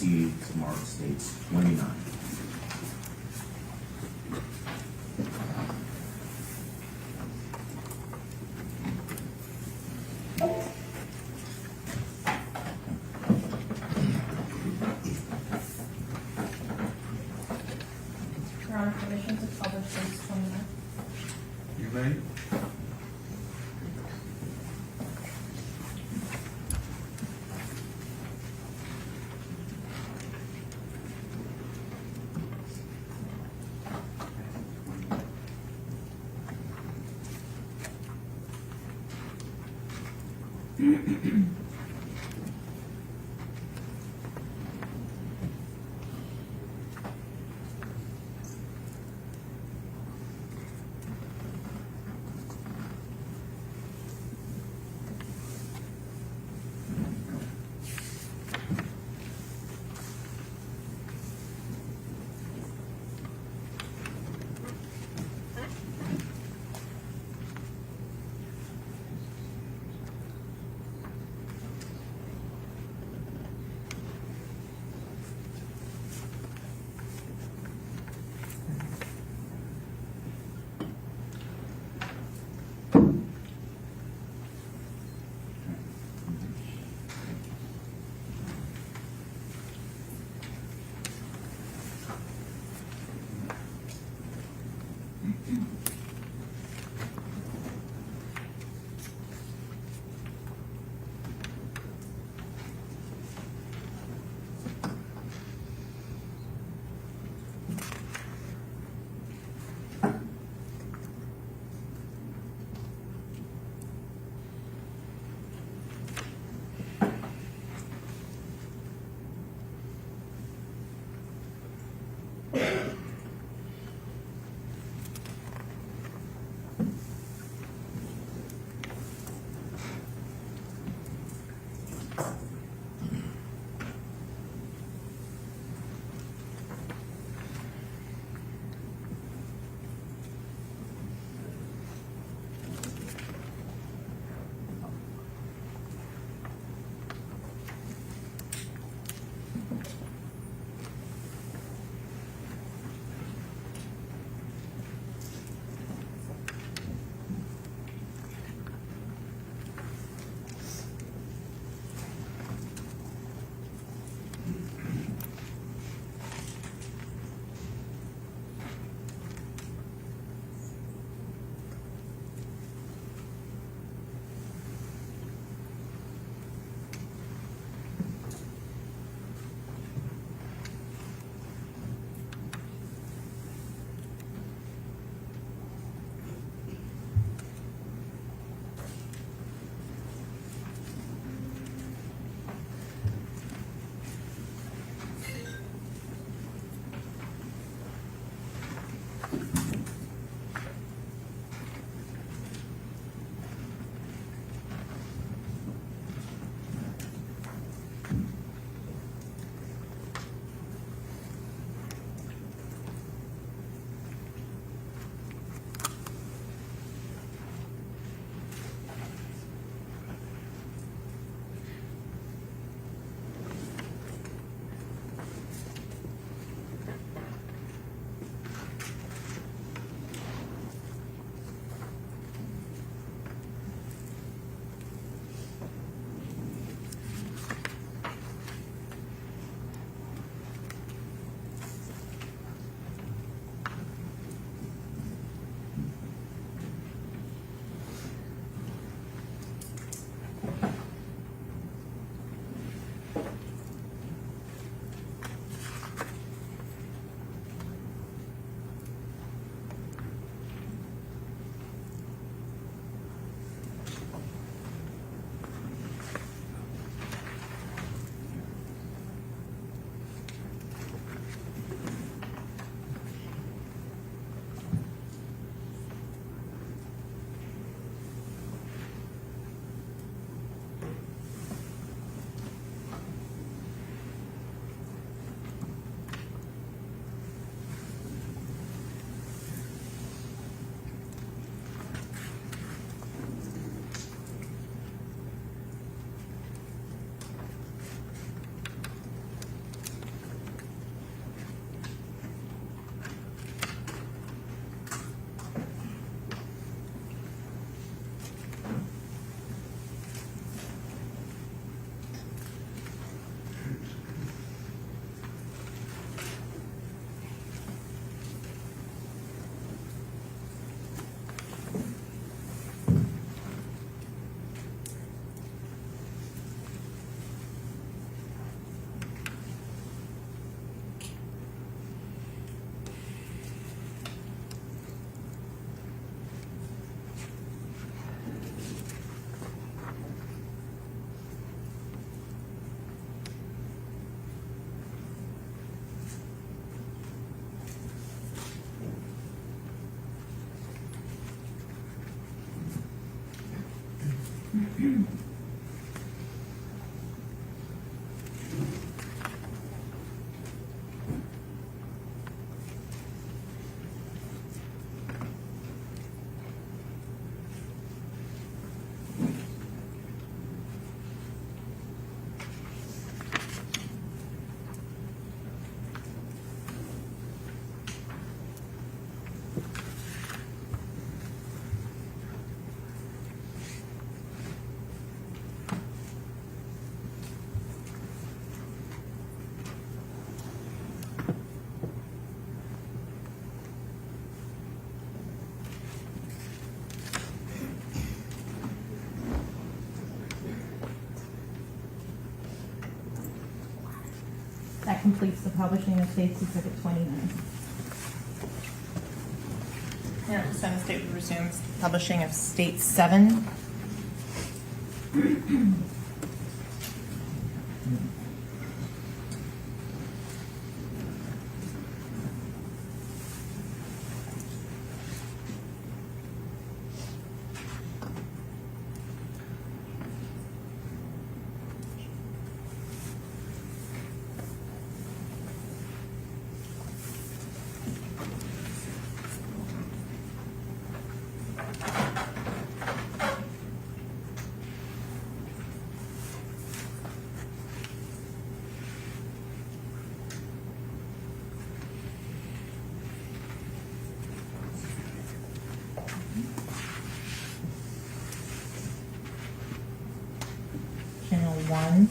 see to mark states 29. Your Honor, permission to publish states 29. You may. That completes the publishing of State's Exhibit 29. And at this time, the state resumes publishing of State 7. Channel 1,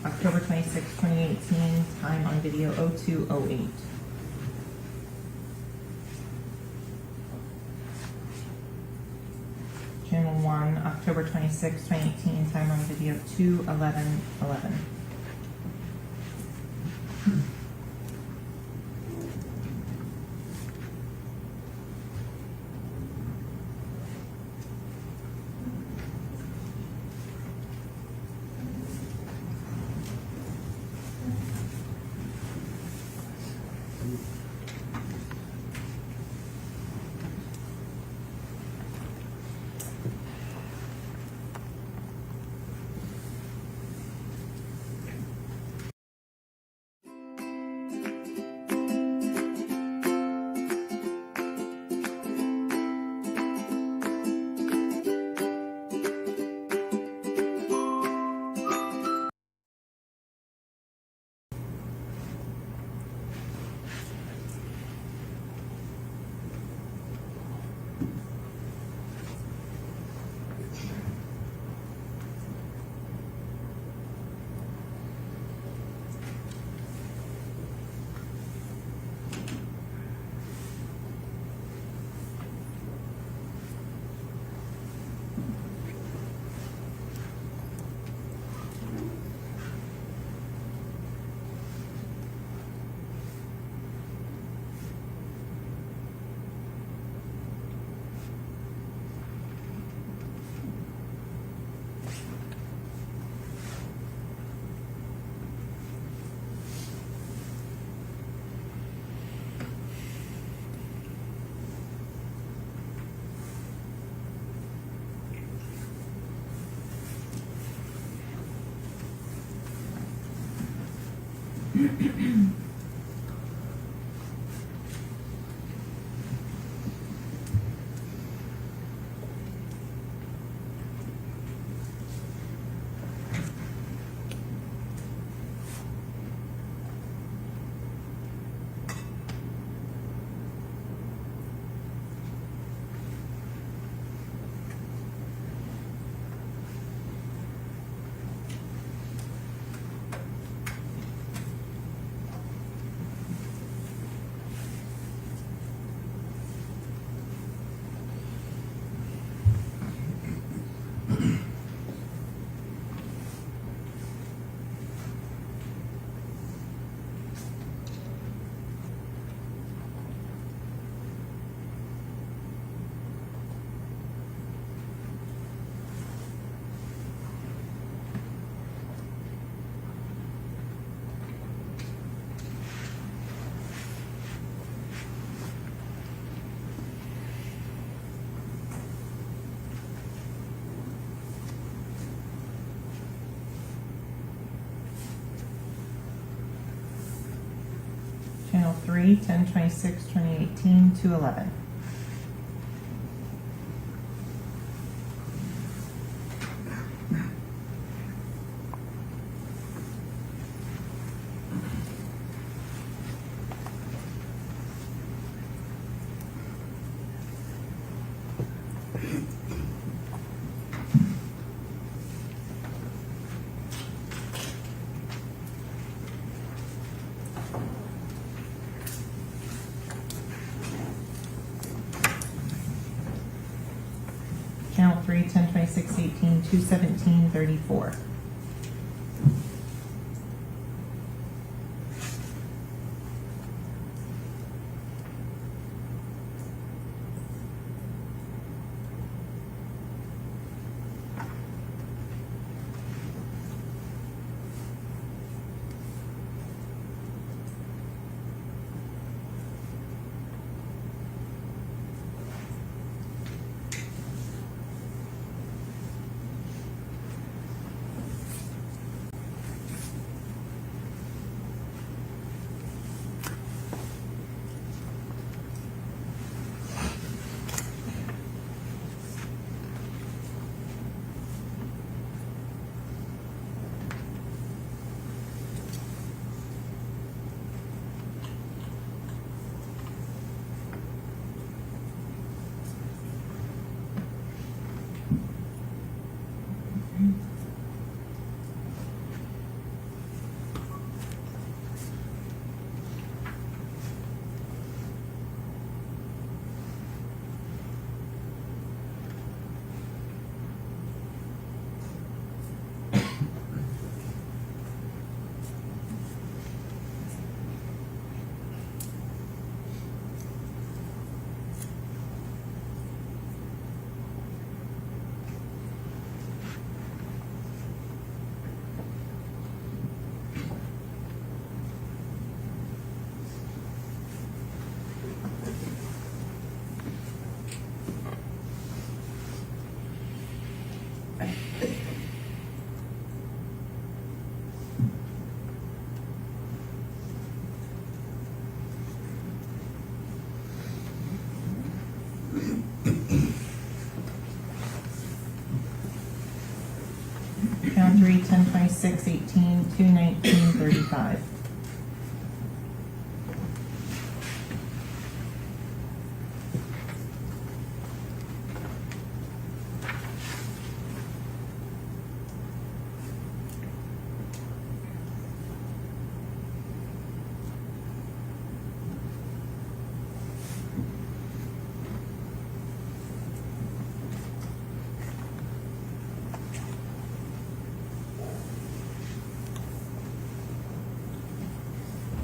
October 26, 2018, time on video 0208. Channel 1, October 26, 2018, time on video 2:11:11. Channel 3, 10/26/2018, 2:11. Channel 3, 10/26/18, 2:17:34. Foundry, 10/26/18, 2/19/35.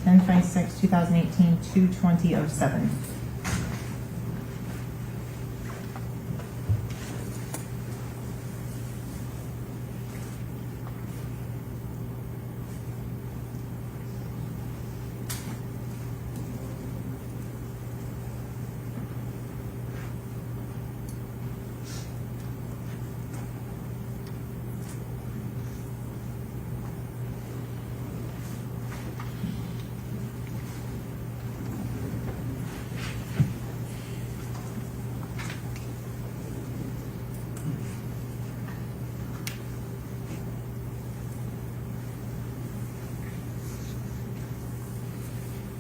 Ten 2018, 2/20/07.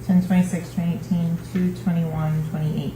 Ten 2018, 2/21/28.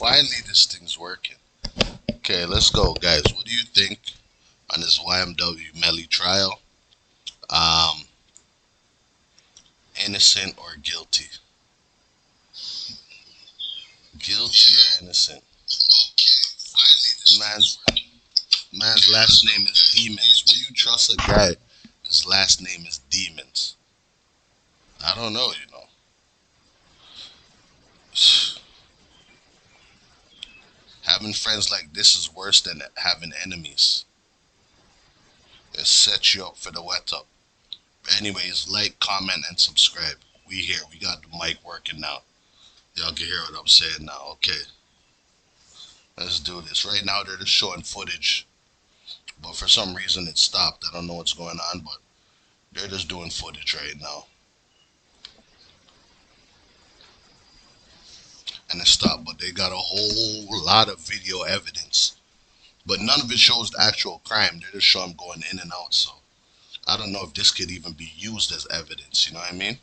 Finally, this thing's working. Okay, let's go, guys. What do you think on this YMW Melly trial? Um, innocent or guilty? Guilty or innocent? The man's last name is Demons. Will you trust a guy whose last name is Demons? I don't know, you know. Having friends like this is worse than having enemies. It sets you up for the wet up. Anyways, like, comment, and subscribe. We here. We got the mic working now. Y'all can hear what I'm saying now. Okay. Let's do this. Right now they're just showing footage. But for some reason it stopped. I don't know what's going on, but they're just doing footage right now. And it stopped, but they got a whole lot of video evidence. But none of it shows the actual crime. They're just showing them going in and out, so I don't know if this could even be used as evidence, you know what I mean?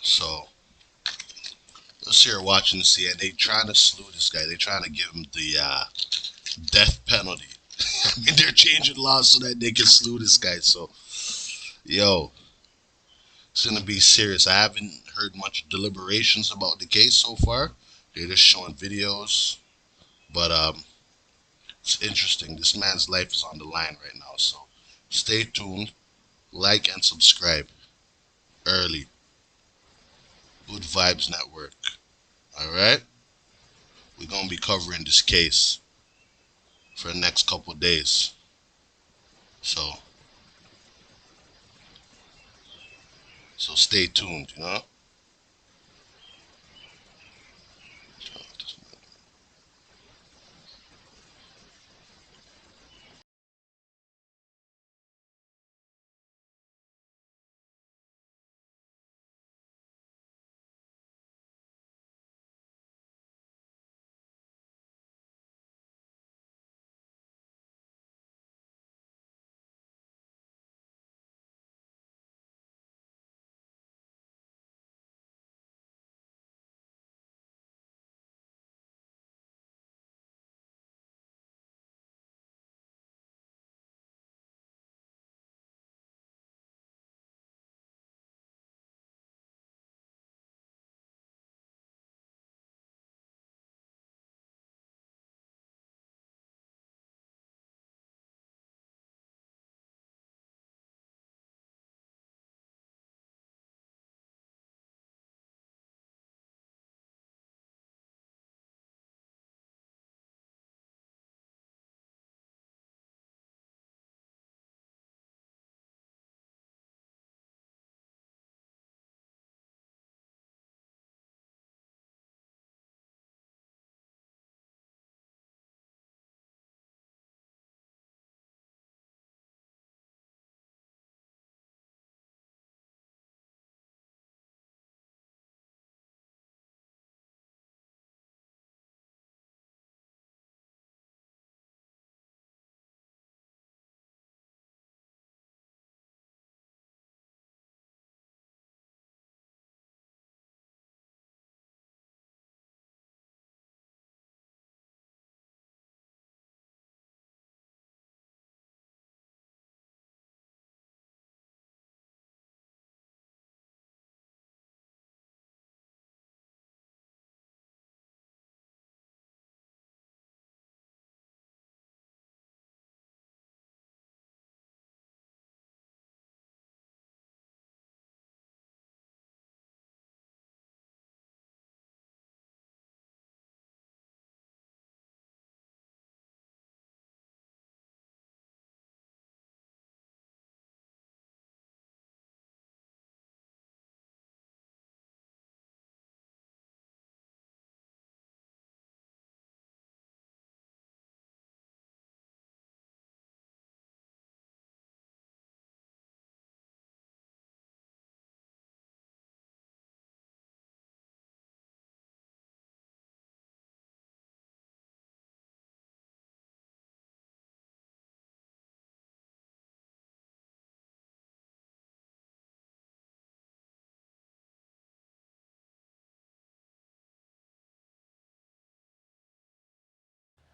So let's here watching to see it. They trying to slew this guy. They trying to give him the death penalty. I mean, they're changing laws so that they can slew this guy. So, yo, it's gonna be serious. I haven't heard much deliberations about the case so far. They're just showing videos, but it's interesting. This man's life is on the line right now. So, stay tuned, like and subscribe early. Good Vibes Network. All right, we're gonna be covering this case for the next couple days. So stay tuned, you know?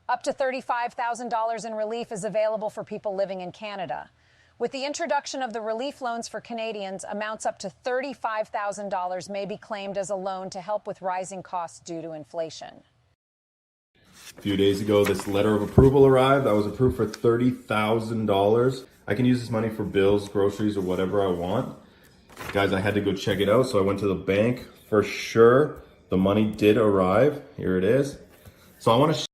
Up to $35,000 in relief is available for people living in Canada. With the introduction of the relief loans for Canadians, amounts up to $35,000 may be claimed as a loan to help with rising costs due to inflation. A few days ago, this letter of approval arrived. I was approved for $30,000. I can use this money for bills, groceries, or whatever I want. Guys, I had to go check it out, so I went to the bank for sure. The money did arrive. Here it is. So I want to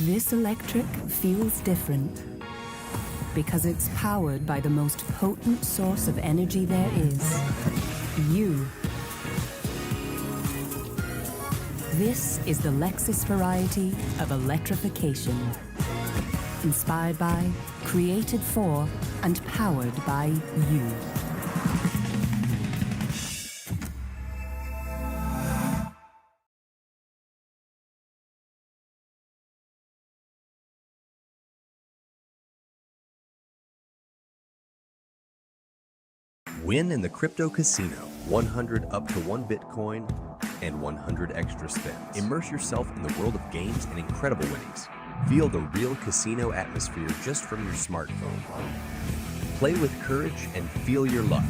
This electric feels different because it's powered by the most potent source of energy there is, you. This is the Lexus variety of electrification. Inspired by, created for, and powered by you. Win in the crypto casino. 100 up to 1 Bitcoin and 100 extra spins. Immerse yourself in the world of games and incredible winnings. Feel the real casino atmosphere just from your smartphone. Play with courage and feel your luck.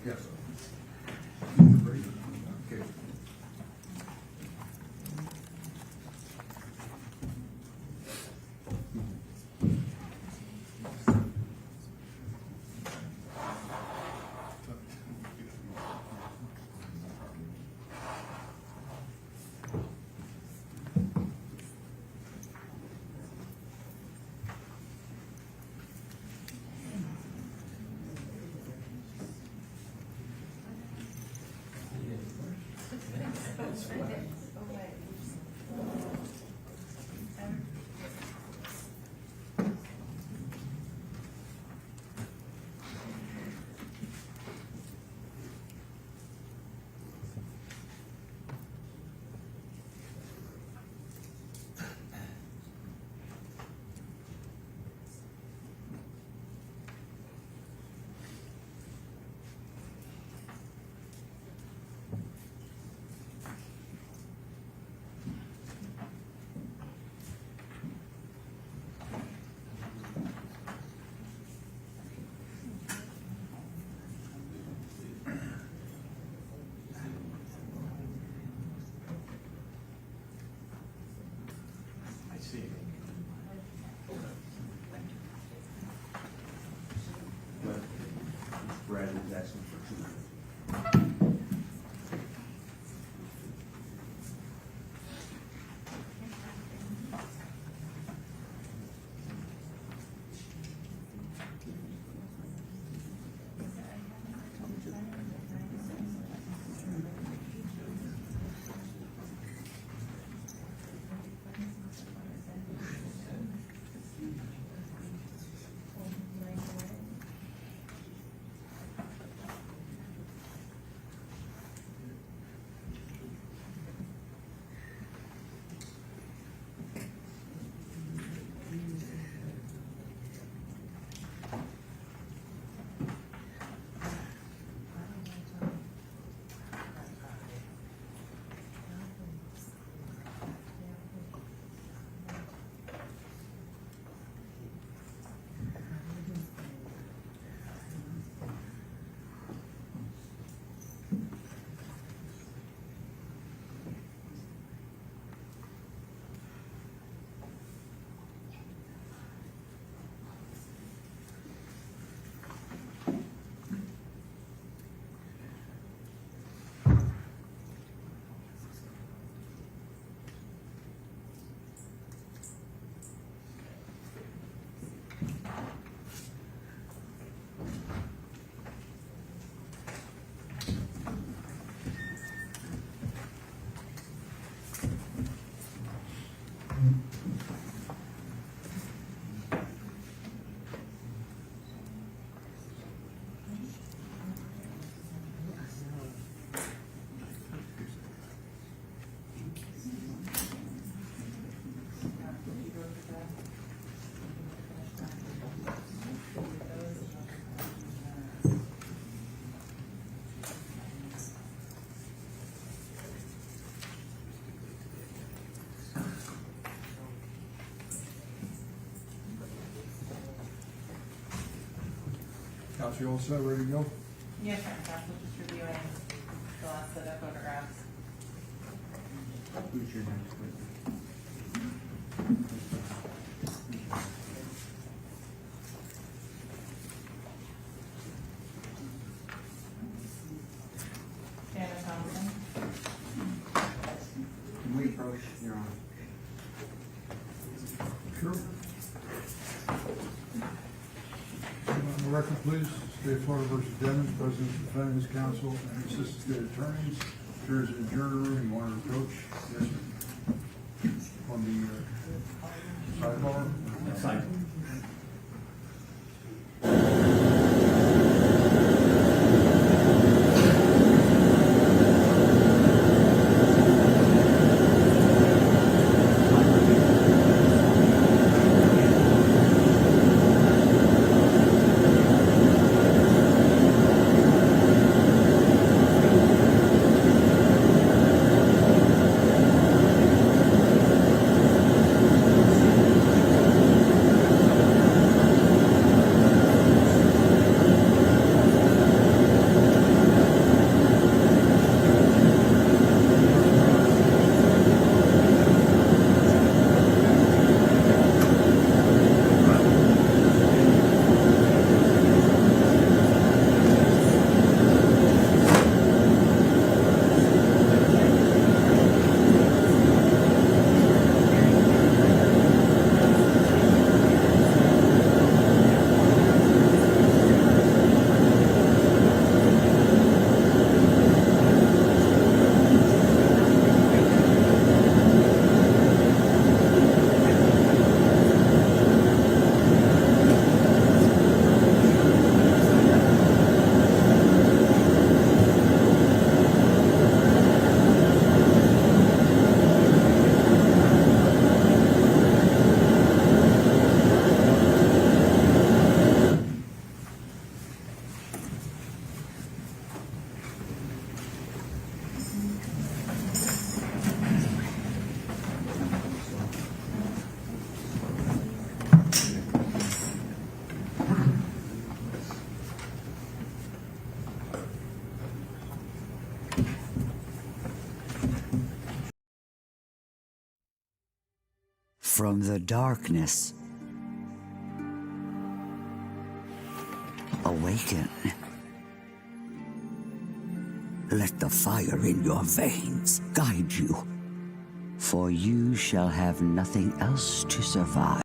Yes. Okay. Council, you all set, ready to go? Yes, sir. That's what just reviewing the last set of photographs. Who's your next witness? Janice Thompson. Can we approach, Your Honor? Sure. On the record, please. State of Florida versus Devens, President, Defendants Counsel, and Assistant State Attorneys. There's an adjourned room you want to approach. Yes, sir. On the sidebar. Side. From the darkness, awaken. Let the fire in your veins guide you, for you shall have nothing else to survive.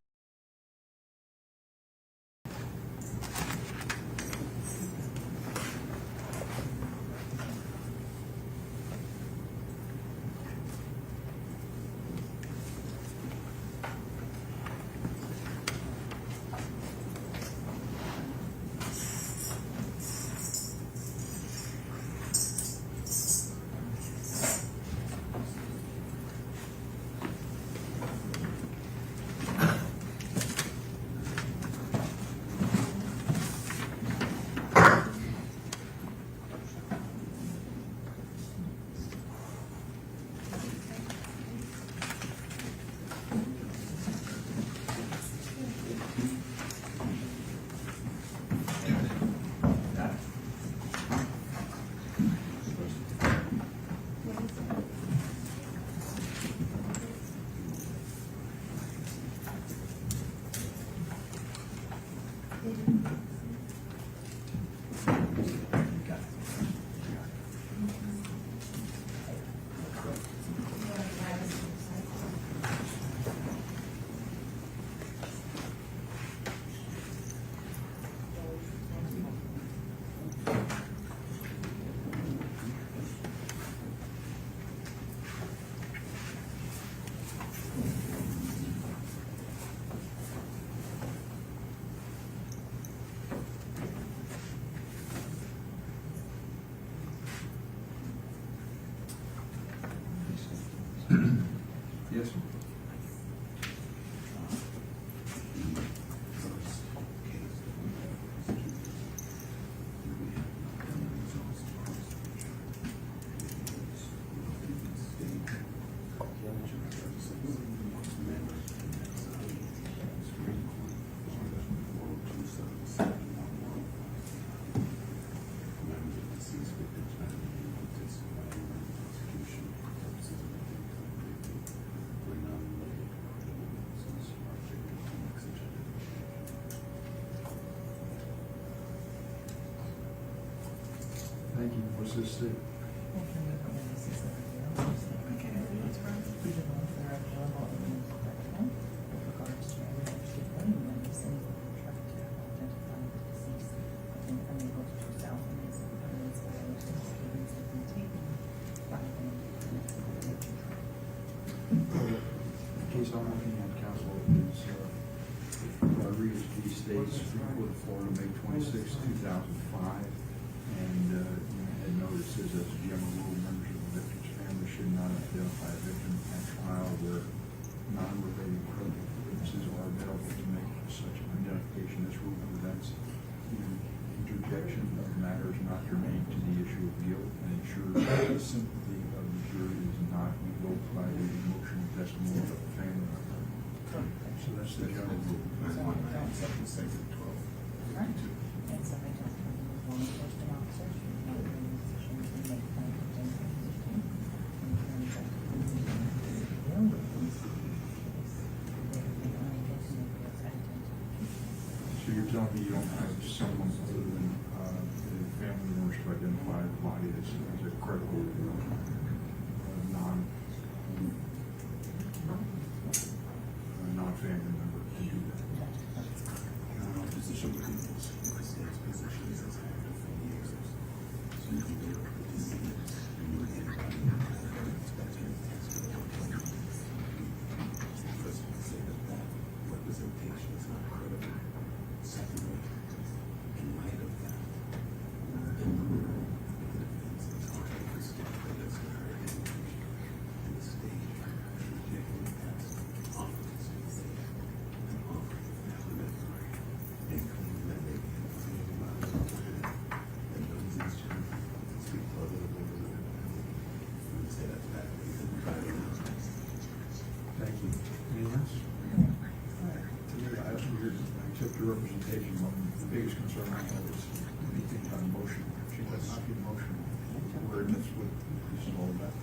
assisted. The case I'm looking at, counsel, is Rodriguez v. State Supreme Court of Florida, May 26, 2005. And you had noticed, as a general rule, members of the victim's family should not identify a victim at trial where non-related credible witnesses are available to make such identification. This rule prevents interjection of matters not germane to the issue of guilt and ensures that the sympathy of the jury is not evoked by the emotional testimony of the family. So that's the general rule. So you're telling me you don't have someone other than the family members to identify the body as a credible non-family member to do that? Thank you. Anything else? I accept your representation. The biggest concern I have is anything on motion. She does not get motion. Where that's what this is all about.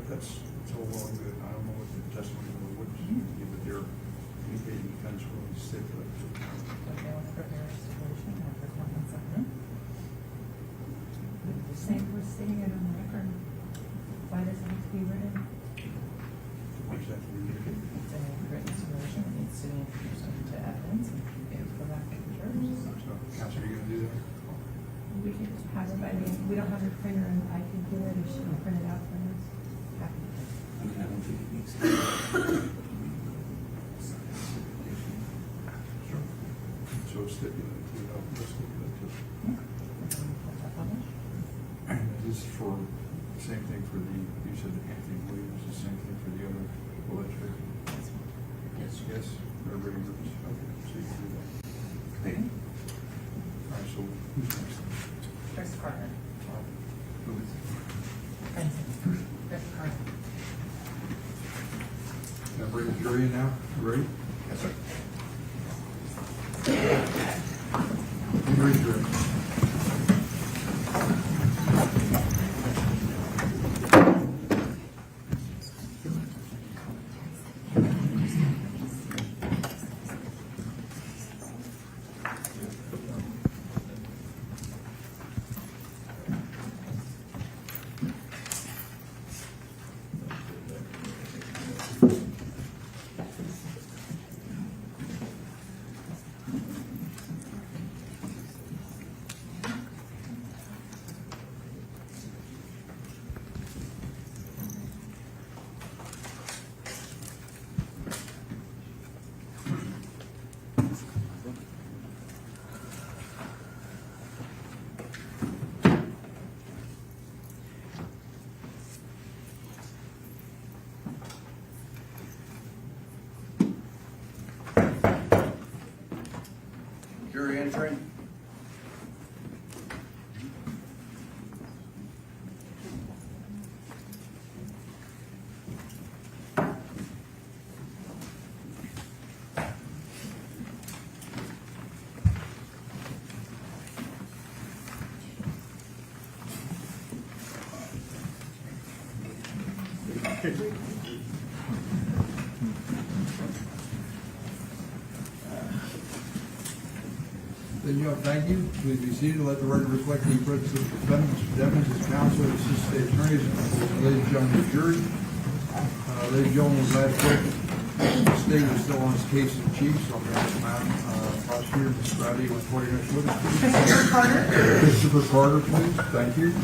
That's all well and good. I don't know what the testimony of the witness is going to give, but they're indicating defense will be stipulated. We're stating it on the record. Why does it have to be written? Why does that have to be indicated? It's a written submission. It needs to be introduced into evidence and go back to the judge. So, counsel, are you going to do that? We can have it, I mean, we don't have a printer and I can do it if she can print it out for us. Happy to. I mean, I don't think it needs to. Sure. So stipulated to, stipulated to. And this is for, the same thing for the, you said that Anthony Williams, the same thing for the other alleged victim? Yes. Yes, everybody agrees. Okay, so you can do that. Okay. All right, so who's next? Chris Carter. Who is it? Chris Carter. Can I bring the jury in now? You ready? Yes, sir. You raise your hand. Then you have, thank you. Please be seated. Let the record reflect the presence of the defendant, Mr. Devens, his counsel, and assistant state attorneys, and ladies and gentlemen of the jury. Ladies and gentlemen, last week, the state was still on its case in chief, so I'm going to ask Madam Prosecutor, Ms. Bradley, what's your next witness, please? Christopher Carter. Christopher Carter, please. Thank you.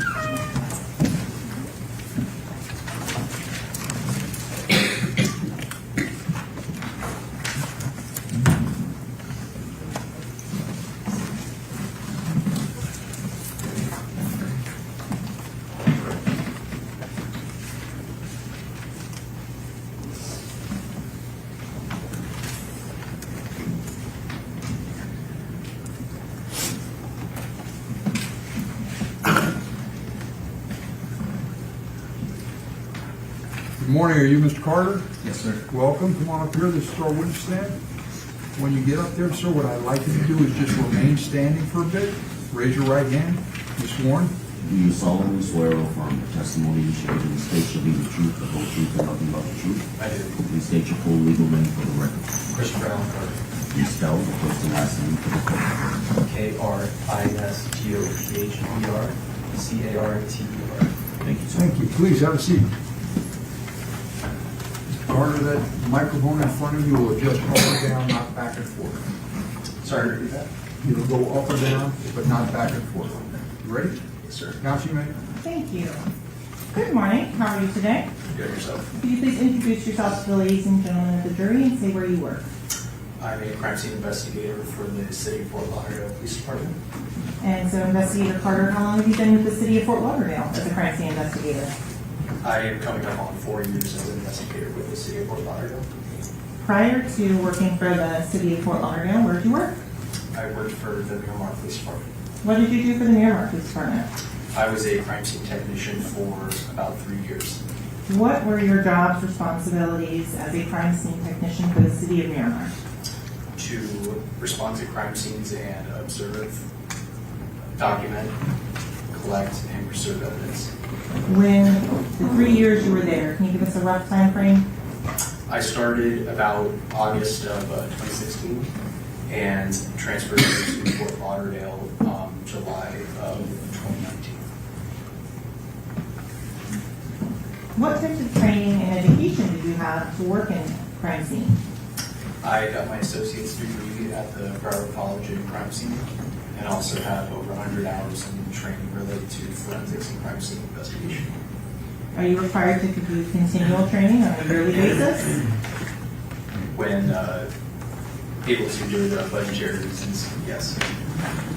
Good morning. Are you Mr. Carter? Yes, sir. Welcome. Come on up here. This is our witness stand. When you get up there, sir, what I'd like you to do is just remain standing for a bit. Raise your right hand. You sworn? Do you solemnly swear or affirm the testimony you shall give in this case shall be the truth, the whole truth, and nothing but the truth? I do. Please state your full legal name for the record. Christopher Allen Carter. Please spell the first and last name for the record. KRISGOPHER Thank you, sir. Thank you. Please have a seat. Carter, that microphone in front of you will adjust up or down, not back and forth. Sorry to repeat that. It'll go up or down, but not back and forth. You ready? Yes, sir. Councilman? Thank you. Good morning. How are you today? Good, yourself. Could you please introduce yourself to the ladies and gentlemen of the jury and say where you work? I'm a crime scene investigator for the City of Fort Lauderdale Police Department. And so, Investigator Carter, how long have you been with the city of Fort Lauderdale as a crime scene investigator? I am coming up on 4 years as an investigator with the City of Fort Lauderdale. Prior to working for the city of Fort Lauderdale, where did you work? I worked for the Miramar Police Department. What did you do for the Miramar Police Department? I was a crime scene technician for about 3 years. What were your job's responsibilities as a crime scene technician for the city of Miramar? To respond to crime scenes and observe, document, collect, and preserve evidence. When the 3 years you were there, can you give us a rough time frame? I started about August of 2016 and transferred to Fort Lauderdale July of 2019. What types of training and education did you have to work in crime scene? I got my associate's degree at the Broward College in crime scene and also have over 100 hours in training related to forensics and crime scene investigation. Are you required to do continual training on a yearly basis? When able to do the budgetary reasons, yes.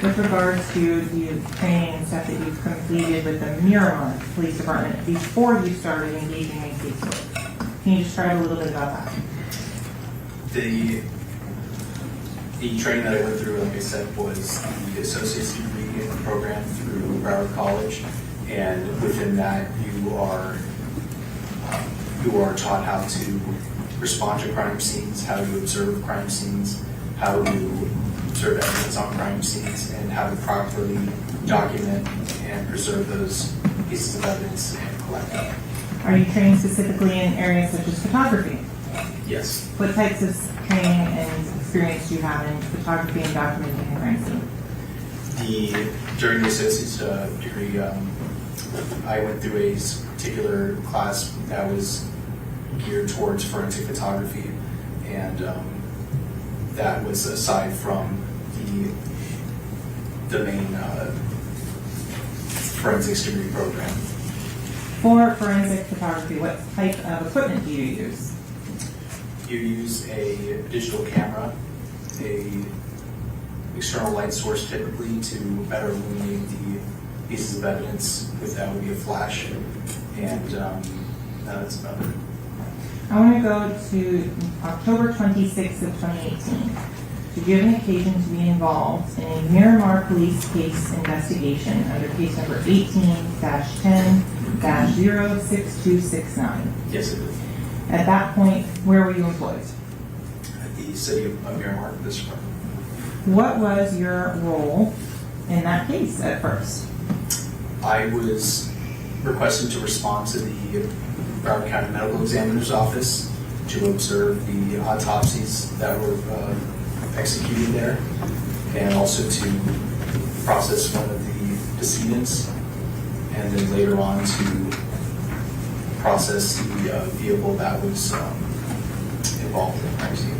With regards to the training and stuff that you've completed with the Miramar Police Department before you started engaging in casework, can you describe a little bit about that? The training that I went through, like I said, was the associate's degree in the program through Broward College, and within that you are taught how to respond to crime scenes, how to observe crime scenes, how to observe evidence on crime scenes, and how to properly document and preserve those pieces of evidence and collect them. Are you trained specifically in areas such as photography? Yes. What types of training and experience do you have in photography and documenting a crime scene? During the associate's degree, I went through a particular class that was geared towards forensic photography, and that was aside from the main forensics degree program. For forensic photography, what type of equipment do you use? You use a digital camera, a external light source typically to better illuminate the pieces of evidence. With that would be a flash, and that's about it. I want to go to October 26th of 2018. Did you have an occasion to be involved in a Miramar police case investigation under case number 18-10-06269? Yes, it is. At that point, where were you employed? At the City of Miramar Police Department. What was your role in that case at first? I was requested to respond to the Broward County Medical Examiner's Office to observe the autopsies that were executed there, and also to process one of the decedents, and then later on to process the vehicle that was involved in the crime scene.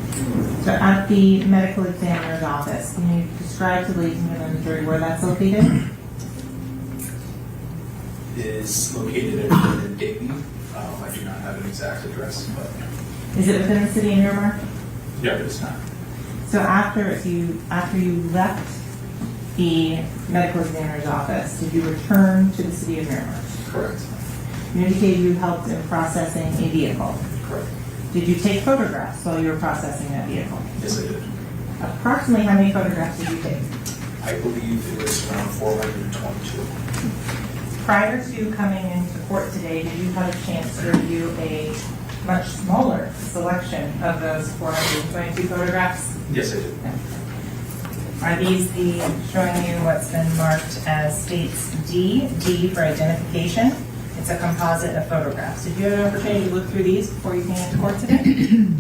So at the medical examiner's office, can you describe to the ladies and gentlemen of the jury where that's located? It is located in Davie. I do not have an exact address, but Is it within the city of Miramar? yeah, it is not. So after you left the medical examiner's office, did you return to the city of Miramar? Correct. You indicated you helped in processing a vehicle. Correct. Did you take photographs while you were processing that vehicle? Yes, I did. Approximately how many photographs did you take? I believe it was around 422. Prior to coming into court today, did you have a chance to review a much smaller selection of those 422 photographs? Yes, I did. Are these the showing you what's been marked as states D for identification? It's a composite of photographs. Did you have an opportunity to look through these before you came into court today?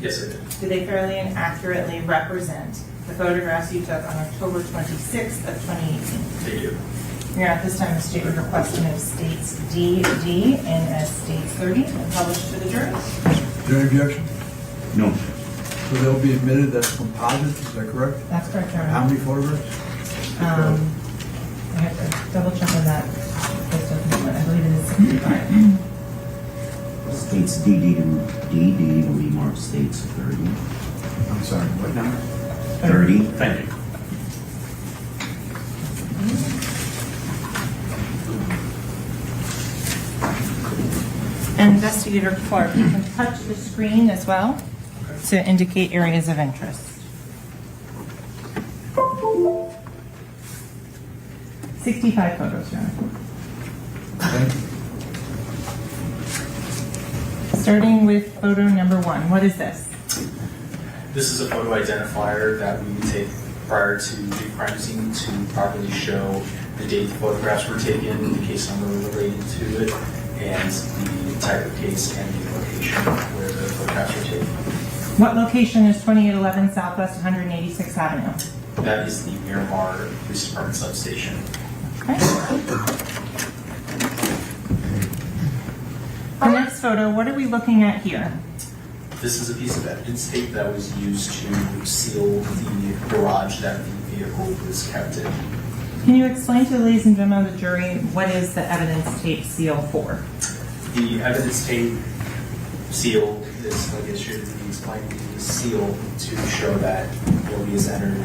Yes, I did. Do they fairly and accurately represent the photographs you took on October 26th of 2018? They do. Here at this time, the state is requesting of states D and as states 30 and published to the jury. Is there any objection? No. So they'll be admitted as composites, is that correct? That's correct, Your How Honor. many photographs? I have to double check on that. I believe it is 65. States D will be marked states 30. I'm sorry, what number? 30. Thank you. Investigator Clark, you can touch the screen as well to indicate areas of interest. 65 photos, Your Honor. Thank you. Starting with photo number 1. What is this? This is a photo identifier that we take prior to the crime scene to properly show the date the photographs were taken, the case number related to it, and the type of case and the location where the photographs were taken. What location is 2811 Southwest 186th Avenue? That is the Miramar Police Department substation. Okay. The next photo, what are we looking at here? This is a piece of evidence tape that was used to seal the garage that the vehicle was kept in. Can you explain to the ladies and gentlemen of the jury what is the evidence tape seal for? The evidence tape seal is, like it should be explained, the seal to show that nobody has entered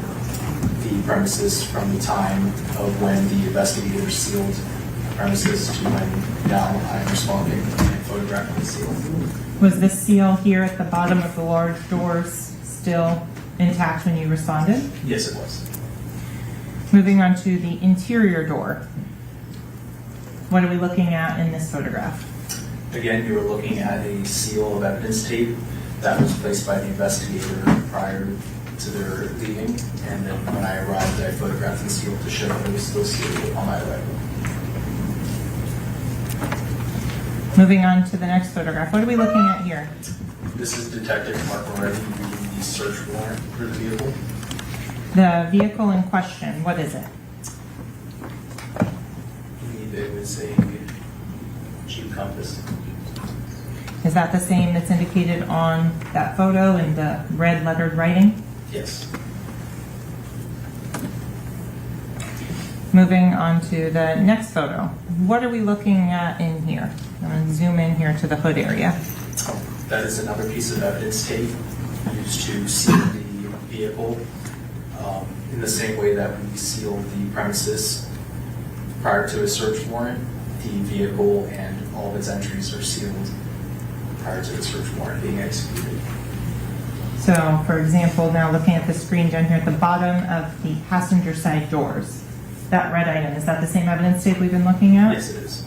the premises from the time of when the investigator sealed the premises to when now I'm responding and photographing the seal. Was this seal here at the bottom of the large doors still intact when you responded? Yes, it was. Moving on to the interior door. What are we looking at in this photograph? Again, you were looking at a seal of evidence tape that was placed by the investigator prior to their leaving, and then when I arrived, I photographed the seal to show that it was still sealed upon my arrival. Moving on to the next photograph. What are we looking at here? This is Detective Mark Moretti reading the search warrant for the vehicle. The vehicle in question, what is it? I believe it was a Jeep Compass. Is that the same that's indicated on that photo in the red lettered writing? Yes. Moving on to the next photo. What are we looking at in here? I'm going to zoom in here to the hood area. That is another piece of evidence tape used to seal the vehicle in the same way that we sealed the premises prior to a search warrant. The vehicle and all of its entries are sealed prior to the search warrant being executed. So, for example, now looking at the screen down here at the bottom of the passenger side doors, that red item, is that the same evidence tape we've been looking at? Yes, it is.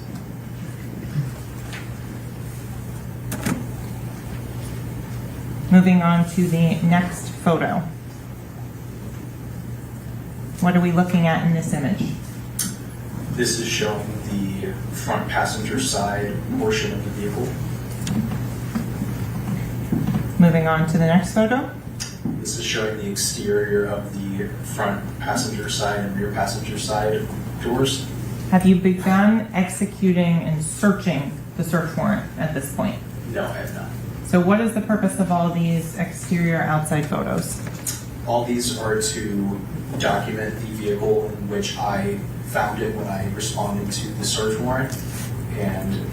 Moving on to the next photo. What are we looking at in this image? This is showing the front passenger side portion of the vehicle. Moving on to the next photo. This is showing the exterior of the front passenger side and rear passenger side doors. Have you begun executing and searching the search warrant at this point? No, I have not. So what is the purpose of all these exterior outside photos? All these are to document the vehicle in which I found it when I responded to the search warrant, and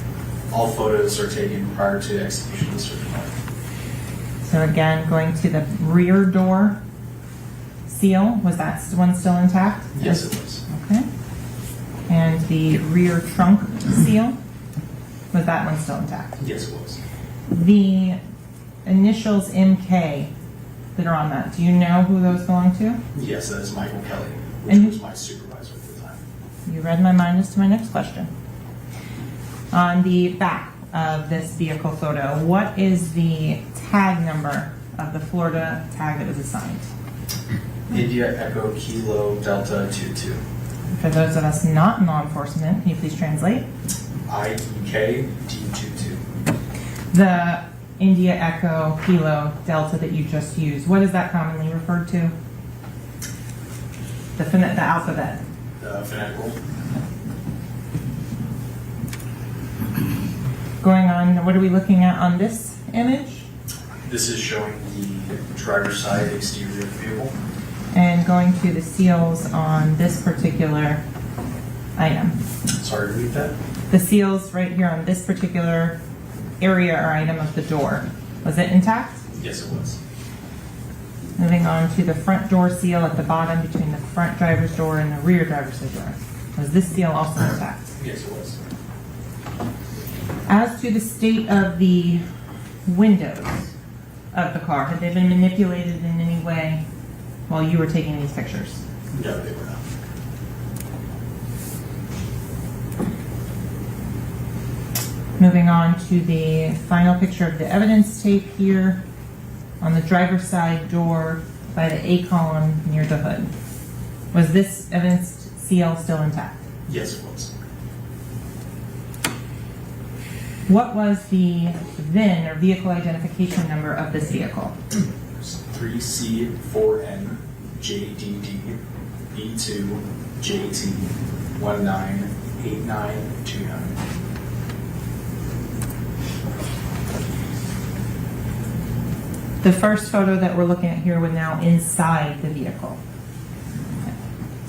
all photos are taken prior to execution of the search warrant. So again, going to the rear door seal, was that one still intact? Yes, it was. Okay. And the rear trunk seal, was that one still intact? Yes, it was. The initials MK that are on that, do you know who those belong to? Yes, that is Michael Kelly, which And- was my supervisor at the time. You read my mind as to my next question. On the back of this vehicle photo, what is the tag number of the Florida tag that was assigned? India Echo Kilo Delta 22. For those of us not in law enforcement, can you please translate? IEK D22. The India Echo Kilo Delta that you just used, what is that commonly referred to? The alphabet. The phonetical. Going on, what are we looking at on this image? This is showing the driver's side exterior of the vehicle. And going to the seals on this particular item. Sorry, repeat that. The seals right here on this particular area or item of the door, was it intact? Yes, it was. Moving on to the front door seal at the bottom between the front driver's door and the rear driver's door. Was this seal also intact? Yes, it was. As to the state of the windows of the car, had they been manipulated in any way while you were taking these pictures? No, they were not. Moving on to the final picture of the evidence tape here on the driver's side door by the A column near the hood. Was this evidence seal still intact? Yes, it was. What was the VIN or vehicle identification number of this vehicle? 3C4N JDD B2 JT 198929. The first photo that we're looking at here was now inside the vehicle.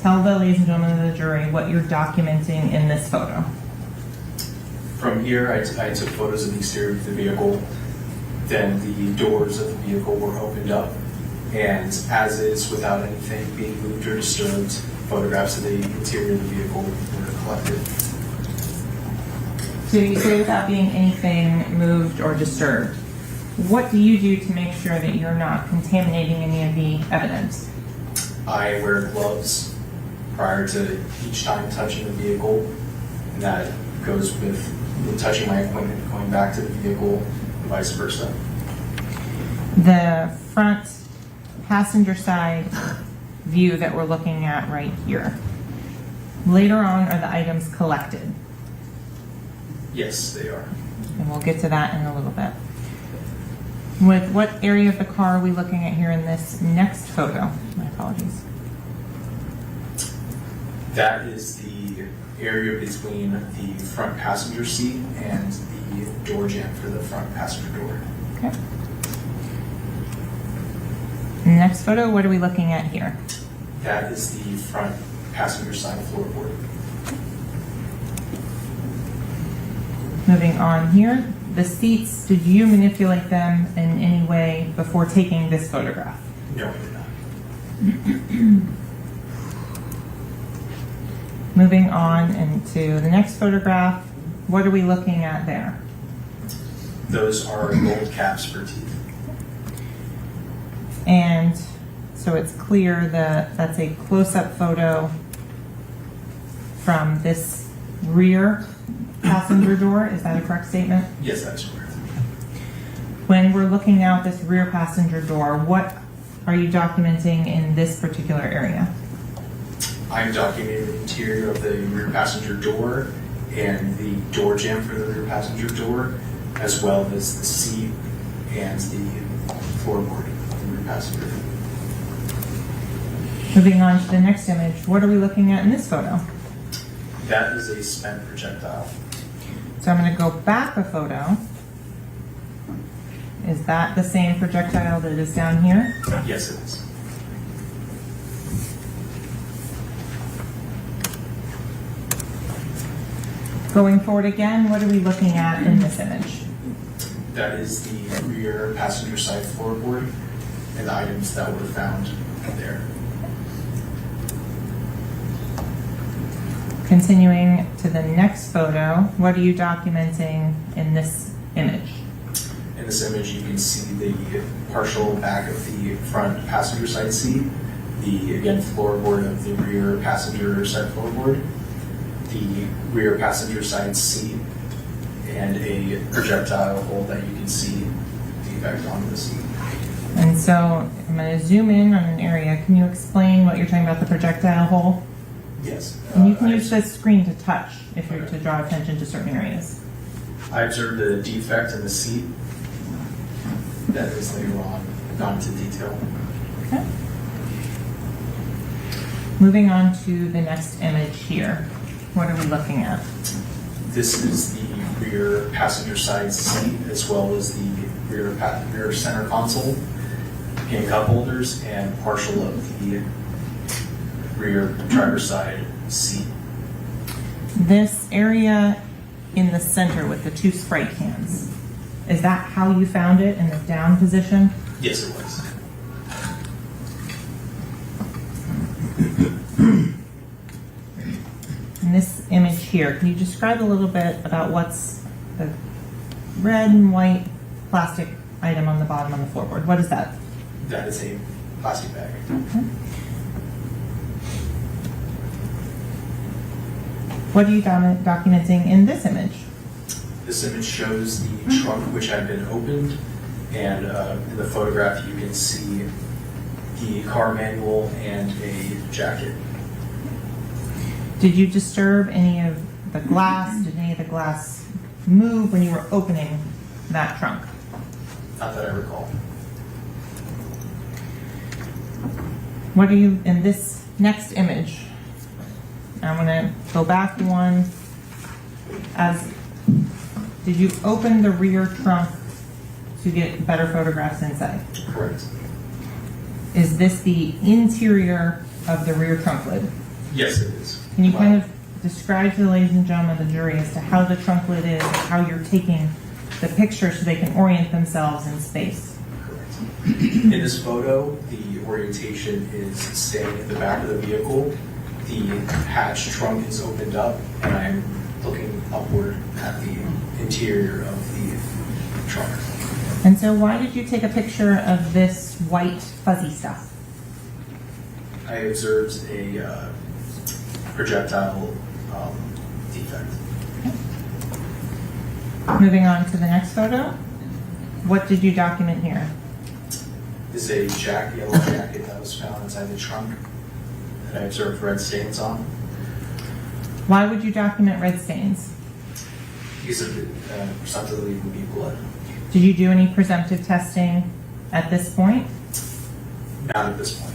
Tell the ladies and gentlemen of the jury what you're documenting in this photo. From here, I took photos of the exterior of the vehicle. Then the doors of the vehicle were opened up, and as is, without anything being moved or disturbed, photographs of the interior of the vehicle were collected. So you say without being anything moved or disturbed. What do you do to make sure that you're not contaminating any of the evidence? I wear gloves prior to each time touching the vehicle, and that goes with touching my equipment, going back to the vehicle, and vice versa. The front passenger side view that we're looking at right here. Later on are the items collected, Yes, they are. and we'll get to that in a little bit. With what area of the car are we looking at here in this next photo? My apologies. That is the area between the front passenger seat and the door jamb for the front passenger door. Okay. Next photo, what are we looking at here? That is the front passenger side floorboard. Moving on here, the seats, did you manipulate them in any way before taking this photograph? No, I did not. Moving on into the next photograph, what are we looking at there? Those are gold caps for teeth. And so it's clear that that's a close-up photo from this rear passenger door. Is that a correct statement? Yes, that is correct. When we're looking out this rear passenger door, what are you documenting in this particular area? I'm documenting the interior of the rear passenger door and the door jamb for the rear passenger door, as well as the seat and the floorboard of the rear passenger. Moving on to the next image, what are we looking at in this photo? That is a spent projectile. So I'm going to go back a photo. Is that the same projectile that is down here? Yes, it is. Going forward again, what are we looking at in this image? That is the rear passenger side floorboard and the items that were found there. Continuing to the next photo, what are you documenting in this image? In this image, you can see the partial back of the front passenger side seat, the, again, floorboard of the rear passenger side floorboard, the rear passenger side seat, and a projectile hole that you can see defect on the seat. And so I'm going to zoom in on an area. Can you explain what you're talking about, the projectile hole? Yes. And you can use the screen to touch if you're to draw attention to certain areas. I observed a defect in the seat that is later on gone into detail. Okay. Moving on to the next image here. What are we looking at? This is the rear passenger side seat, as well as the rear center console, and cup holders, and partial of the rear driver's side seat. This area in the center with the two Sprite cans, is that how you found it in the down position? Yes, it was. In this image here, can you describe a little bit about what's the red and white plastic item on the bottom on the floorboard? What is that? That is a plastic bag. Okay. What are you documenting in this image? This image shows the trunk which had been opened, and in the photograph you can see the car manual and a jacket. Did you disturb any of the glass? Did any of the glass move when you were opening that trunk? Not that I recall. What are you, in this next image, I'm going to go back one. Did you open the rear trunk to get better photographs inside? Correct. Is this the interior of the rear trunk lid? Yes, it is. Can you kind of describe to the ladies and gentlemen of the jury as to how the trunk lid is and how you're taking the picture so they can orient themselves in space? Correct. In this photo, the orientation is staying in the back of the vehicle. The hatch trunk is opened up, and I'm looking upward at the interior of the trunk. And so why did you take a picture of this white fuzzy stuff? I observed a projectile defect. Moving on to the next photo. What did you document here? This is a yellow jacket that was found inside the trunk that I observed red stains on. Why would you document red stains? Because of it presumptively would be blood. Did you do any presumptive testing at this point? Not at this point.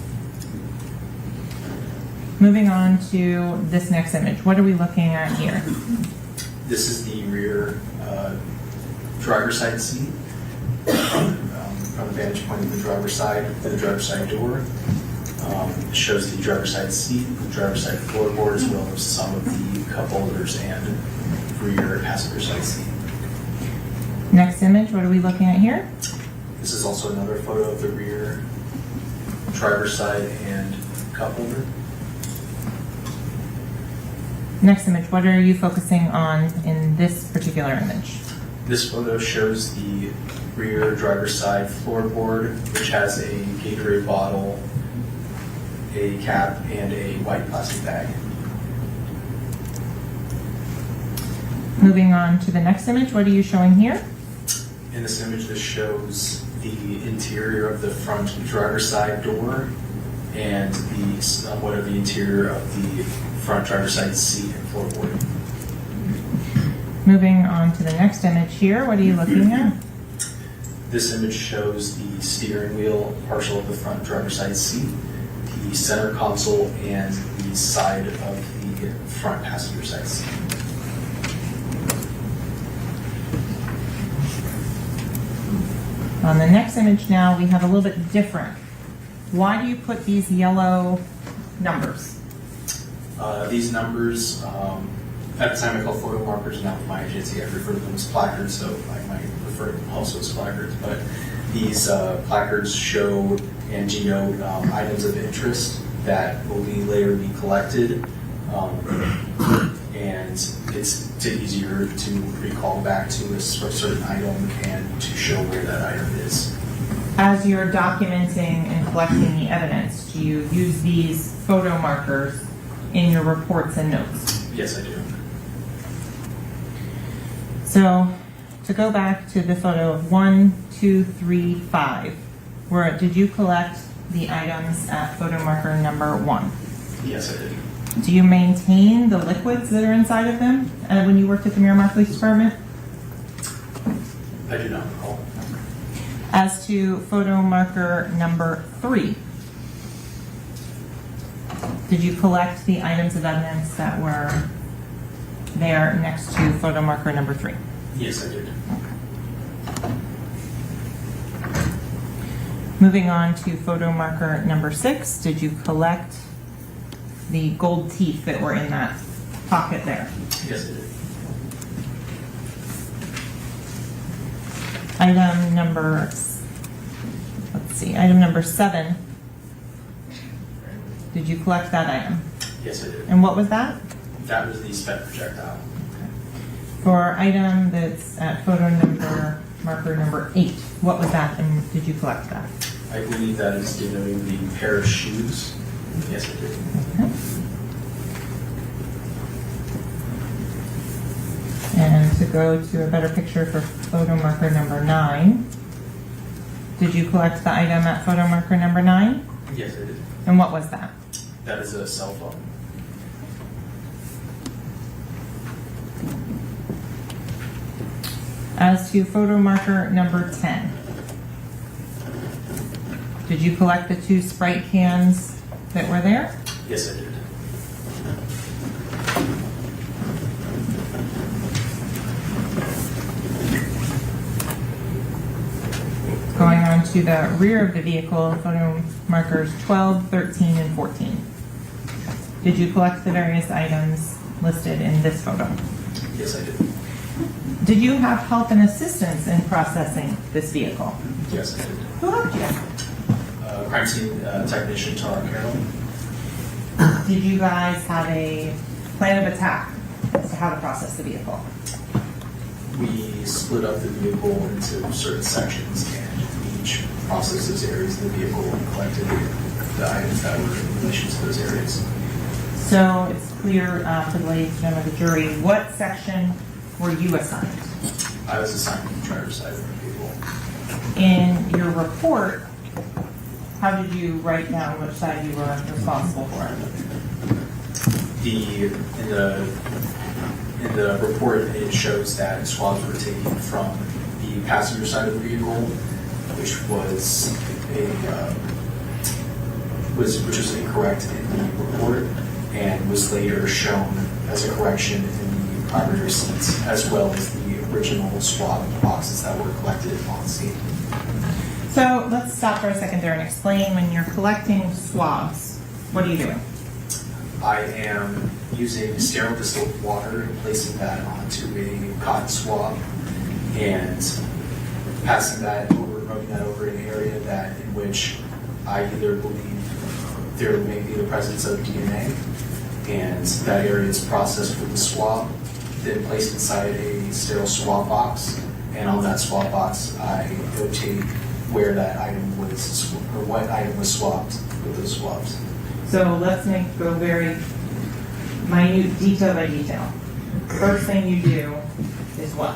Moving on to this next image. What are we looking at here? This is the rear driver's side seat. From the vantage point of the driver's side, to the driver's side door. It shows the driver's side seat, the driver's side floorboard, as well as some of the cup holders and rear passenger side seat. Next image, what are we looking at here? This is also another photo of the rear driver's side and cup holder. Next image, what are you focusing on in this particular image? This photo shows the rear driver's side floorboard, which has a Gatorade bottle, a cap, and a white plastic bag. Moving on to the next image, what are you showing here? In this image, this shows the interior of the front driver's side door and the somewhat of the interior of the front driver's side seat and floorboard. Moving on to the next image here, what are you looking at? This image shows the steering wheel, partial of the front driver's side seat, the center console, and the side of the front passenger side seat. On the next image now, we have a little bit different. Why do you put these yellow numbers? These numbers, at the time I called photo markers, now with my agency I refer to them as placards, so I might refer to them also as placards. But these placards show and denote items of interest that will later be collected, and it's easier to recall back to a certain item and to show where that item is. As you're documenting and collecting the evidence, do you use these photo markers in your reports and notes? Yes, I do. So, to go back to the photo of 1, 2, 3, 5, where did you collect the items at photo marker number 1? Yes, I did. Do you maintain the liquids that are inside of them when you worked at the Miramar Police Department? I do not recall. As to photo marker number 3, did you collect the items of evidence that were there next to photo marker number 3? Yes, I did. Moving on to photo marker number 6, did you collect the gold teeth that were in that pocket there? Yes, I did. Item number, item number 7, did you collect that item? Yes, I did. And what was that? That was the spent projectile. For item that's at photo number, marker number 8, what was that and did you collect that? I believe that is denoting the pair of shoes. Yes, I did. Okay. And to go to a better picture for photo marker number 9, did you collect the item at photo marker number 9? Yes, I did. And what was that? That is a cell phone. As to photo marker number 10, did you collect the 2 Sprite cans that were there? Yes, I did. Going on to the rear of the vehicle, photo markers 12, 13, and 14. Did you collect the various items listed in this photo? Yes, I did. Did you have help and assistance in processing this vehicle? Yes, I did. Who helped you? Crime scene technician Tara Carroll. Did you guys have a plan of attack as to how to process the vehicle? We split up the vehicle into certain sections and each processed those areas of the vehicle and collected the items that were in relation to those areas. So it's clear to the ladies and gentlemen of the jury, what section were you assigned? I was assigned to the driver's side of the vehicle. In your report, how did you write down which side you were responsible for? In the report, it shows that swabs were taken from the passenger side of the vehicle, which was was incorrect in the report, and was later shown as a correction in the primary receipts, as well as the original swab boxes that were collected on scene. So let's stop for a second there and explain, when you're collecting swabs, what are you doing? I am using sterile distilled water and placing that onto a cotton swab and passing that over, rubbing that over an area that in which I either believe there may be the presence of DNA, and that area is processed with the swab, then placed inside a sterile swab box, and on that swab box I notate where that item was, or what item was swabbed with those swabs. So let's go very minute, detail by detail. First thing you do is what?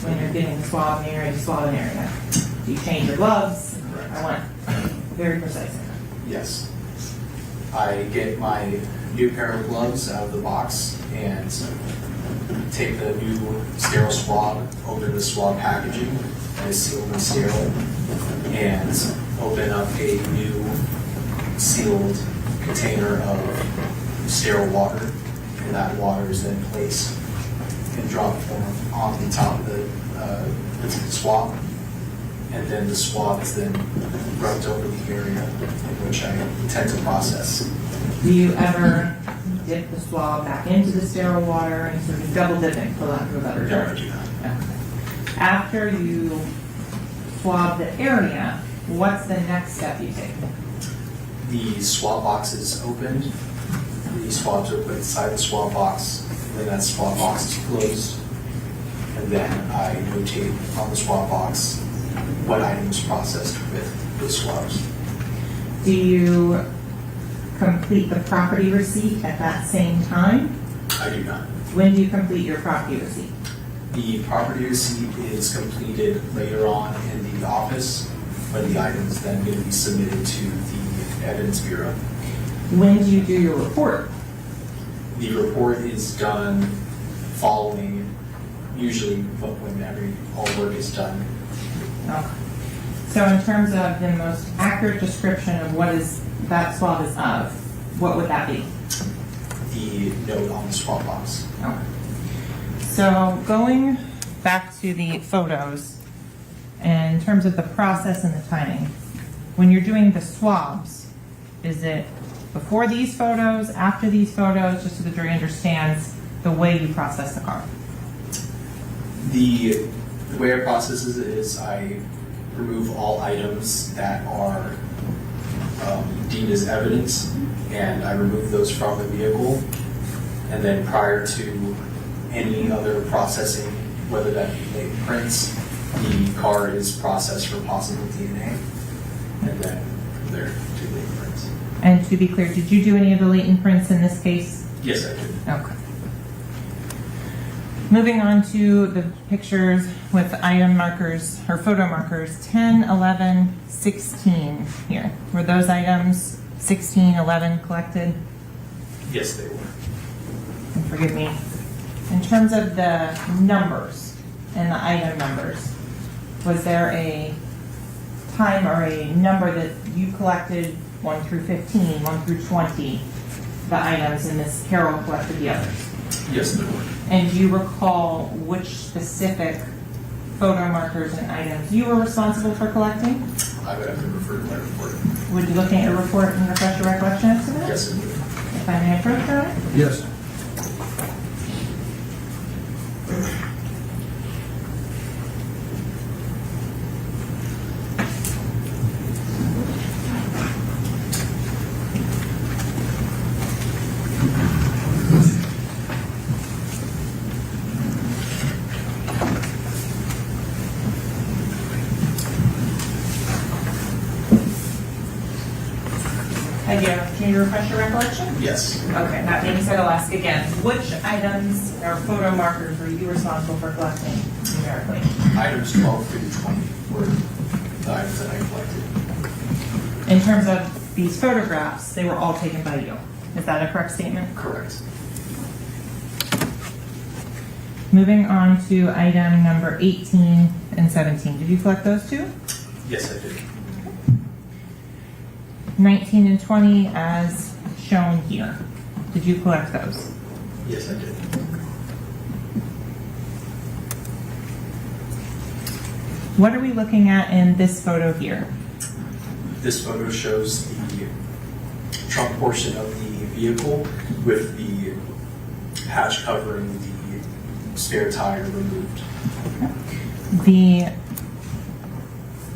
When you're getting the swab and you're ready to swab an area. Do you change your gloves? Correct. I want very precise. Yes. I get my new pair of gloves out of the box and take the new sterile swab, open the swab packaging that is sealed and sterile, and open up a new sealed container of sterile water, and that water is then placed in drop form on the top of the swab, and then the swab is then rubbed over the area in which I intend to process. Do you ever dip the swab back into the sterile water and sort of double dipping, for lack of a better term? Never do that. Okay. After you swab the area, what's the next step you take? The swab box is opened, the swabs are put inside the swab box, and then that swab box is closed, and then I notate on the swab box what items processed with the swabs. Do you complete the property receipt at that same time? I do not. When do you complete your property receipt? The property receipt is completed later on in the office, when the item is then going to be submitted to the Evidence Bureau. When do you do your report? The report is done following, usually when all work is done. Okay. So in terms of the most accurate description of what is that swab is of, what would that be? The note on the swab box. Okay. So going back to the photos, in terms of the process and the timing, when you're doing the swabs, is it before these photos, after these photos, just so the jury understands the way you process the car? The way I process it is I remove all items that are deemed as evidence, and I remove those from the vehicle. And then prior to any other processing, whether that be latent prints, the car is processed for possible DNA, and then from there to latent prints. And to be clear, did you do any of the latent prints in this case? Yes, I did. Okay. Moving on to the pictures with item markers or photo markers 10, 11, 16 here. Were those items 16, 11 collected? Yes, they were. And forgive me. In terms of the numbers and the item numbers, was there a time or a number that you collected 1 through 15, 1 through 20, the items, and Miss Carroll collected the others? Yes, there were. And do you recall which specific photo markers and items you were responsible for collecting? I would have to refer to my report. Would you looking at your report and refresh your recollection as to that? Yes, it would. If I may approach that? Yes. Can you refresh your recollection? Yes. Okay, that being said, I'll ask again. Which items or photo markers were you responsible for collecting numerically? Items 12 through 20 were the items that I collected. In terms of these photographs, they were all taken by you. Is that a correct statement? Correct. Moving on to item number 18 and 17. Did you collect those two? Yes, I did. 19 and 20 as shown here. Did you collect those? Yes, I did. What are we looking at in this photo here? This photo shows the trunk portion of the vehicle with the hatch covering the spare tire removed. The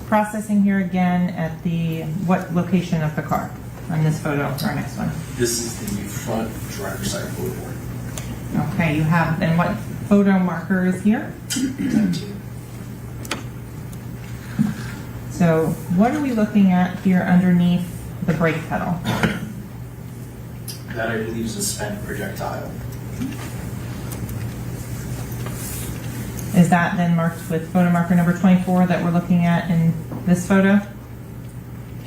processing here again at the what location of the car on this photo or next one? This is the front driver's side floorboard. Okay, you have, and what photo marker is here? 19. So what are we looking at here underneath the brake pedal? That I believe is a spent projectile. Is that then marked with photo marker number 24 that we're looking at in this photo?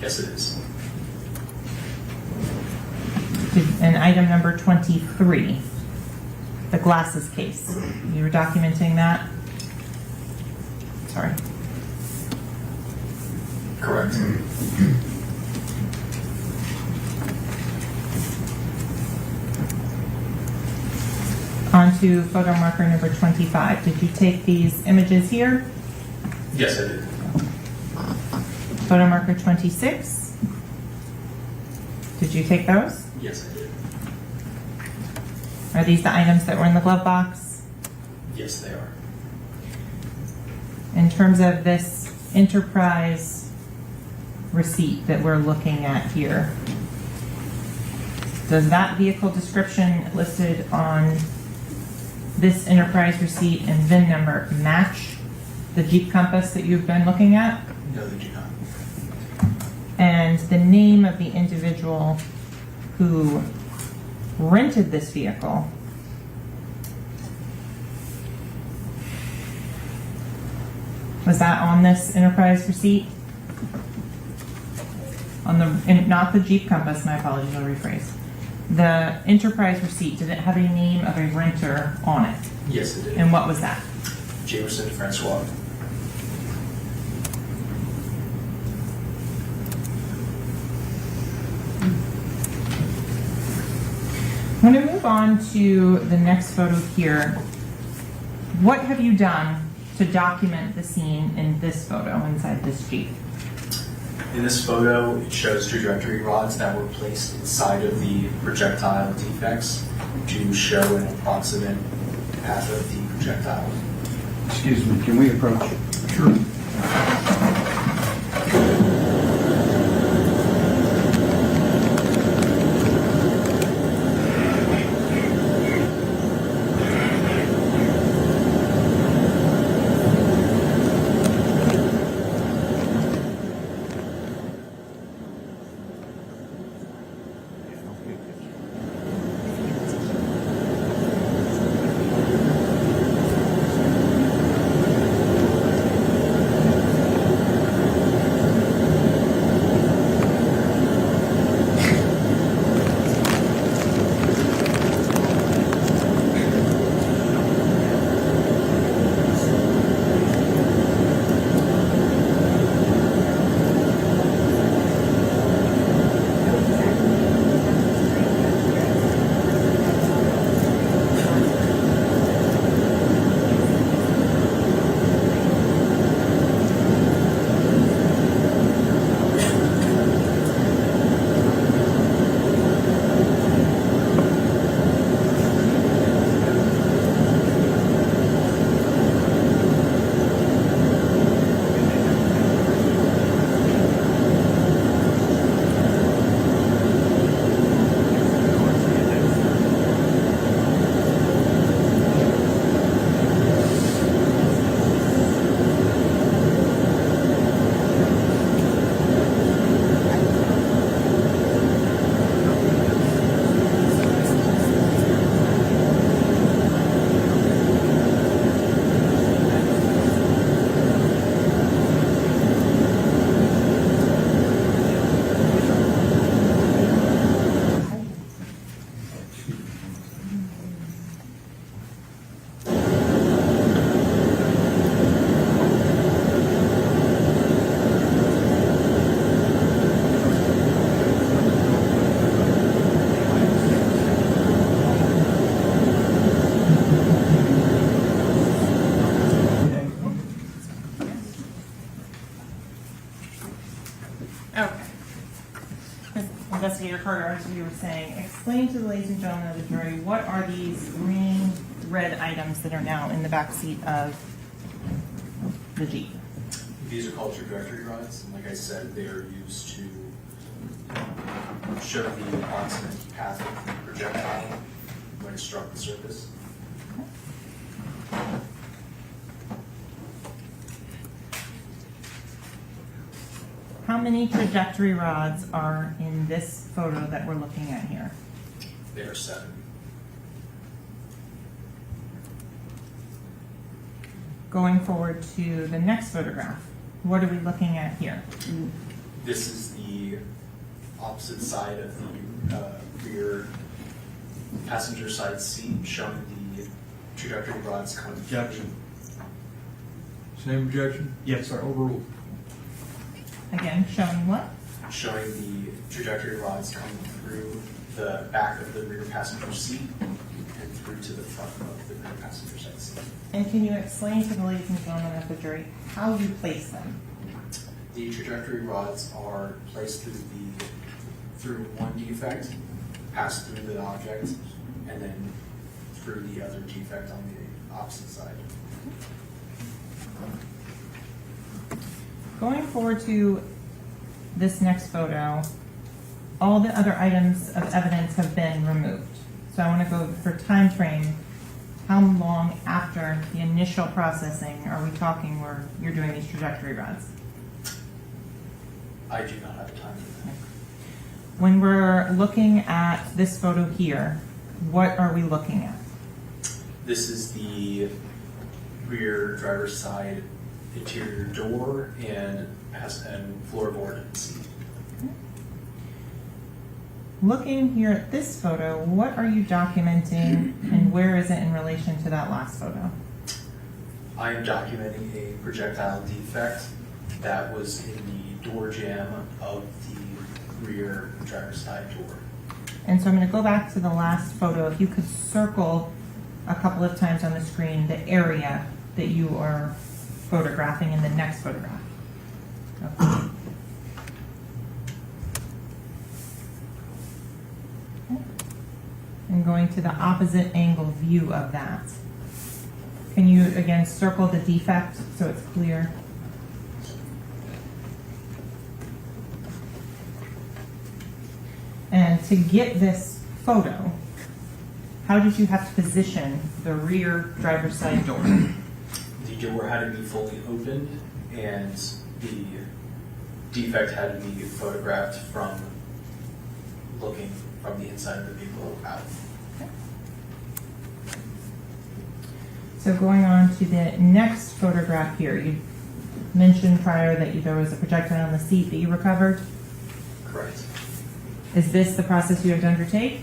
Yes, it is. And item number 23. the glasses case. You were documenting that? Sorry. Correct. On to photo marker number 25. Did you take these images here? Yes, I did. Photo marker 26. Did you take those? Yes, I did. Are these the items that were in the glove box? Yes, they are. In terms of this enterprise receipt that we're looking at here, does that vehicle description listed on this enterprise receipt and VIN number match the Jeep Compass that you've been looking at? No, they do not. And the name of the individual who rented this vehicle, was that on this enterprise receipt? On the, and not the Jeep Compass, my apologies, I'll rephrase. The enterprise receipt, did it have a name of a renter on it? Yes, it did. And what was that? Jamerson Francois. I'm going to move on to the next photo here. What have you done to document the scene in this photo inside this Jeep? In this photo, it shows trajectory rods that were placed inside of the projectile defects to show an approximate path of the projectile. Excuse me, can we approach? Sure. Investigator Carter, as you were saying, explain to the ladies and gentlemen of the jury, what are these green, red items that are now in the back seat of the Jeep? These are called trajectory rods, and like I said, they are used to show the approximate path of the projectile when it struck the surface. How many trajectory rods are in this photo that we're looking at here? There are 7. Going forward to the next photograph, what are we looking at here? This is the opposite side of the rear passenger side seat, showing the trajectory rods come. Objection. Same objection? Yes, sir. Overruled. Again, showing what? Showing the trajectory rods coming through the back of the rear passenger seat and through to the front of the rear passenger side seat. And can you explain to the ladies and gentlemen of the jury how you place them? The trajectory rods are placed through one defect, pass through the object, and then through the other defect on the opposite side. Going forward to this next photo, all the other items of evidence have been removed. So I want to go for time frame. How long after the initial processing are we talking where you're doing these trajectory rods? I do not have time for that. When we're looking at this photo here, what are we looking at? This is the rear driver's side interior door and floorboard seat. Looking here at this photo, what are you documenting and where is it in relation to that last photo? I am documenting a projectile defect that was in the door jamb of the rear driver's side door. And so I'm going to go back to the last photo. If you could circle a couple of times on the screen the area that you are photographing in the next photograph. Okay. And going to the opposite angle view of that. Can you again circle the defect so it's clear? And to get this photo, how did you have to position the rear driver's side door? The door had to be fully opened and the defect had to be photographed from looking from the inside of the vehicle out. Okay. So going on to the next photograph here, you mentioned prior that there was a projectile on the seat that you recovered. Correct. Is this the process you had to undertake?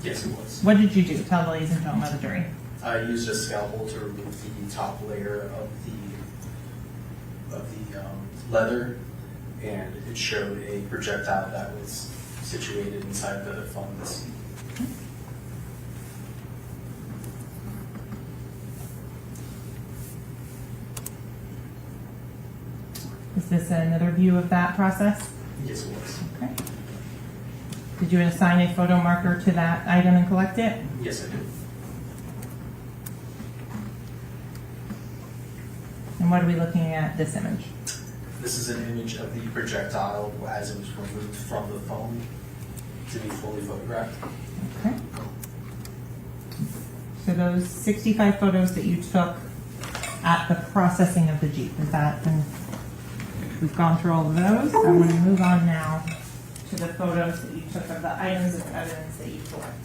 Yes, it was. What did you do? Tell the ladies and gentlemen of the jury. I used a scalpel to remove the top layer of the leather, and it showed a projectile that was situated inside the front of the seat. Is this another view of that process? Yes, it was. Okay. Did you assign a photo marker to that item and collect it? Yes, I did. And what are we looking at this image? This is an image of the projectile as it was removed from the phone to be fully photographed. Okay. So those 65 photos that you took at the processing of the Jeep, is that, and we've gone through all of those. I want to move on now to the photos that you took of the items of evidence that you collected.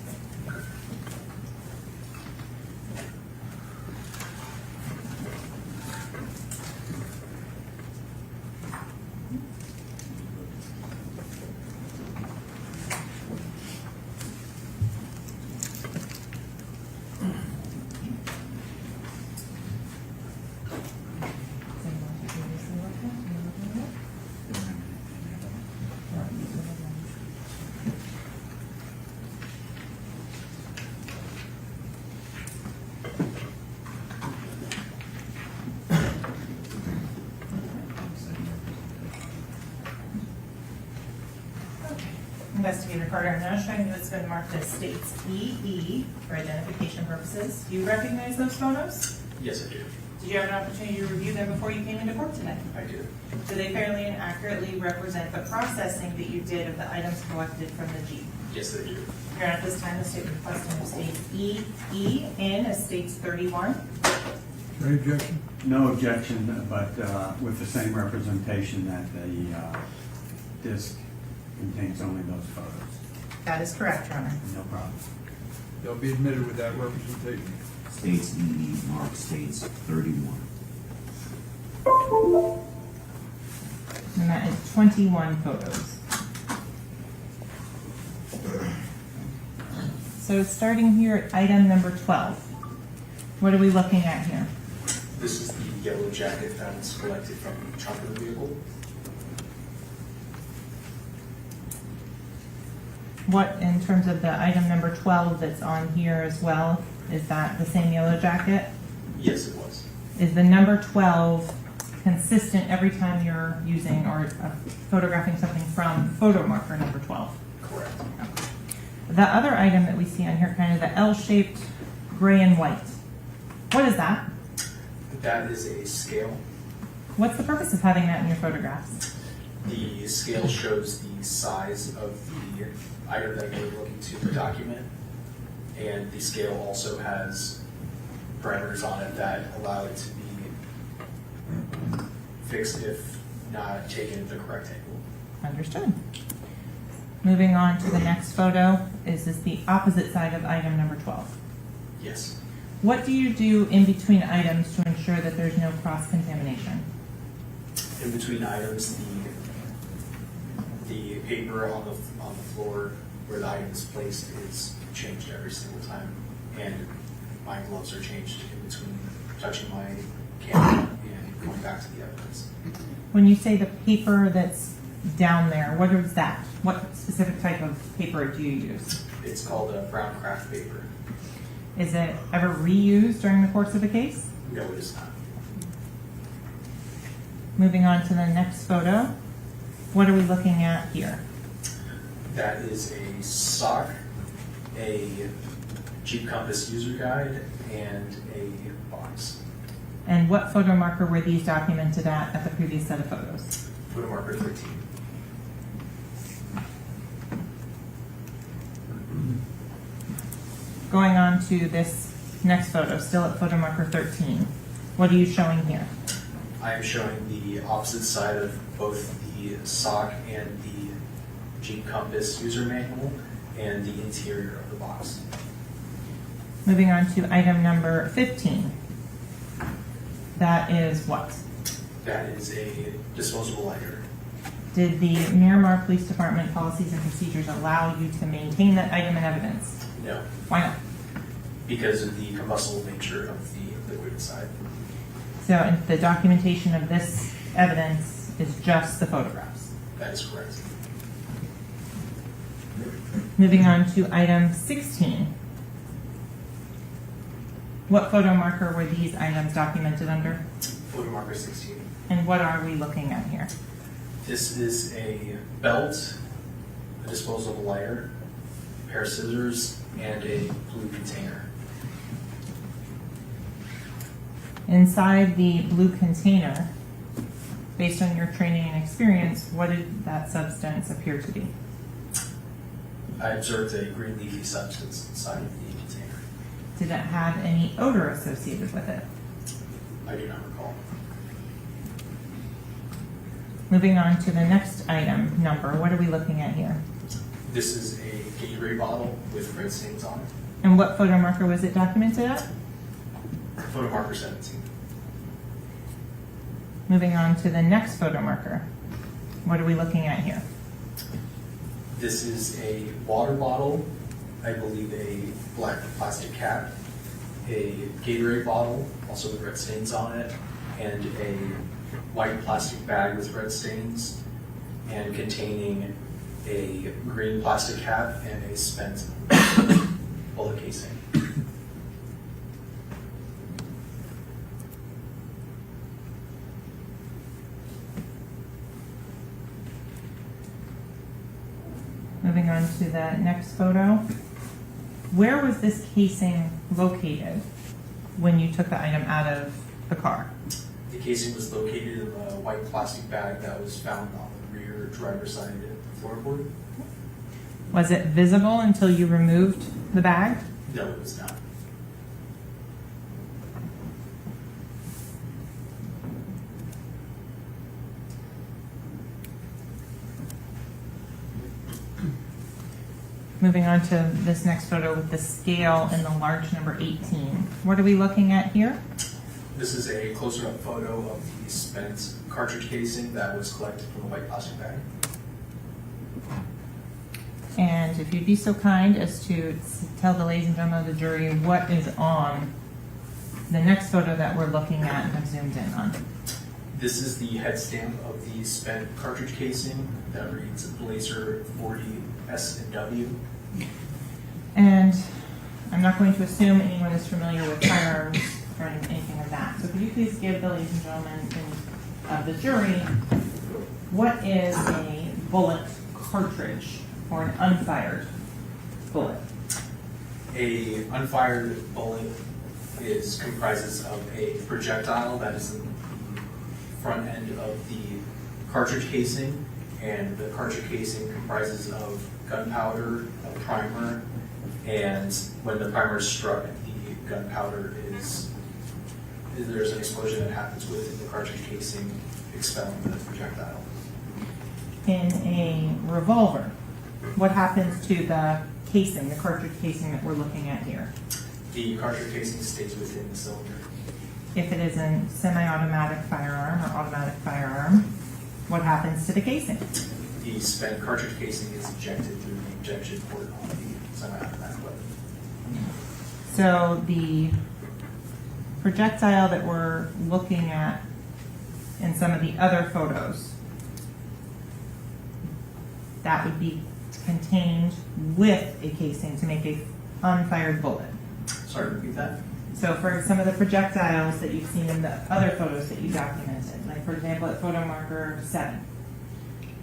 Investigator Carter, I'm now showing you it's been marked as States EE for identification purposes. Do you recognize those photos? Yes, I do. Did you have an opportunity to review them before you came into court today? I do. Do they fairly and accurately represent the processing that you did of the items collected from the Jeep? Yes, they do. Here at this time, the state requesting of States EE in as States 31. Any objection? No objection, but with the same representation that the disc contains only those photos. That is correct, Your Honor. No problem. They'll be admitted with that representation. States EE marked States 31. And that is 21 photos. So starting here at item number 12. What are we looking at here? This is the yellow jacket that was collected from the trunk of the vehicle. What, in terms of the item number 12 that's on here as well, is that the same yellow jacket? Yes, it was. Is the number 12 consistent every time you're using or photographing something from photo marker number 12? Correct. The other item that we see on here, kind of the L-shaped gray and white. What is that? That is a scale. What's the purpose of having that in your photographs? The scale shows the size of the item that you're looking to document, and the scale also has parameters on it that allow it to be fixed if not taken at the correct angle. Understood. Moving on to the next photo, is this the opposite side of item number 12? Yes. What do you do in between items to ensure that there's no cross-contamination? In between items, the paper on the floor where the item is placed is changed every single time, and my gloves are changed in between touching my camera and going back to the evidence. When you say the paper that's down there, what is that? What specific type of paper do you use? It's called a brown craft paper. Is it ever reused during the course of a case? No, it is not. Moving on to the next photo, what are we looking at here? That is a sock, a Jeep Compass user guide, and a box. And what photo marker were these documented at the previous set of photos? Photo marker 13. Going on to this next photo, still at photo marker 13. What are you showing here? I am showing the opposite side of both the sock and the Jeep Compass user manual and the interior of the box. Moving on to item number 15. That is what? That is a disposable lighter. Did the Miramar Police Department policies and procedures allow you to maintain that item in evidence? No, Why not? because of the combustible nature of the liquid inside. So the documentation of this evidence is just the photographs. That is correct. Moving on to item 16. What photo marker were these items documented under? Photo marker 16. And what are we looking at here? This is a belt, a disposable lighter, a pair of scissors, and a blue container. Inside the blue container, based on your training and experience, what did that substance appear to be? I observed a green leafy substance inside of the container. Did it have any odor associated with it? I do not recall. Moving on to the next item number, what are we looking at here? This is a Gatorade bottle with red stains on it. And what photo marker was it documented at? Photo marker 17. Moving on to the next photo marker, what are we looking at here? This is a water bottle, I believe a black plastic cap, a Gatorade bottle, also with red stains on it, and a white plastic bag with red stains, and containing a green plastic cap and a spent bullet casing. Moving on to the next photo. Where was this casing located when you took the item out of the car? The casing was located in a white plastic bag that was found on the rear driver's side floorboard. Was it visible until you removed the bag? No, it was not. Moving on to this next photo with the scale and the large number 18. What are we looking at here? This is a closer-up photo of the spent cartridge casing that was collected from the white plastic bag. And if you'd be so kind as to tell the ladies and gentlemen of the jury what is on the next photo that we're looking at and have zoomed in on? This is the head stamp of the spent cartridge casing that reads Blazer 40 S&W. And I'm not going to assume anyone is familiar with firearms or anything like that. So could you please give the ladies and gentlemen of the jury, what is a bullet cartridge or an unfired bullet? A unfired bullet comprises of a projectile that is in the front end of the cartridge casing, and the cartridge casing comprises of gunpowder, a primer, and when the primer is struck, the gunpowder there's an explosion that happens within the cartridge casing, expelling the projectile. In a revolver, what happens to the casing, the cartridge casing that we're looking at here? The cartridge casing stays within the cylinder. If it is a semi-automatic firearm or automatic firearm, what happens to the casing? The spent cartridge casing is ejected through the ejection port on the semi-automatic weapon. So the projectile that we're looking at in some of the other photos, that would be contained with a casing to make a unfired bullet. Sorry, repeat that? So for some of the projectiles that you've seen in the other photos that you documented, like for example at photo marker 7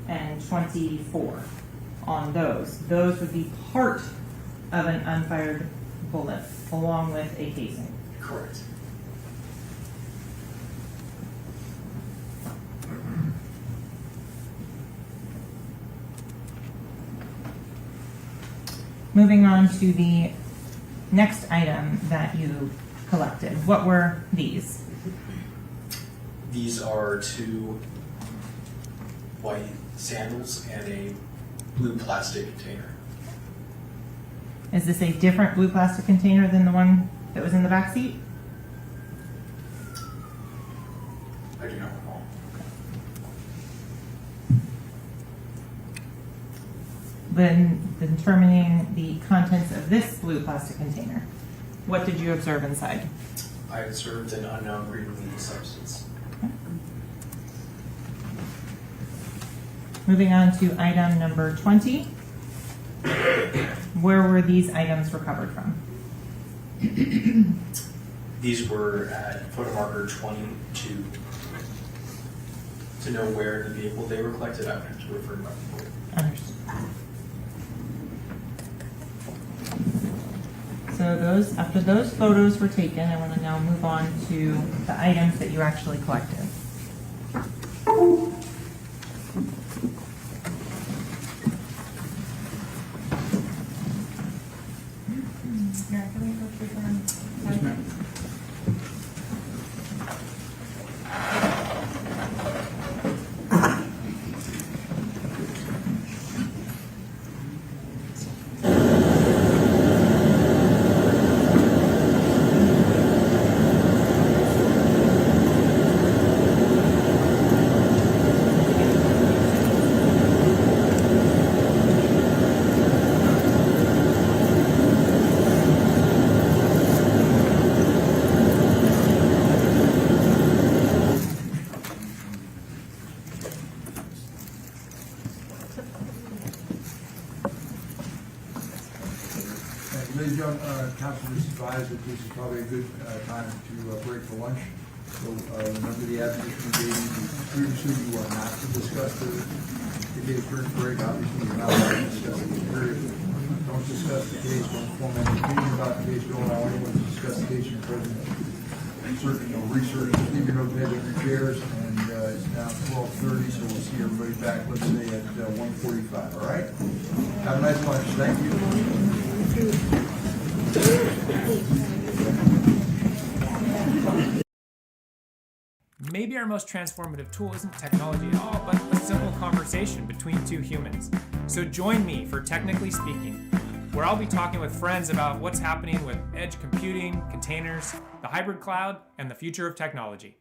and 24 on those would be part of an unfired bullet along with a casing. Correct. Moving on to the next item that you collected. What were these? These are 2 white sandals and a blue plastic container. Is this a different blue plastic container than the one that was in the back seat? I do not recall. Then determining the contents of this blue plastic container, what did you observe inside? I observed an unknown green substance. Okay. Moving on to item number 20. Where were these items recovered from? These were at photo marker 20 to know where in the vehicle they were collected. I would have to refer to my report. Understood. So after those photos were taken, I want to now move on to the items that you actually collected. Mary, can we go through them? Yes, ma'am. Ladies and gentlemen, council is advised that this is probably a good time to break for lunch. So remember the admonition we gave you previously, you are not to discuss the case during break. Obviously, you're not allowed to discuss the period. Don't discuss the case, don't form any opinion about the case, don't allow anyone to discuss the case in present. Certain research, leave your notepad at your chairs, and it's now 12:30, so we'll see everybody back, let's say at 1:45, all right? Have a nice lunch, thank you. Maybe our most transformative tool isn't technology at all, but a simple conversation between 2 humans. So join me for Technically Speaking, where I'll be talking with friends about what's happening with edge computing, containers, the hybrid cloud, and the future of technology.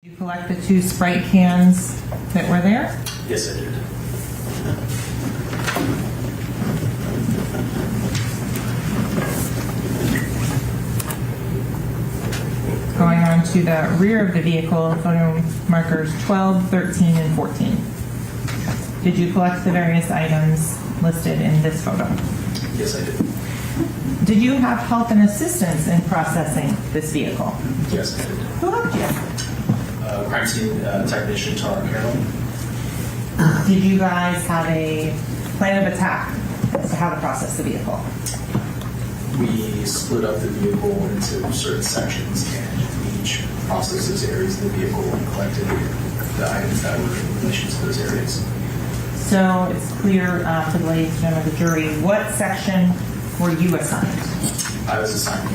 You collect the 2 Sprite cans that were there? Yes, I did. Going on to the rear of the vehicle, photo markers 12, 13, and 14. Did you collect the various items listed in this photo? Yes, I did. Did you have help and assistance in processing this vehicle? Yes, I did. Who helped you? Crime scene technician Tara Carroll. Did you guys have a plan of attack as to how to process the vehicle? We split up the vehicle into certain sections, and each processed those areas of the vehicle and collected the items that were in relation to those areas. So it's clear to the ladies and gentlemen of the jury, what section were you assigned? I was assigned.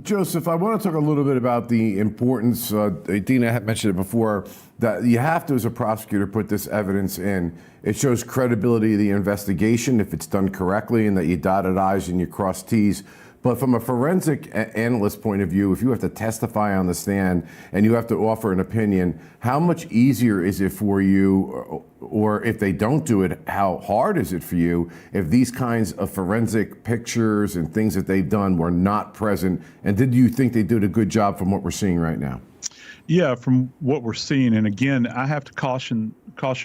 Joseph, I want to talk a little bit about the importance, Dina had mentioned it before, that you have to, as a prosecutor, put this evidence in. It shows credibility of the investigation if it's done correctly and that you dotted I's and you cross T's. But from a forensic analyst point of view, if you have to testify on the stand and you have to offer an opinion, how much easier is it for you, or if they don't do it, how hard is it for you if these kinds of forensic pictures and things that they've done were not present? And did you think they did a good job from what we're seeing right now? Yeah, from what we're seeing, and again, I have to caution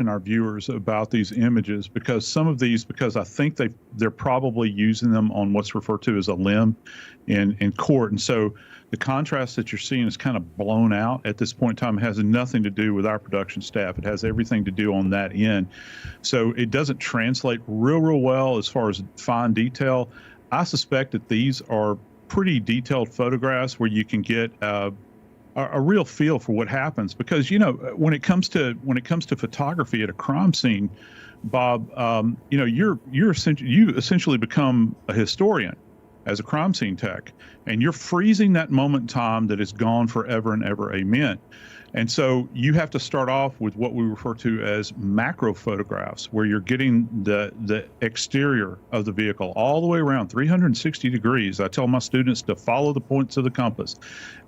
our viewers about these images, because some of these, because I think they're probably using them on what's referred to as a limb in court, and so the contrast that you're seeing is kind of blown out at this point in time. It has nothing to do with our production staff. It has everything to do on that end. So it doesn't translate real well as far as fine detail. I suspect that these are pretty detailed photographs where you can get a real feel for what happens, because when it comes to photography at a crime scene, Bob, you essentially become a historian as a crime scene tech, and you're freezing that moment in time that is gone forever and ever, amen. And so you have to start off with what we refer to as macro photographs, where you're getting the exterior of the vehicle all the way around 360 degrees. I tell my students to follow the points of the compass.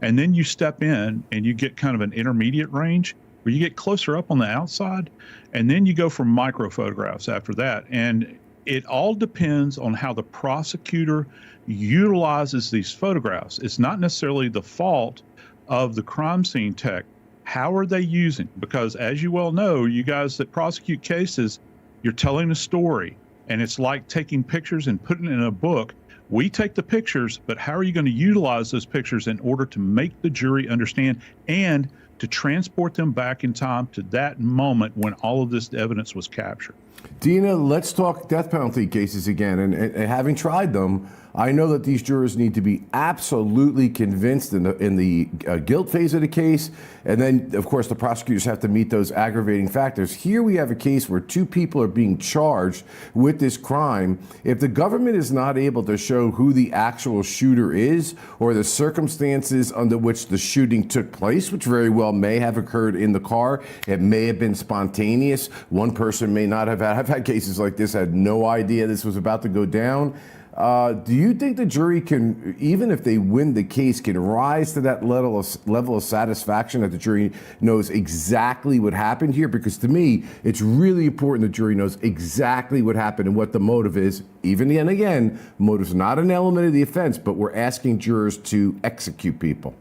And then you step in and you get kind of an intermediate range where you get closer up on the outside. And then you go for micro photographs after that. And it all depends on how the prosecutor utilizes these photographs. It's not necessarily the fault of the crime scene tech. How are they using? Because as you well know, you guys that prosecute cases, you're telling a story, and it's like taking pictures and putting it in a book. We take the pictures, but how are you going to utilize those pictures in order to make the jury understand and to transport them back in time to that moment when all of this evidence was captured? Dina, let's talk death penalty cases again. And having tried them, I know that these jurors need to be absolutely convinced in the guilt phase of the case. And then, of course, the prosecutors have to meet those aggravating factors. Here we have a case where 2 people are being charged with this crime. If the government is not able to show who the actual shooter is or the circumstances under which the shooting took place, which very well may have occurred in the car, it may have been spontaneous. One person may not have had. I've had cases like this, had no idea this was about to go down. Do you think the jury can, even if they win the case, can rise to that level of satisfaction that the jury knows exactly what happened here? Because to me, it's really important the jury knows exactly what happened and what the motive is. Even and again, motive's not an element of the offense, but we're asking jurors to execute people.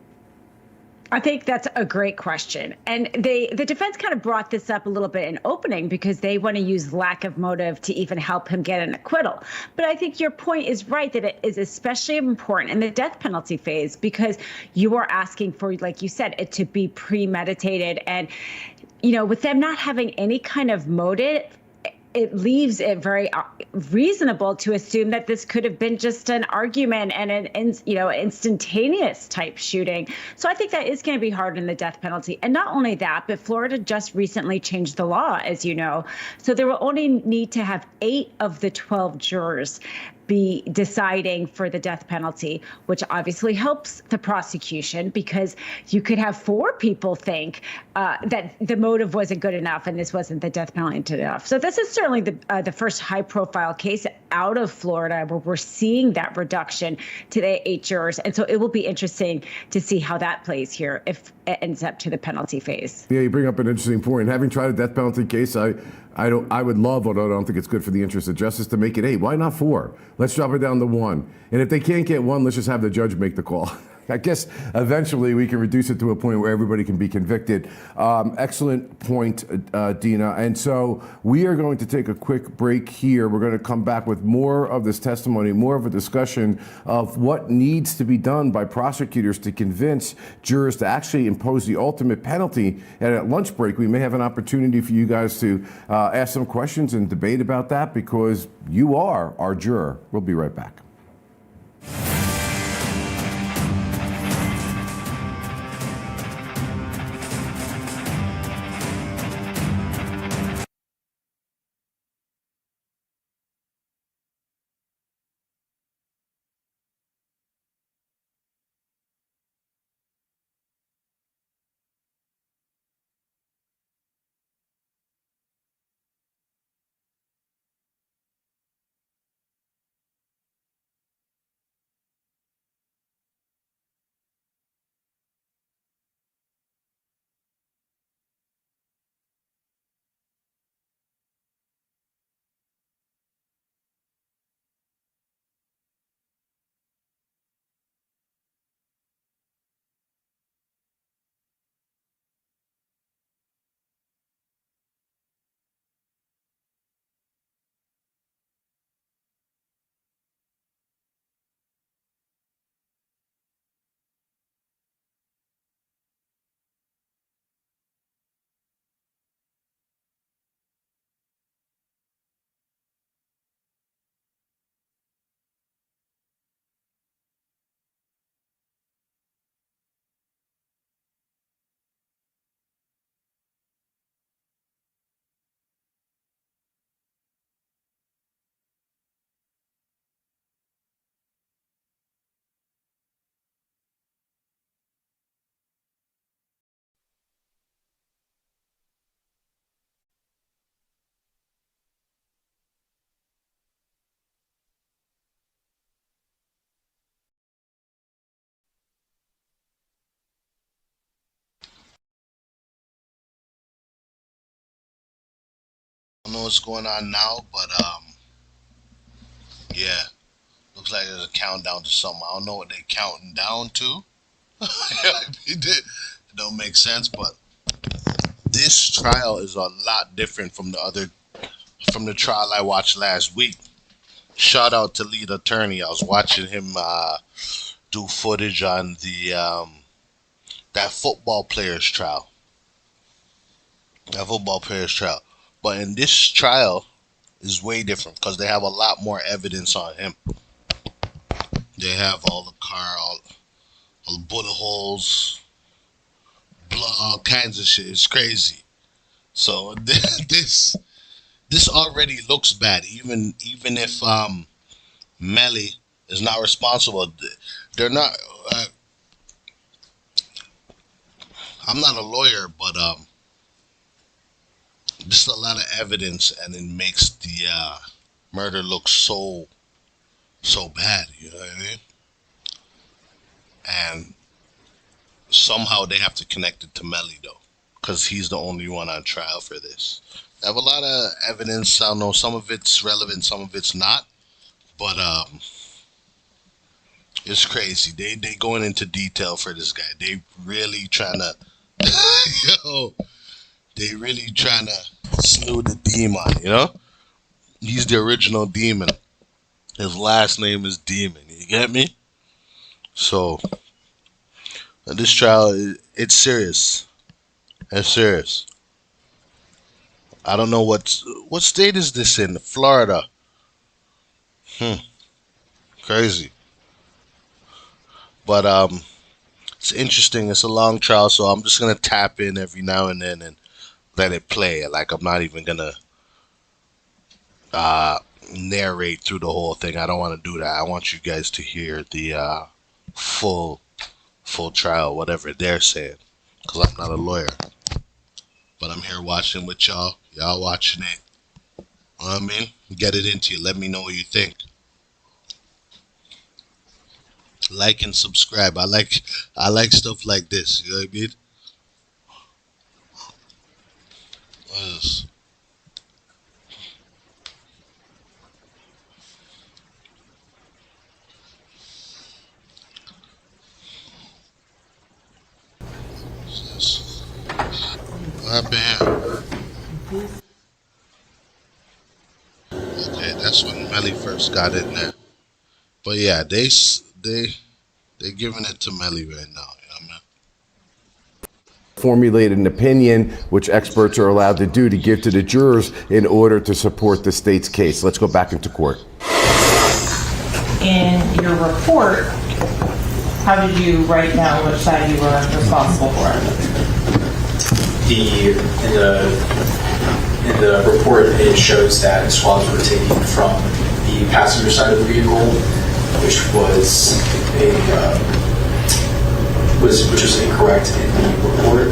I think that's a great question. And the defense kind of brought this up a little bit in opening because they want to use lack of motive to even help him get an acquittal. But I think your point is right, that it is especially important in the death penalty phase because you are asking for, like you said, it to be premeditated. And, with them not having any kind of motive, it leaves it very reasonable to assume that this could have been just an argument and an instantaneous type shooting. So I think that is going to be hard in the death penalty. And not only that, but Florida just recently changed the law, as you know. So there will only need to have 8 of the 12 jurors be deciding for the death penalty, which obviously helps the prosecution because you could have 4 people think that the motive wasn't good enough and this wasn't the death penalty enough. So this is certainly the first high-profile case out of Florida where we're seeing that reduction to the 8 jurors. And so it will be interesting to see how that plays here if it ends up to the penalty phase. Yeah, you bring up an interesting point. Having tried a death penalty case, I would love, although I don't think it's good for the interest of justice, to make it 8. Why not 4? Let's drop it down to 1. And if they can't get 1, let's just have the judge make the call. I guess eventually we can reduce it to a point where everybody can be convicted. Excellent point, Dina. And so we are going to take a quick break here. We're going to come back with more of this testimony, more of a discussion of what needs to be done by prosecutors to convince jurors to actually impose the ultimate penalty. And at lunch break, we may have an opportunity for you guys to ask some questions and debate about that because you are our juror. We'll be right back. I don't know what's going on now, but yeah, looks like there's a countdown to something. I don't know what they're counting down to. It don't make sense, but this trial is a lot different from the trial I watched last week. Shout out to lead attorney. I was watching him do footage on the that football player's trial. But in this trial is way different because they have a lot more evidence on him. They have all the car, all the bullet holes, blood, all kinds of shit. It's crazy. So this already looks bad. Even if Melly is not responsible, they're not. I'm not a lawyer, but just a lot of evidence, and it makes the murder look so bad. You know what I mean? And somehow they have to connect it to Melly though, because he's the only one on trial for this. I have a lot of evidence. I don't know, some of it's relevant, some of it's not, but it's crazy. They going into detail for this guy. They really trying to they really trying to slew the demon, you know? He's the original demon. His last name is Demon. You get me? So this trial, it's serious. It's serious. I don't know what state is this in? Florida. Crazy. But it's interesting. It's a long trial, so I'm just gonna tap in every now and then and let it play. Like I'm not even gonna narrate through the whole thing. I don't want to do that. I want you guys to hear the full trial, whatever they're saying, because I'm not a lawyer. But I'm here watching with y'all. Y'all watching it. You know what I mean? Get it into you. Let me know what you think. Like and subscribe. I like stuff like this. You know what I mean? What else? What happened here? Okay, that's when Melly first got in there. But yeah, they're giving it to Melly right now. You know what I mean? Formulated an opinion, which experts are allowed to do, to give to the jurors in order to support the state's case. Let's go back into court. In your report, how did you write down which side you were responsible for? In the report, it shows that swabs were taken from the passenger side of the vehicle, which was incorrect in the report,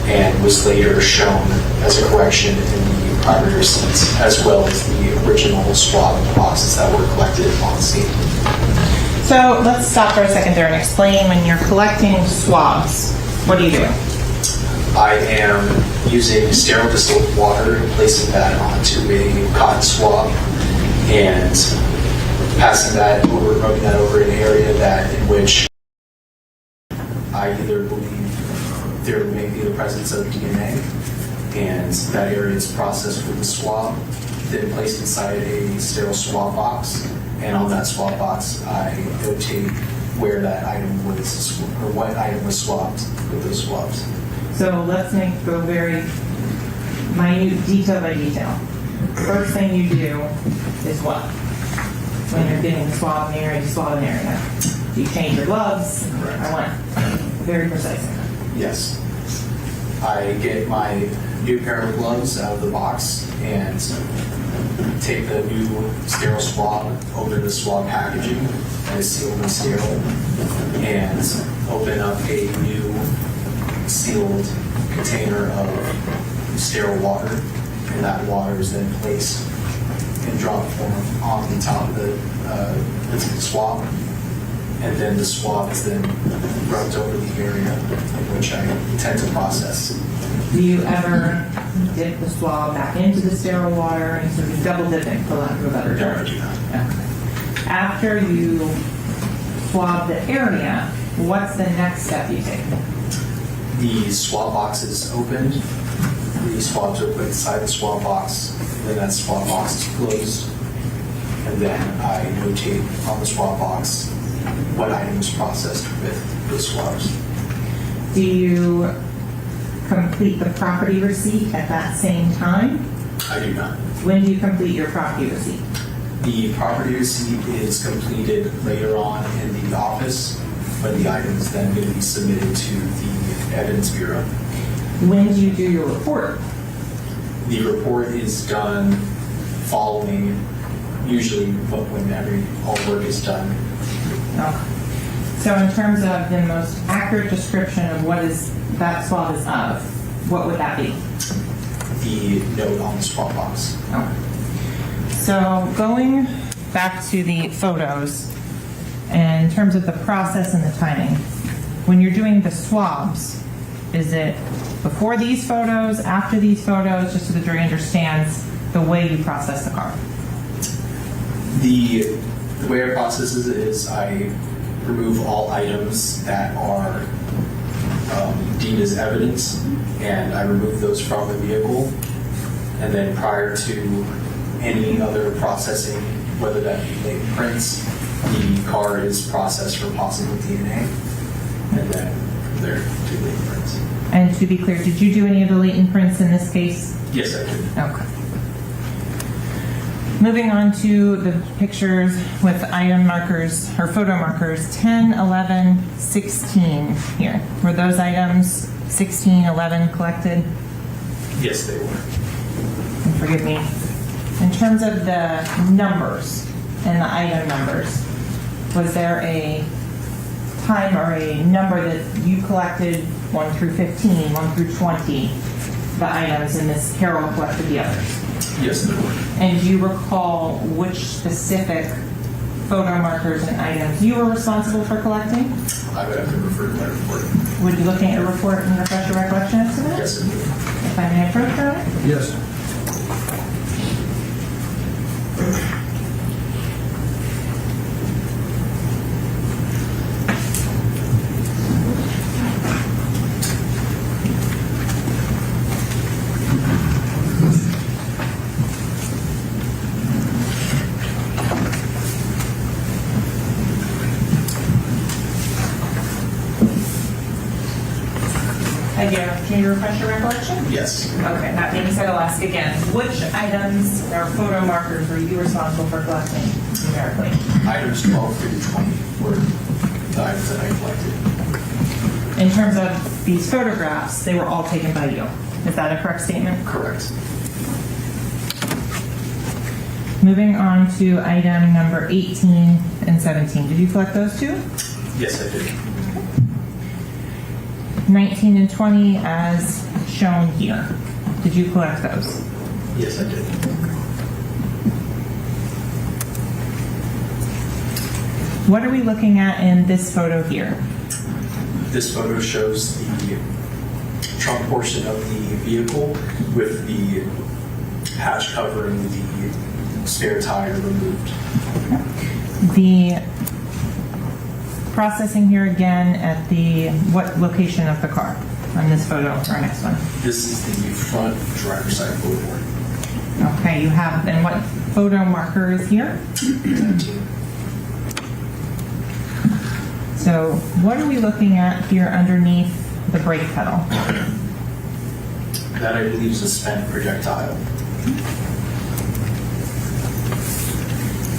and was later shown as a correction in the primary receipts, as well as the original swab boxes that were collected on scene. So let's stop for a second there and explain, when you're collecting swabs, what are you doing? I am using sterile distilled water and placing that onto a cotton swab and passing that over, rubbing that over an area in which I either believe there may be the presence of DNA, and that area is processed with the swab, then placed inside a sterile swab box, and on that swab box I notate where that item was, or what item was swabbed with those swabs. So let's go very minute, detail by detail. First thing you do is what? When you're getting the swab in the area, you swab an area. Do you change your gloves? Correct. I want very precise. Yes. I get my new pair of gloves out of the box and take the new sterile swab over the swab packaging that is sealed and sterile, and open up a new sealed container of sterile water, and that water is then placed in drop form on the top of the swab, and then the swab is then rubbed over the area in which I intend to process. Do you ever dip the swab back into the sterile water, and sort of double dipping, for lack of a better term? No, I do not. Okay. After you swab the area, what's the next step you take? The swab box is opened, the swabs are put inside the swab box, and then that swab box is closed, and then I notate on the swab box what item was processed with those swabs. Do you complete the property receipt at that same time? I do not. When do you complete your property receipt? The property receipt is completed later on in the office, but the item is then going to be submitted to the Evidence Bureau. When do you do your report? The report is done following, usually when all work is done. Okay. So in terms of the most accurate description of what that swab is of, what would that be? The note on the swab box. Okay. So going back to the photos, and in terms of the process and the timing, when you're doing the swabs, is it before these photos, after these photos, just so the jury understands the way you process the car? The way I process it is I remove all items that are deemed as evidence, and I remove those from the vehicle. And then prior to any other processing, whether that be latent prints, the car is processed for possible DNA, and then from there to latent prints. And to be clear, did you do any of the latent prints in this case? Yes, I did. Okay. Moving on to the pictures with item markers or photo markers 10, 11, 16 here. Were those items 16, 11 collected? Yes, they were. And forgive me In terms of the numbers and the item numbers, was there a time or a number that you collected 1 through 15, 1 through 20, the items, and Miss Carroll collected the others? Yes, there were. And do you recall which specific photo markers and items you were responsible for collecting? I would have to refer to my report. Would you looking at your report and refresh your recollection as to that? Yes, it would. If I may approach her? Yes. I do. Can you refresh your recollection? Yes. Okay, that being said, I'll ask again. Which items or photo markers were you responsible for collecting numerically? Items 12 through 20 were the items that I collected. In terms of these photographs, they were all taken by you. Is that a correct statement? Correct. Moving on to item number 18 and 17. Did you collect those two? Yes, I did. 19 and 20 as shown here. Did you collect those? Yes, I did. What are we looking at in this photo here? This photo shows the trunk portion of the vehicle with the hatch covering the spare tire removed. The processing here again at the what location of the car on this photo or next one? This is the front driver's side photo. Okay, you have, and what photo marker is here? 19. So what are we looking at here underneath the brake pedal? That I believe is a spent projectile.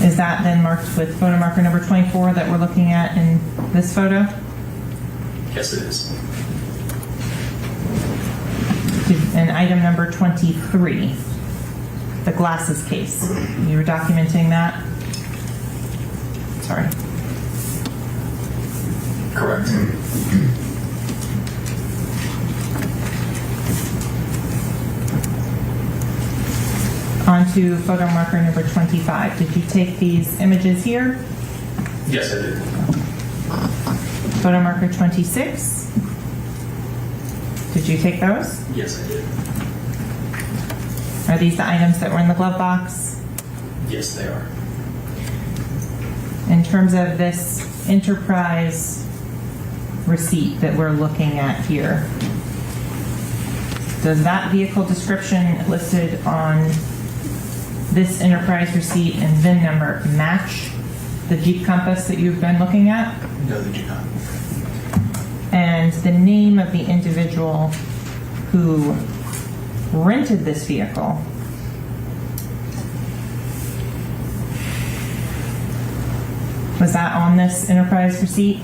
Is that then marked with photo marker number 24 that we're looking at in this photo? Yes, it is. And item number 23, the glasses case. You were documenting that? Sorry. Correct. On to photo marker number 25. Did you take these images here? Yes, I did. Photo marker 26. Did you take those? Yes, I did. Are these the items that were in the glove box? Yes, they are. In terms of this enterprise receipt that we're looking at here, does that vehicle description listed on this enterprise receipt and VIN number match the Jeep Compass that you've been looking at? No, they do not. And the name of the individual who rented this vehicle, was that on this enterprise receipt?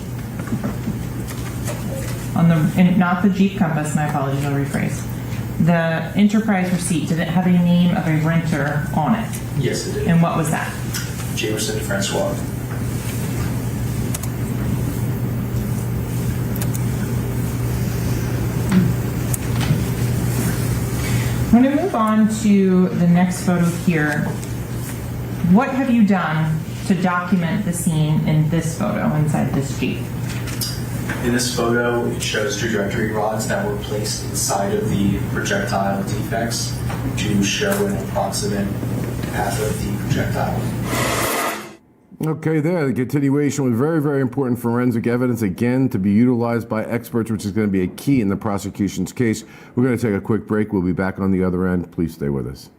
On the, and not the Jeep Compass, my apologies, I'll rephrase. The enterprise receipt, did it have a name of a renter on it? Yes, it did. And what was that? Jamerson Francois. I'm going to move on to the next photo here. What have you done to document the scene in this photo inside this Jeep? In this photo, it shows trajectory rods that were placed inside of the projectile defects to show an approximate path of the projectile. Okay, there, the continuation with very, very important forensic evidence, again, to be utilized by experts, which is going to be a key in the prosecution's case. We're going to take a quick break. We'll be back on the other end. Please stay with us.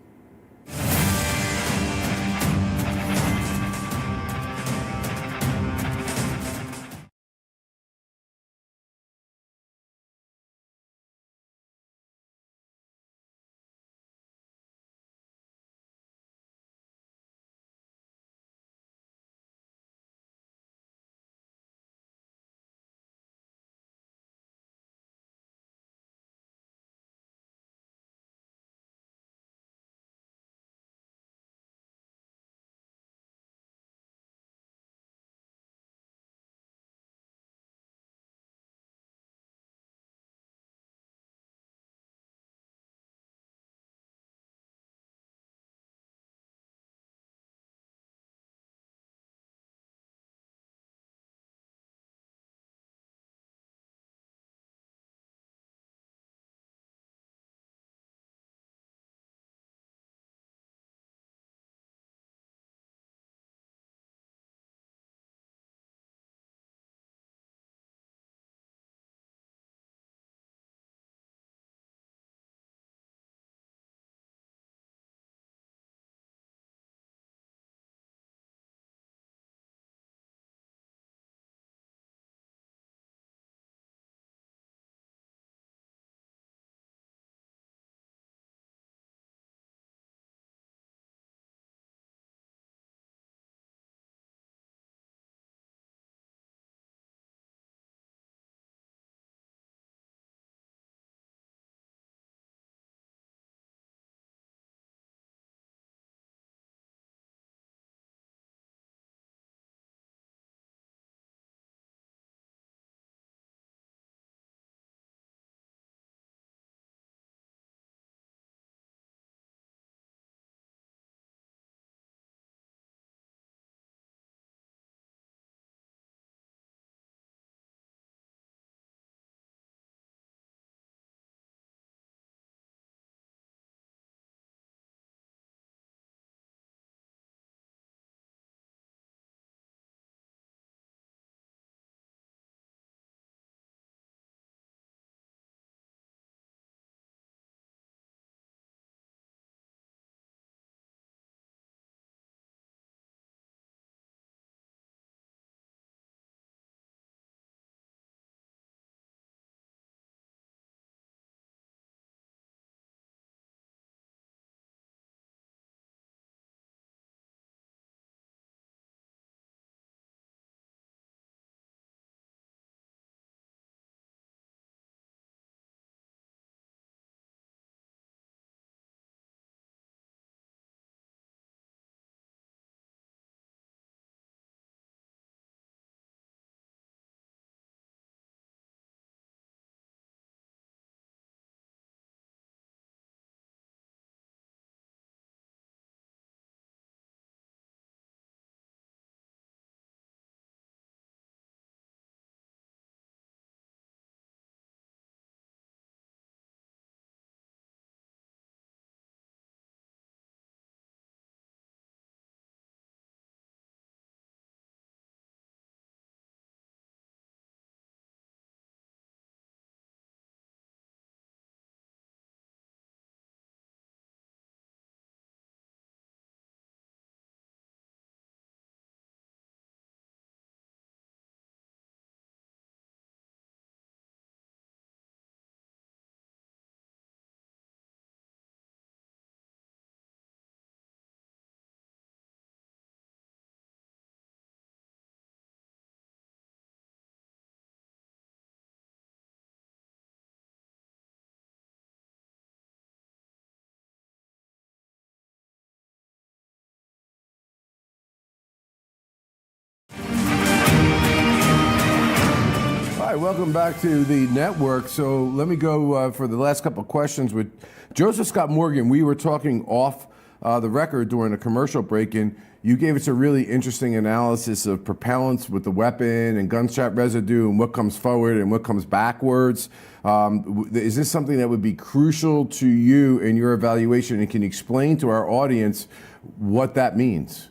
welcome back to the network. So let me go for the last couple of questions with Joseph Scott Morgan. We were talking off the record during a commercial break, and you gave us a really interesting analysis of propellants with the weapon and gunshot residue and what comes forward and what comes backwards. Is this something that would be crucial to you in your evaluation, and can you explain to our audience what that means?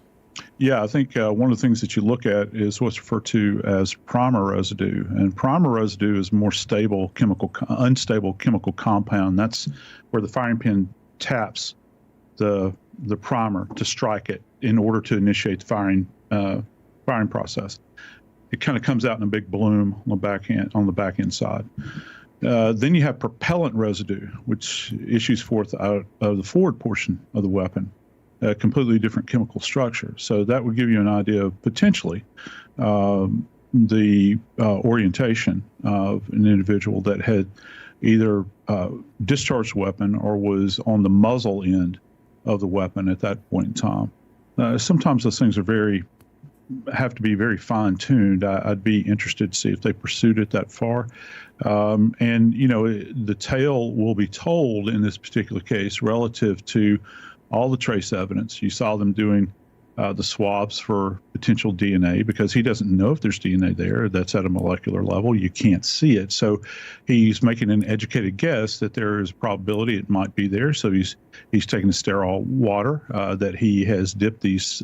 Yeah, I think one of the things that you look at is what's referred to as primer residue, and primer residue is more stable unstable chemical compound. That's where the firing pin taps the primer to strike it in order to initiate the firing process. It kind of comes out in a big bloom on the back end side. Then you have propellant residue, which issues forth out of the forward portion of the weapon. A completely different chemical structure. So that would give you an idea of potentially the orientation of an individual that had either discharged the weapon or was on the muzzle end of the weapon at that point in time. Sometimes those things have to be very fine-tuned. I'd be interested to see if they pursued it that far. And, the tale will be told in this particular case relative to all the trace evidence. You saw them doing the swabs for potential DNA because he doesn't know if there's DNA there. That's at a molecular level. You can't see it. So he's making an educated guess that there is a probability it might be there. So he's taking the sterile water that he has dipped these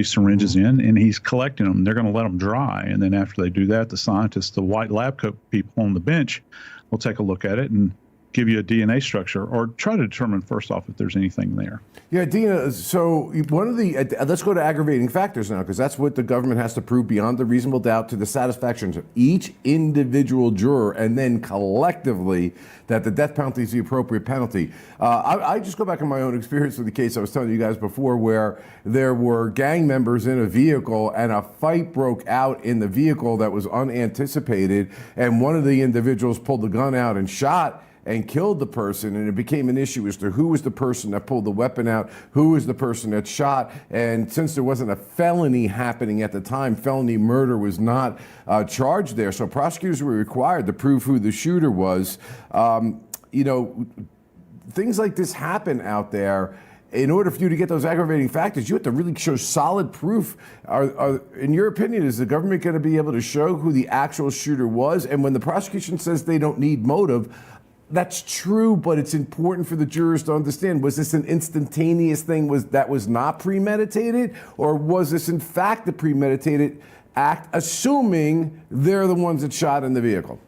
syringes in, and he's collecting them. They're going to let them dry. And then after they do that, the scientists, the white lab coat people on the bench will take a look at it and give you a DNA structure or try to determine first off if there's anything there. Yeah, Dina, so one of the, let's go to aggravating factors now, because that's what the government has to prove beyond a reasonable doubt to the satisfaction of each individual juror, and then collectively that the death penalty is the appropriate penalty. I just go back in my own experience with the case I was telling you guys before, where there were gang members in a vehicle and a fight broke out in the vehicle that was unanticipated, and one of the individuals pulled the gun out and shot and killed the person, and it became an issue as to who was the person that pulled the weapon out, who was the person that shot. And since there wasn't a felony happening at the time, felony murder was not charged there, so prosecutors were required to prove who the shooter was. Things like this happen out there. In order for you to get those aggravating factors, you have to really show solid proof. In your opinion, is the government going to be able to show who the actual shooter was? And when the prosecution says they don't need motive, that's true, but it's important for the jurors to understand, was this an instantaneous thing that was not premeditated, or was this in fact a premeditated act, assuming they're the ones that shot in the vehicle?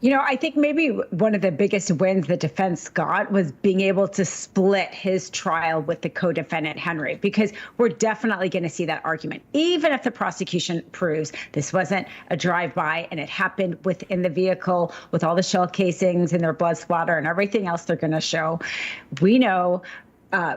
I think maybe one of the biggest wins the defense got was being able to split his trial with the co-defendant, Henry, because we're definitely going to see that argument. Even if the prosecution proves this wasn't a drive-by and it happened within the vehicle with all the shell casings and their blood splatter and everything else they're going to show, we know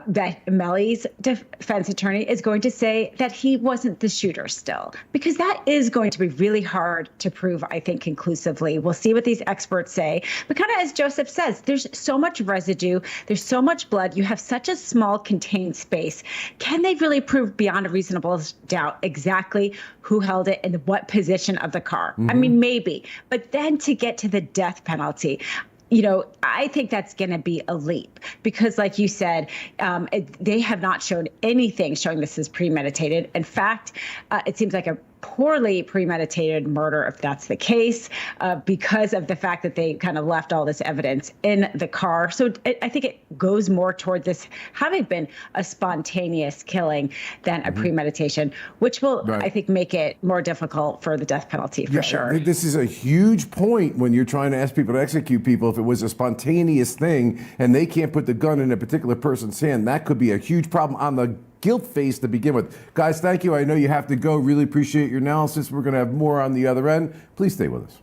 that Melly's defense attorney is going to say that he wasn't the shooter still, because that is going to be really hard to prove, I think, conclusively. We'll see what these experts say. But kind of as Joseph says, there's so much residue, there's so much blood, you have such a small contained space. Can they really prove beyond a reasonable doubt exactly who held it and what position of the car? Mm-hmm. I mean, maybe. But then to get to the death penalty, I think that's going to be a leap because, like you said, they have not shown anything showing this is premeditated. In fact, it seems like a poorly premeditated murder, if that's the case, because of the fact that they kind of left all this evidence in the car. So I think it goes more toward this having been a spontaneous killing than a premeditation, which will, I think, make it more difficult for the death penalty for sure. This is a huge point when you're trying to ask people to execute people. If it was a spontaneous thing and they can't put the gun in a particular person's hand, that could be a huge problem on the guilt phase to begin with. Guys, thank you. I know you have to go. Really appreciate your analysis. We're going to have more on the other end. Please stay with us.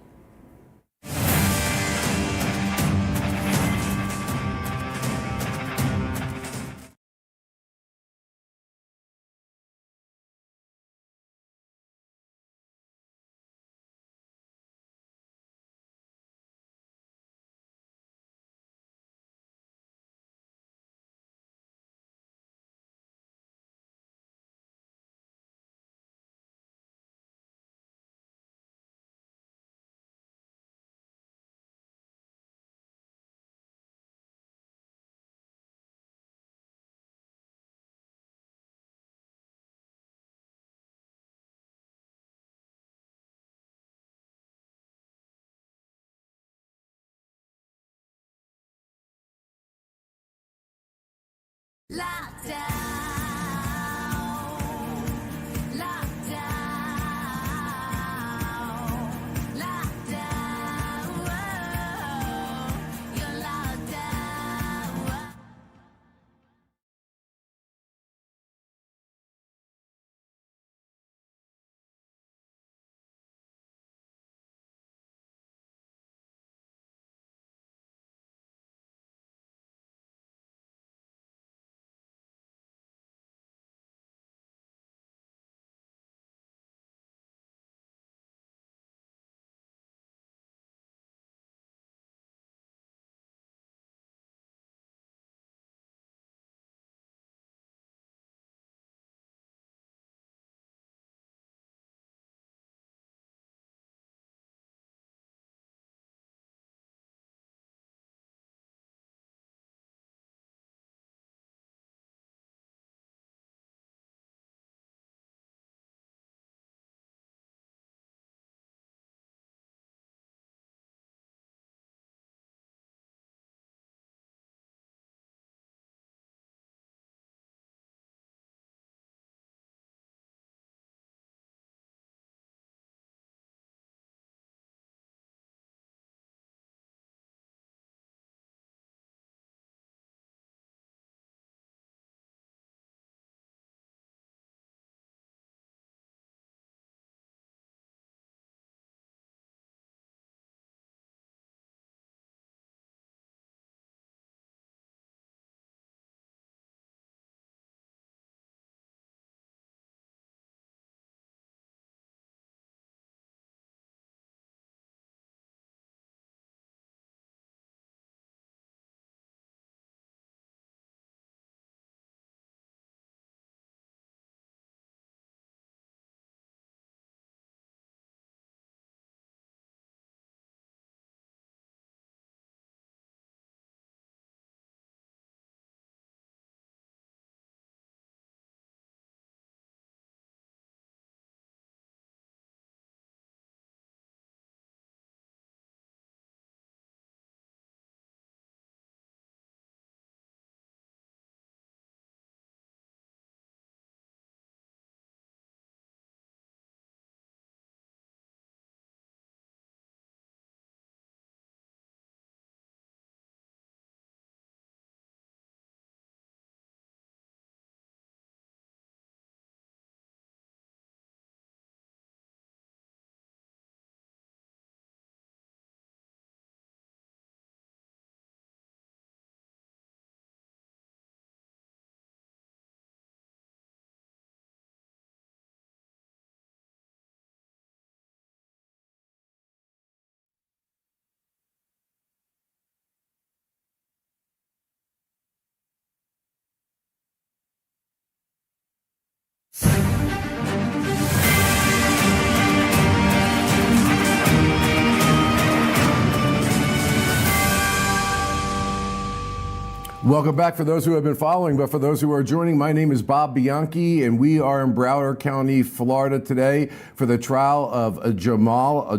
Welcome back for those who have been following, but for those who are joining, my name is Bob Bianchi, and we are in Broward County, Florida today for the trial of Jamel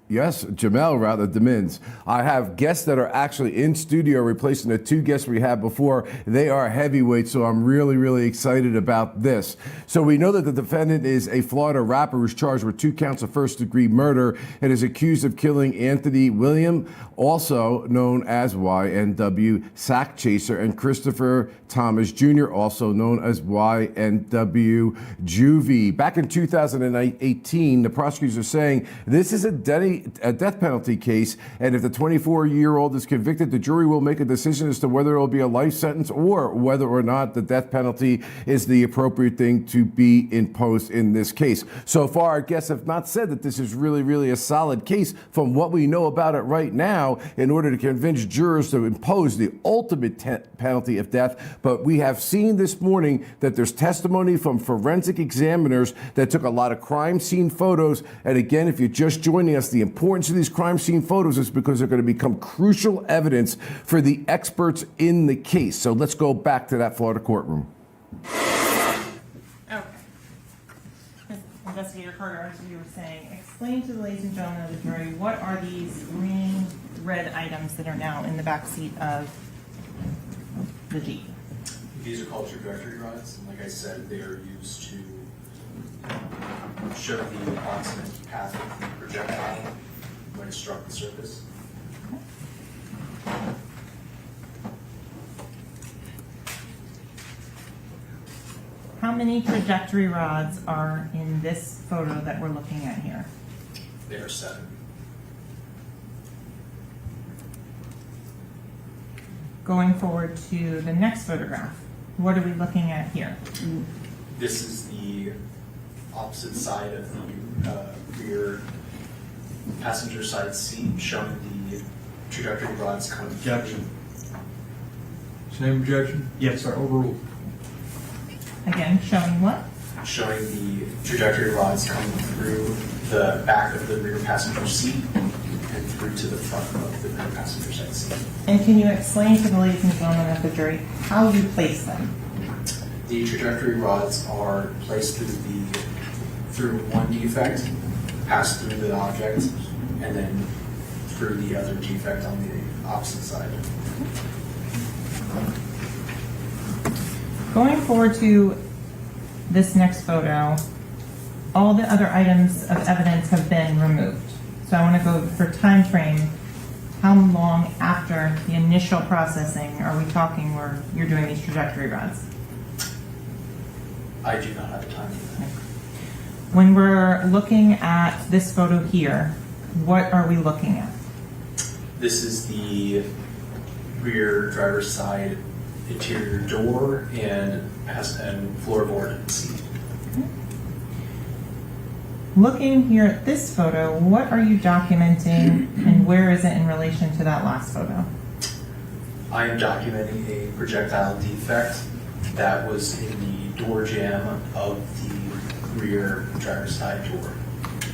Demins. I have guests that are actually in studio replacing the two guests we had before. They are heavyweights, so I'm really, really excited about this. So we know that the defendant is a Florida rapper who's charged with 2 counts of first-degree murder and is accused of killing Anthony William, also known as YNW Sack Chaser, and Christopher Thomas Jr., also known as YNW Juvie. Back in 2018, the prosecutors are saying this is a death penalty case, and if the 24-year-old is convicted, the jury will make a decision as to whether it will be a life sentence or whether or not the death penalty is the appropriate thing to be imposed in this case. So far, our guests have not said that this is really, really a solid case from what we know about it right now in order to convince jurors to impose the ultimate penalty of death. But we have seen this morning that there's testimony from forensic examiners that took a lot of crime scene photos. And again, if you're just joining us, the importance of these crime scene photos is because they're going to become crucial evidence for the experts in the case. So let's go back to that Florida courtroom. Okay. Investigator Carter, as you were saying, explain to the ladies and gentlemen of the jury, what are these green, red items that are now in the back seat of the Jeep? If These are called trajectory rods, and like I said, they are used to show the approximate path of the projectile when it struck the surface. How many trajectory rods are in this photo that we're looking at here? There are 7. Going forward to the next photograph, what are we looking at here? This is the opposite side of the rear passenger side seat, showing the trajectory rods coming through. Objection. Same objection? Yes, sir. Overruled. Again, showing what? Showing the trajectory rods coming through the back of the rear passenger seat and through to the front of the rear passenger side seat. And can you explain to the ladies and gentlemen of the jury how you place them? The trajectory rods are placed through one defect, pass through the object, and then through the other defect on the opposite side. Going forward to this next photo, all the other items of evidence have been removed. So I want to go for time frame. How long after the initial processing are we talking where you're doing these trajectory rods? I do not have a time for that. When we're looking at this photo here, what are we looking at? This is the rear driver's side interior door and floorboard seat. Looking here at this photo, what are you documenting and where is it in relation to that last photo? I am documenting a projectile defect that was in the door jamb of the rear driver's side door.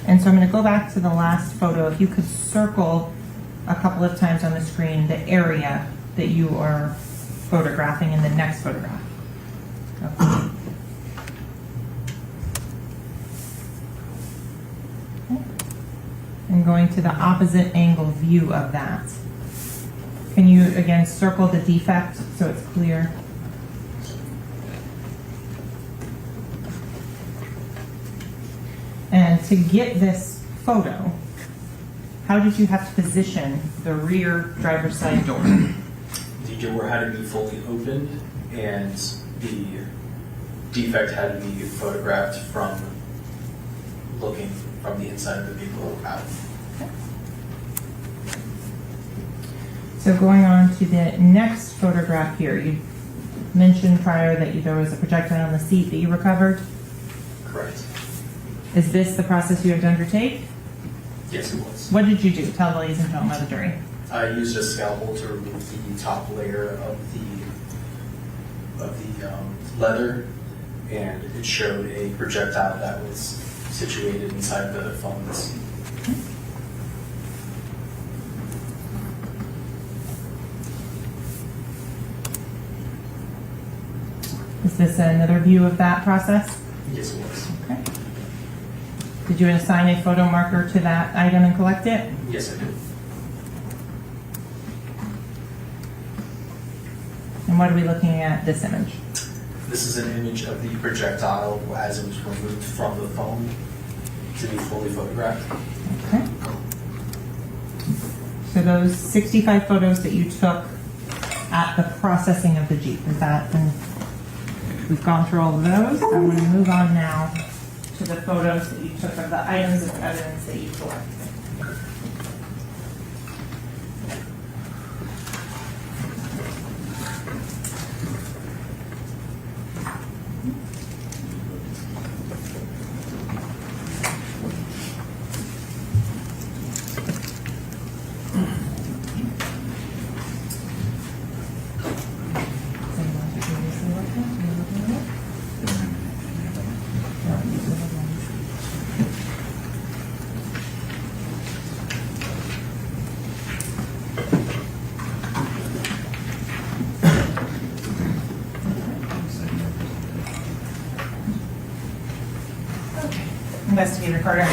And so I'm going to go back to the last photo. If you could circle a couple of times on the screen the area that you are photographing in the next photograph. Okay. And going to the opposite angle view of that. Can you again circle the defect so it's clear? And to get this photo, how did you have to position the rear driver's side door? The door had to be fully opened and the defect had to be photographed from looking from the inside of the vehicle out. So going on to the next photograph here, you mentioned prior that there was a projectile on the seat that you recovered. Correct. Is this the process you had to undertake? Yes, it was. What did you do? Tell the ladies and gentlemen of the jury. I used a scalpel to remove the top layer of the leather, and it showed a projectile that was situated inside the foam of the seat. Is this another view of that process? Yes, it was. Okay. Did you assign a photo marker to that item and collect it? Yes, I did. And what are we looking at this image? This is an image of the projectile as it was removed from the foam to be fully photographed. Okay. So those 65 photos that you took at the processing of the Jeep, is that, and we've gone through all of those. I want to move on now to the photos that you took of the items of evidence that you collected. Investigator Carter.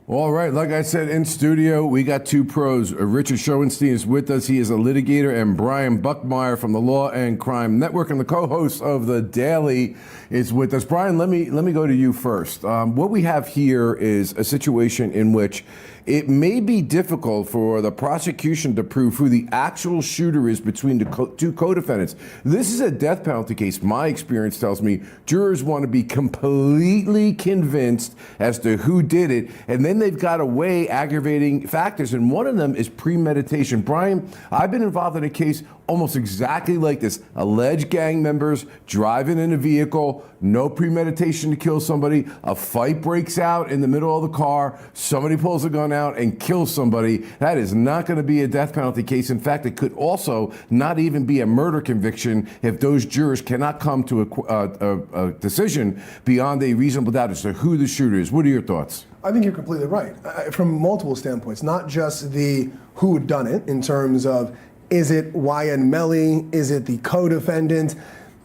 All right, like I said, in studio, we got two pros. Richard Schoenstein is with us. He is a litigator, and Brian Buckmeyer from the Law and Crime Network and the co-host of The Daily is with us. Brian, let me go to you first. What we have here is a situation in which it may be difficult for the prosecution to prove who the actual shooter is between the two co-defendants. This is a death penalty case. My experience tells me jurors want to be completely convinced as to who did it, and then they've got to weigh aggravating factors, and one of them is premeditation. Brian, I've been involved in a case almost exactly like this. Alleged gang members driving in a vehicle, no premeditation to kill somebody. A fight breaks out in the middle of the car. Somebody pulls a gun out and kills somebody. That is not going to be a death penalty case. In fact, it could also not even be a murder conviction if those jurors cannot come to a decision beyond a reasonable doubt as to who the shooter is. What are your thoughts? I think you're completely right from multiple standpoints, not just the who had done it in terms of, is it Wyan Melly? Is it the co-defendant?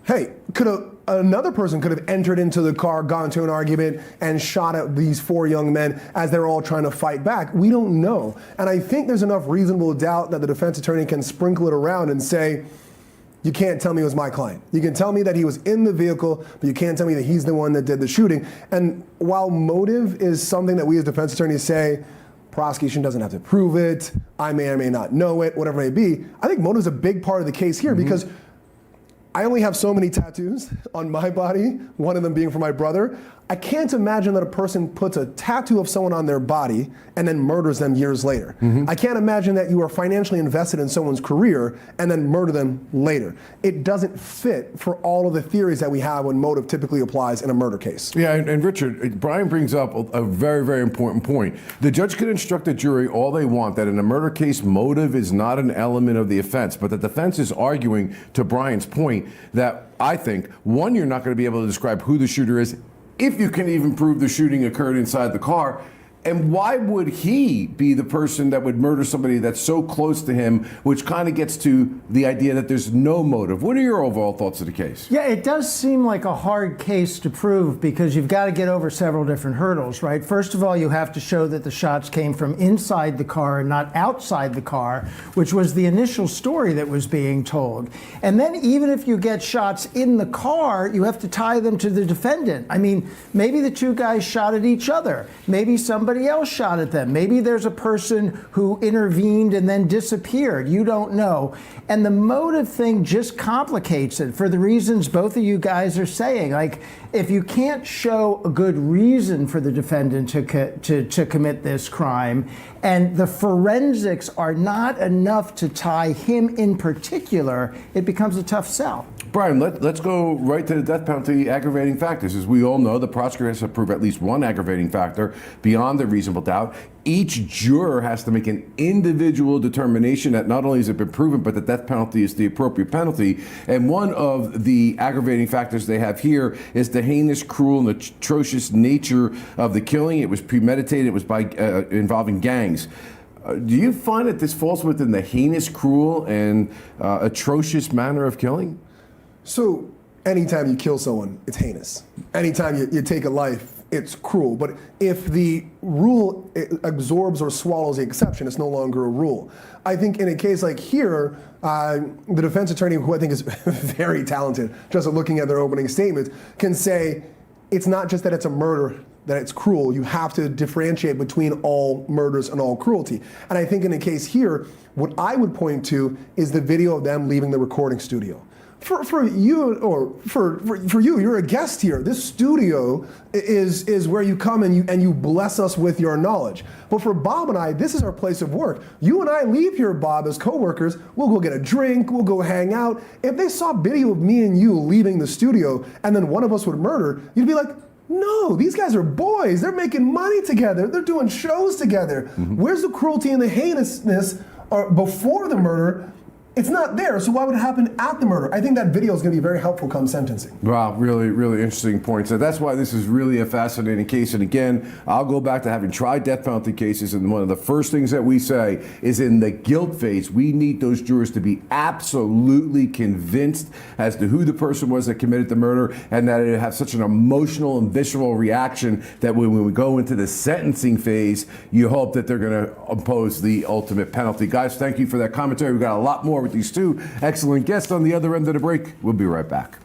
Hey, another person could have entered into the car, gone to an argument, and shot at these four young men as they're all trying to fight back. We don't know. And I think there's enough reasonable doubt that the defense attorney can sprinkle it around and say, you can't tell me it was my client. You can tell me that he was in the vehicle, but you can't tell me that he's the one that did the shooting. And while motive is something that we as defense attorneys say, prosecution doesn't have to prove it, I may or may not know it, whatever it may be, I think motive is a big part of the case here because I only have so many tattoos on my body, one of them being for my brother. I can't imagine that a person puts a tattoo of someone on their body and then murders them years later. I can't imagine that you are financially invested in someone's career and then murder them later. It doesn't fit for all of the theories that we have when motive typically applies in a murder case. Yeah, and Richard, Brian brings up a very, very important point. The judge could instruct the jury all they want that in a murder case, motive is not an element of the offense, but the defense is arguing, to Brian's point, that I think, one, you're not going to be able to describe who the shooter is if you can even prove the shooting occurred inside the car. And why would he be the person that would murder somebody that's so close to him, which kind of gets to the idea that there's no motive? What are your overall thoughts of the case? Yeah, it does seem like a hard case to prove because you've got to get over several different hurdles, right? First of all, you have to show that the shots came from inside the car and not outside the car, which was the initial story that was being told. And then even if you get shots in the car, you have to tie them to the defendant. I mean, maybe the two guys shot at each other. Maybe somebody else shot at them. Maybe there's a person who intervened and then disappeared. You don't know. And the motive thing just complicates it for the reasons both of you guys are saying. Like, if you can't show a good reason for the defendant to commit this crime, and the forensics are not enough to tie him in particular, it becomes a tough sell. Brian, let's go right to the death penalty aggravating factors. As we all know, the prosecutor has to prove at least one aggravating factor beyond a reasonable doubt. Each juror has to make an individual determination that not only has it been proven, but the death penalty is the appropriate penalty. And one of the aggravating factors they have here is the heinous, cruel, and atrocious nature of the killing. It was premeditated. It was by involving gangs. Do you find that this falls within the heinous, cruel, and atrocious manner of killing? So anytime you kill someone, it's heinous. Anytime you take a life, it's cruel. But if the rule absorbs or swallows the exception, it's no longer a rule. I think in a case like here, the defense attorney, who I think is very talented, just looking at their opening statement, can say it's not just that it's a murder, that it's cruel. You have to differentiate between all murders and all cruelty. And I think in a case here, what I would point to is the video of them leaving the recording studio. For you, or for you, you're a guest here. This studio is where you come and you bless us with your knowledge. But for Bob and I, this is our place of work. You and I leave here, Bob, as coworkers. We'll go get a drink. We'll go hang out. If they saw video of me and you leaving the studio, and then one of us would murder, you'd be like, no, these guys are boys. They're making money together. They're doing shows together. Where's the cruelty and the heinousness before the murder? It's not there, so why would it happen at the murder? I think that video is going to be very helpful come sentencing. Wow, really, really interesting points. So that's why this is really a fascinating case. And again, I'll go back to having tried death penalty cases, and one of the first things that we say is in the guilt phase, we need those jurors to be absolutely convinced as to who the person was that committed the murder, and that it have such an emotional and visceral reaction that when we go into the sentencing phase, you hope that they're going to impose the ultimate penalty. Guys, thank you for that commentary. We've got a lot more with these two excellent guests on the other end of the break. We'll be right back.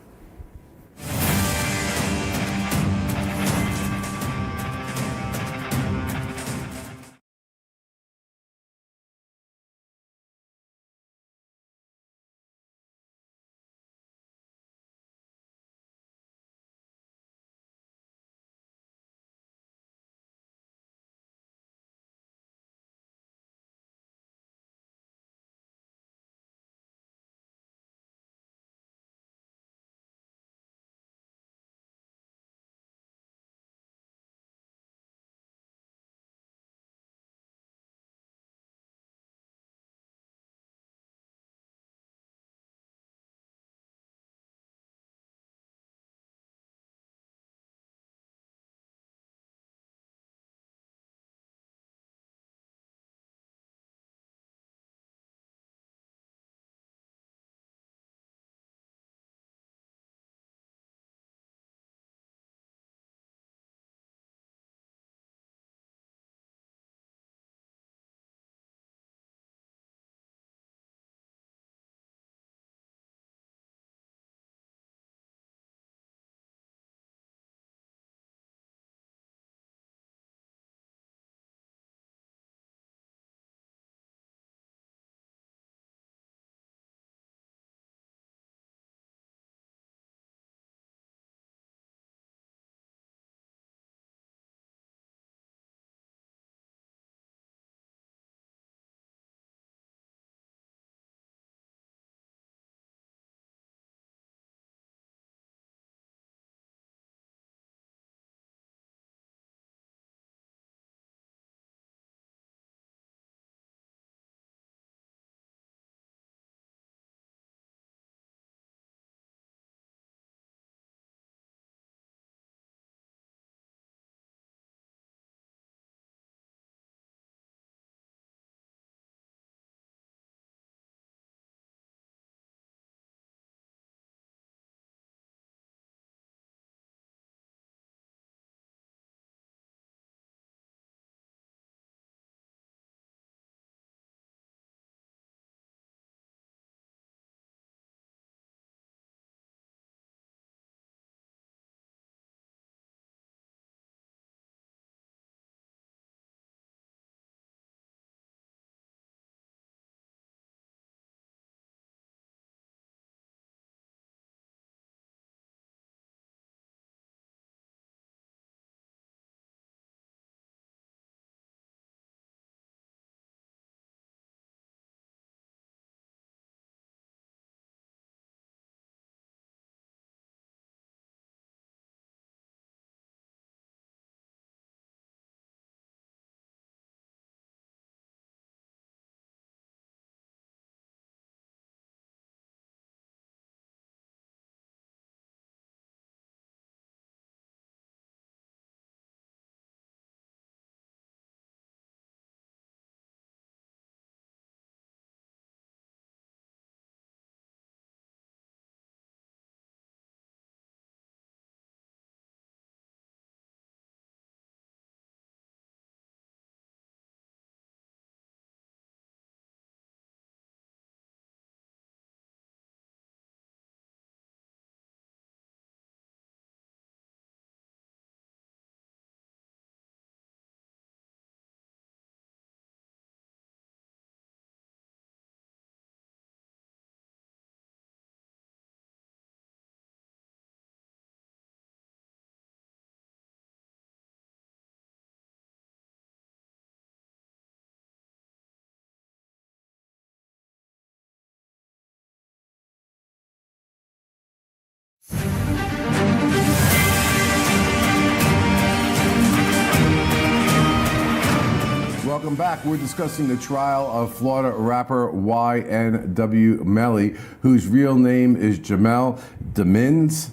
welcome back. We're discussing the trial of Florida rapper YNW Melly, whose real name is Jamel Demins.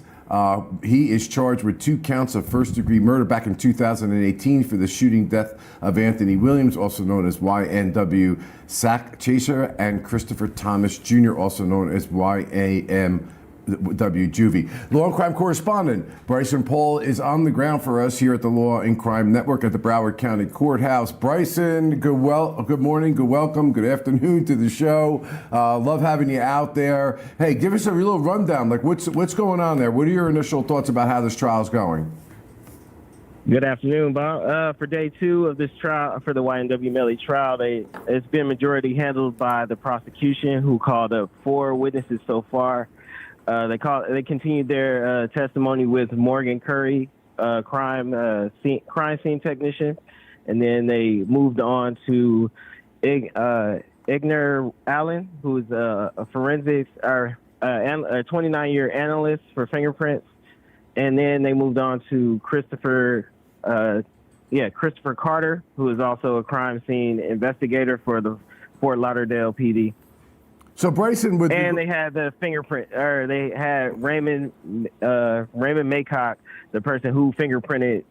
He is charged with 2 counts of first-degree murder back in 2018 for the shooting death of Anthony Williams, also known as YNW Sack Chaser, and Christopher Thomas Jr., also known as YAMW Juvie. Law and crime correspondent Bryson Paul is on the ground for us here at the Law and Crime Network at the Broward County Courthouse. Bryson, good morning, good welcome, good afternoon to the show. Love having you out there. Hey, give us a little rundown. Like, what's going on there? What are your initial thoughts about how this trial is going? Good afternoon, Bob. For day 2 of this trial, for the YNW Melly trial, it's been majority handled by the prosecution, who called up 4 witnesses so far. They continued their testimony with Morgan Curry, crime scene technician, and then they moved on to Igner Allen, who's a forensics or a 29-year analyst for fingerprints, and then they moved on to Christopher Carter, who is also a crime scene investigator for the Fort Lauderdale PD. So Bryson, they had the fingerprint, or they had Raymond Maycock, the person who fingerprinted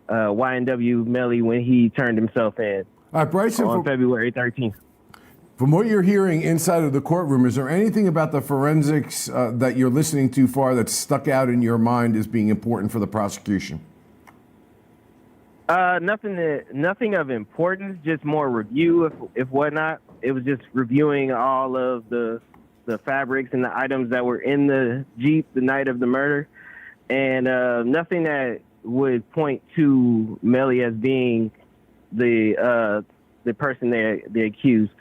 YNW Melly when he turned himself in. All right, Bryson, on February 13th. From what you're hearing inside of the courtroom, is there anything about the forensics that you're listening to far that's stuck out in your mind as being important for the prosecution? Nothing of importance, just more review, if whatnot. It was just reviewing all of the fabrics and the items that were in the Jeep the night of the murder, and nothing that would point to Melly as being the person they accused.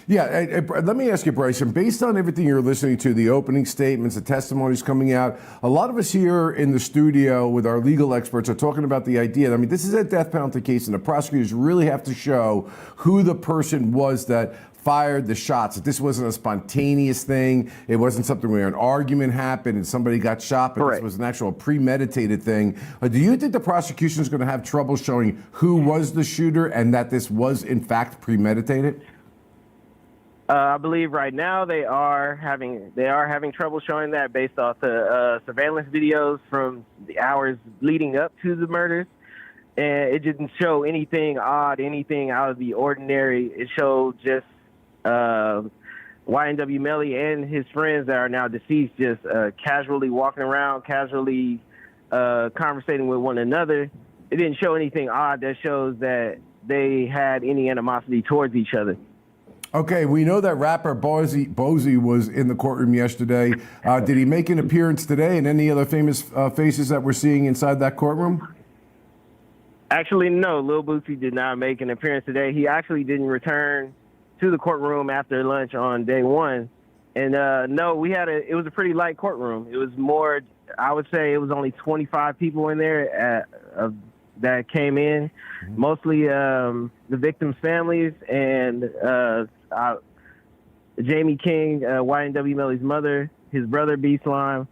Yeah, let me ask you, Bryson, based on everything you're listening to, the opening statements, the testimonies coming out, a lot of us here in the studio with our legal experts are talking about the idea. I mean, this is a death penalty case, and the prosecutors really have to show who the person was that fired the shots. That this wasn't a spontaneous thing. It wasn't something where an argument happened and somebody got shot, but This was an actual premeditated thing. Do you think the prosecution is going to have trouble showing who was the shooter and that this was, in fact, premeditated? I believe right now they are having trouble showing that based off the surveillance videos from the hours leading up to the murders, and it didn't show anything odd, anything out of the ordinary. It showed just YNW Melly and his friends that are now deceased just casually walking around, casually conversating with one another. It didn't show anything odd that shows that they had any animosity towards each other. Okay, we know that rapper Bozy was in the courtroom yesterday. Did he make an appearance today, and any other famous faces that we're seeing inside that courtroom? Actually, no. Lil Boosie did not make an appearance today. He actually didn't return to the courtroom after lunch on day 1. And no, it was a pretty light courtroom. It was more, I would say it was only 25 people in there that came in, mostly the victims' families and Jamie King, YNW Melly's mother, his brother B Slime,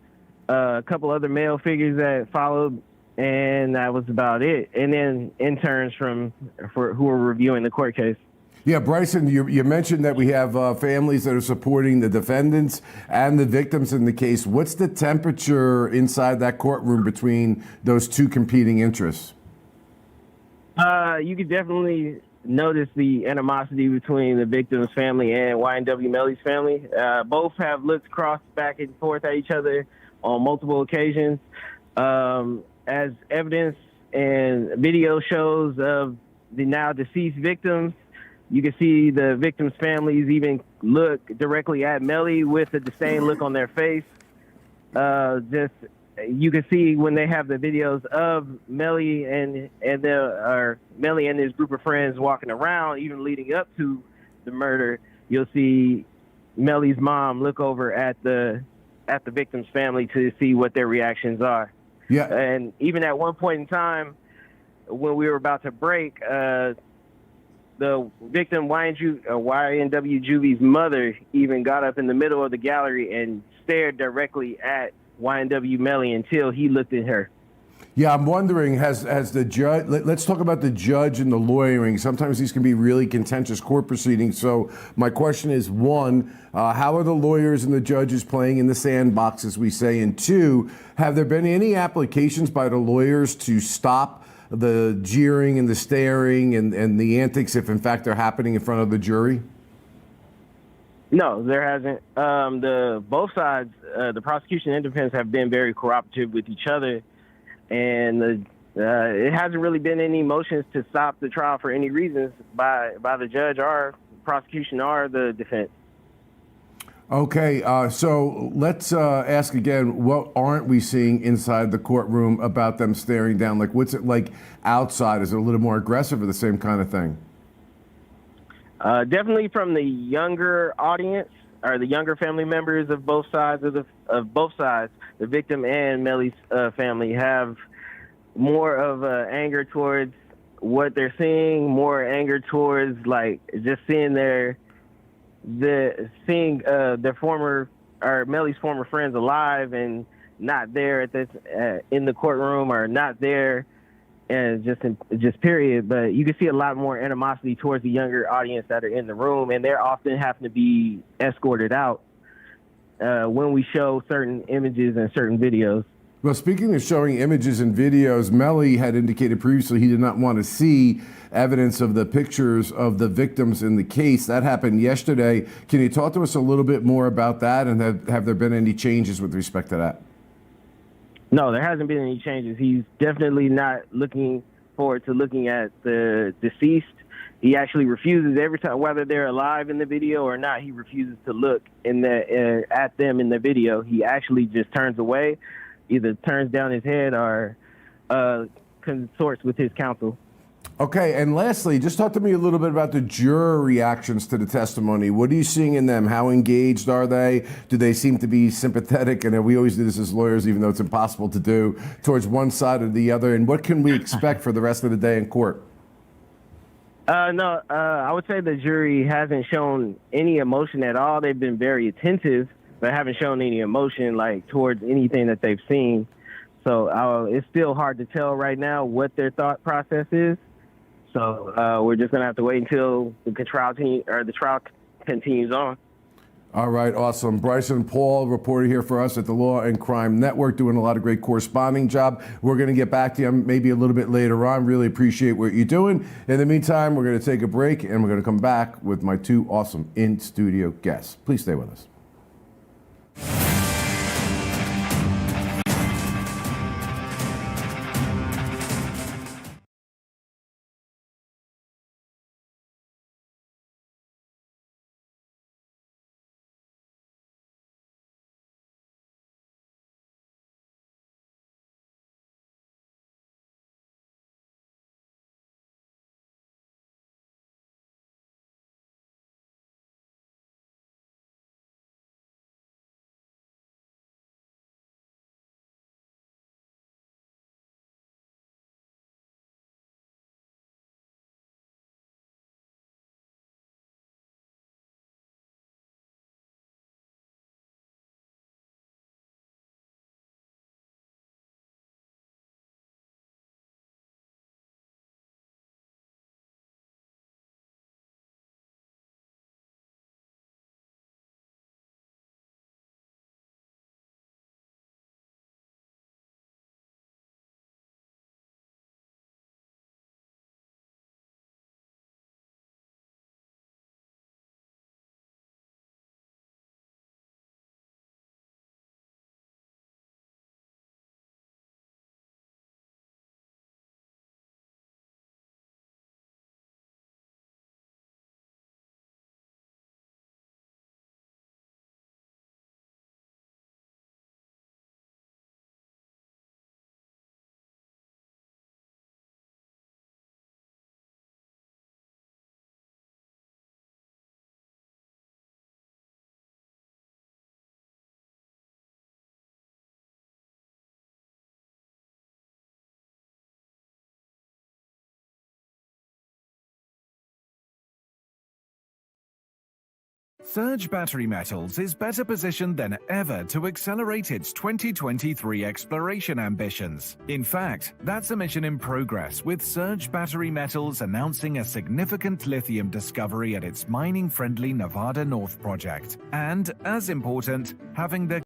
a couple other male figures that followed, and that was about it. And then interns who were reviewing the court case. Yeah, Bryson, you mentioned that we have families that are supporting the defendants and the victims in the case. What's the temperature inside that courtroom between those two competing interests? You could definitely notice the animosity between the victim's family and YNW Melly's family. Both have looks crossed back and forth at each other on multiple occasions. As evidence and video shows of the now deceased victims, you can see the victims' families even look directly at Melly with a disdain look on their face. You can see when they have the videos of Melly and Melly and his group of friends walking around, even leading up to the murder, you'll see Melly's mom look over at the victim's family to see what their reactions are. Yeah. And even at one point in time, when we were about to break, the victim YNW Juvie's mother even got up in the middle of the gallery and stared directly at YNW Melly until he looked at her. Yeah, I'm wondering, has the judge, let's talk about the judge and the lawyering. Sometimes these can be really contentious court proceedings. So my question is, one, how are the lawyers and the judges playing in the sandbox, as we say? And two, have there been any applications by the lawyers to stop the jeering and the staring and the antics if in fact they're happening in front of the jury? No, there hasn't. Both sides, the prosecution and defense, have been very cooperative with each other, and it hasn't really been any motions to stop the trial for any reasons by the judge or prosecution or the defense. Okay, so let's ask again, what aren't we seeing inside the courtroom about them staring down? Like, what's it like outside? Is it a little more aggressive or the same kind of thing? Definitely from the younger audience or the younger family members of both sides of both sides, the victim and Melly's family have more of anger towards what they're seeing, more anger towards like just seeing their former or Melly's former friends alive and not there at this in the courtroom or not there. And just period. But you can see a lot more animosity towards the younger audience that are in the room, and they're often having to be escorted out when we show certain images and certain videos. Well, speaking of showing images and videos, Melly had indicated previously he did not want to see evidence of the pictures of the victims in the case. That happened yesterday. Can you talk to us a little bit more about that, and have there been any changes with respect to that? No, there hasn't been any changes. He's definitely not looking forward to looking at the deceased. He actually refuses every time, whether they're alive in the video or not, he refuses to look at them in the video. He actually just turns away, either turns down his head or consorts with his counsel. Okay, and lastly, just talk to me a little bit about the juror reactions to the testimony. What are you seeing in them? How engaged are they? Do they seem to be sympathetic? And we always do this as lawyers, even though it's impossible to do, towards one side or the other. And what can we expect for the rest of the day in court? No, I would say the jury hasn't shown any emotion at all. They've been very attentive, but haven't shown any emotion like towards anything that they've seen. So it's still hard to tell right now what their thought process is. So we're just going to have to wait until the trial continues on. All right, awesome. Bryson Paul, reporter here for us at the Law and Crime Network, doing a lot of great corresponding job. We're going to get back to you maybe a little bit later on. Really appreciate what you're doing. In the meantime, we're going to take a break, and we're going to come back with my two awesome in-studio guests. Please stay with us. Surge Battery Metals is better positioned than ever to accelerate its 2023 exploration ambitions. In fact, that's a mission in progress, with Surge Battery Metals announcing a significant lithium discovery at its mining-friendly Nevada North project. And, as important, having the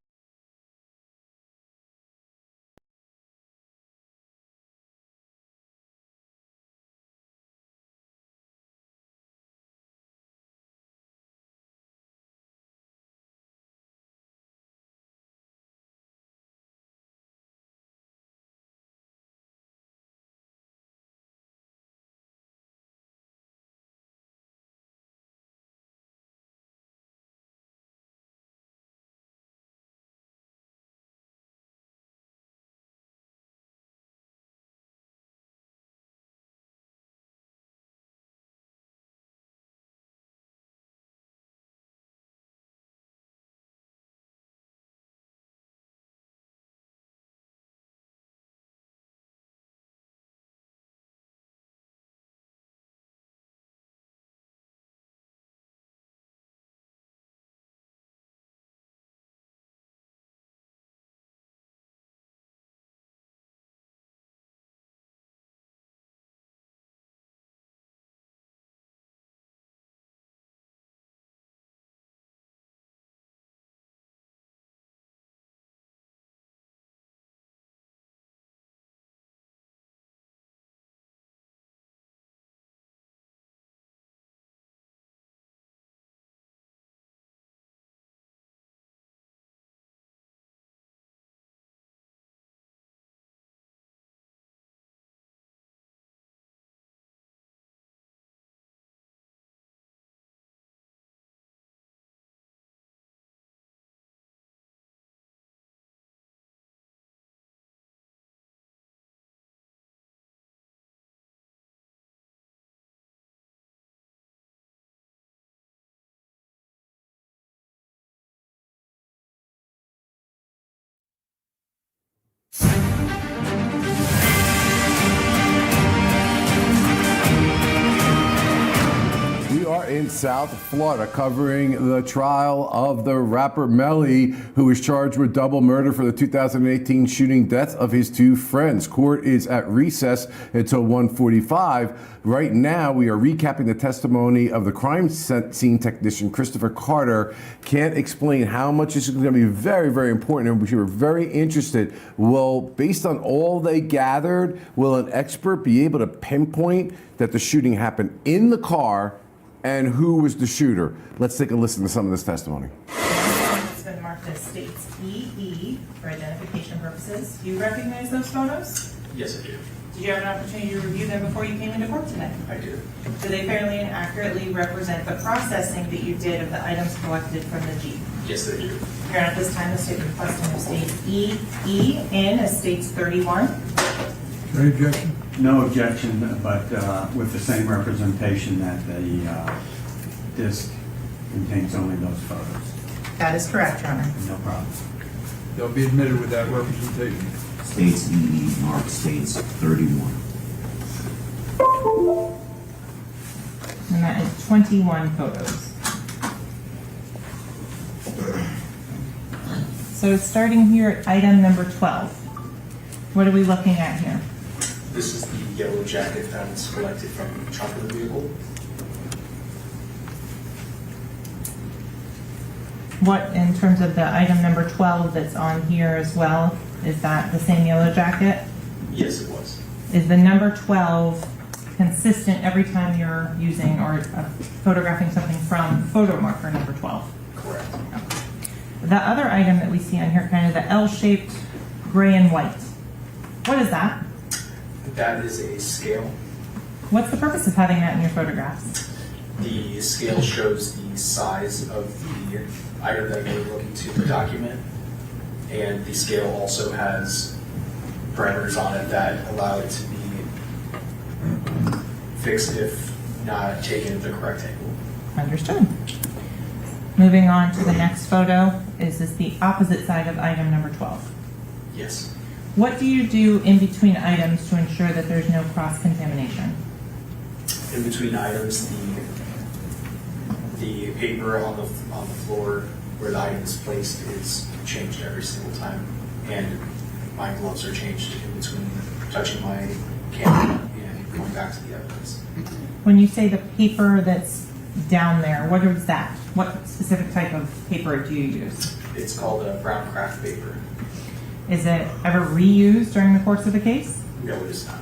We are in South Florida covering the trial of the rapper Melly, who is charged with double murder for the 2018 shooting death of his two friends. Court is at recess until 1:45. Right now, we are recapping the testimony of the crime scene technician, Christopher Carter. Can't explain how much this is going to be very, very important, and we were very interested. Well, based on all they gathered, will an expert be able to pinpoint that the shooting happened in the car and who was the shooter? Let's take a listen to some of this testimony. It's been marked as states EE for identification purposes. Do you recognize those photos? Yes, I do. Did you have an opportunity to review them before you came into court today? I do. Do they fairly and accurately represent the processing that you did of the items collected from the Jeep? Yes, they do. Your Honor, at this time, the state requesting of states EE in as states 31. Any objection? No objection, but with the same representation that the disc contains only those photos. That is correct, Your Honor. No problem. They'll be admitted with that representation. States EE marked states 31. And that is 21 photos. So starting here at item number 12, what are we looking at here? This is the yellow jacket that was collected from the trunk of the vehicle. What, in terms of the item number 12 that's on here as well, is that the same yellow jacket? Yes, it was. Is the number 12 consistent every time you're using or photographing something from photo marker number 12? Correct. Okay. The other item that we see on here, kind of the L-shaped gray and white, what is that? That is a scale. What's the purpose of having that in your photographs? The scale shows the size of the item that you're looking to document, and the scale also has parameters on it that allow it to be fixed if not taken at the correct angle. Understood. Moving on to the next photo, is this the opposite side of item number 12? Yes. What do you do in between items to ensure that there's no cross-contamination? In between items, the The paper on the floor where the item is placed is changed every single time, and my gloves are changed in between touching my camera and going back to the evidence. When you say the paper that's down there, what is that? What specific type of paper do you use? It's called a brown craft paper. Is it ever reused during the course of the case? No, it is not.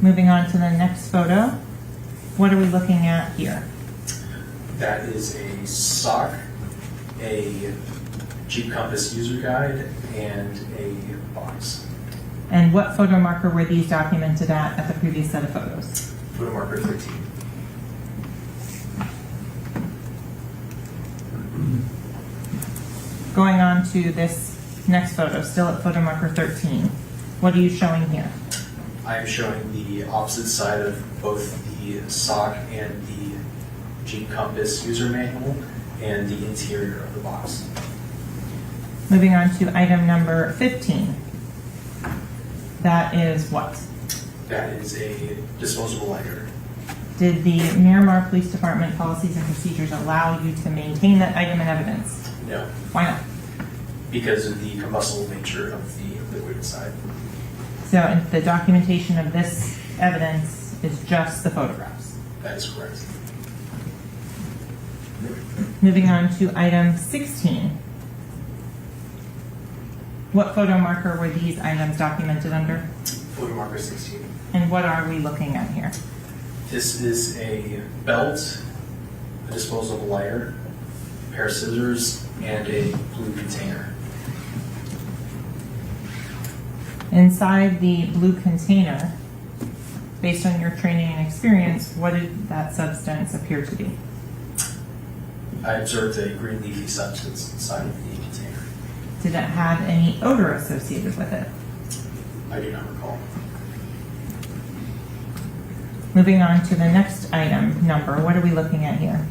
Moving on to the next photo. What are we looking at here? That is a sock, a Jeep Compass user guide, and a box. And what photo marker were these documented at the previous set of photos? Photo marker 13. Going on to this next photo, still at photo marker 13. What are you showing here? I am showing the opposite side of both the sock and the Jeep Compass user manual and the interior of the box. Moving on to item number 15. That is what? That is a disposable lighter. Did the Miramar Police Department policies and procedures allow you to maintain that item in evidence? No. Why not? Because of the combustible nature of the liquid inside. So the documentation of this evidence is just the photographs. That is correct. Moving on to item 16. What photo marker were these items documented under? Photo marker 16. And what are we looking at here? This is a belt, a disposable lighter, a pair of scissors, and a blue container. Inside the blue container, based on your training and experience, what did that substance appear to be? I observed a green leafy substance inside of the container. Did it have any odor associated with it? I do not recall. Moving on to the next item number, what are we looking at here?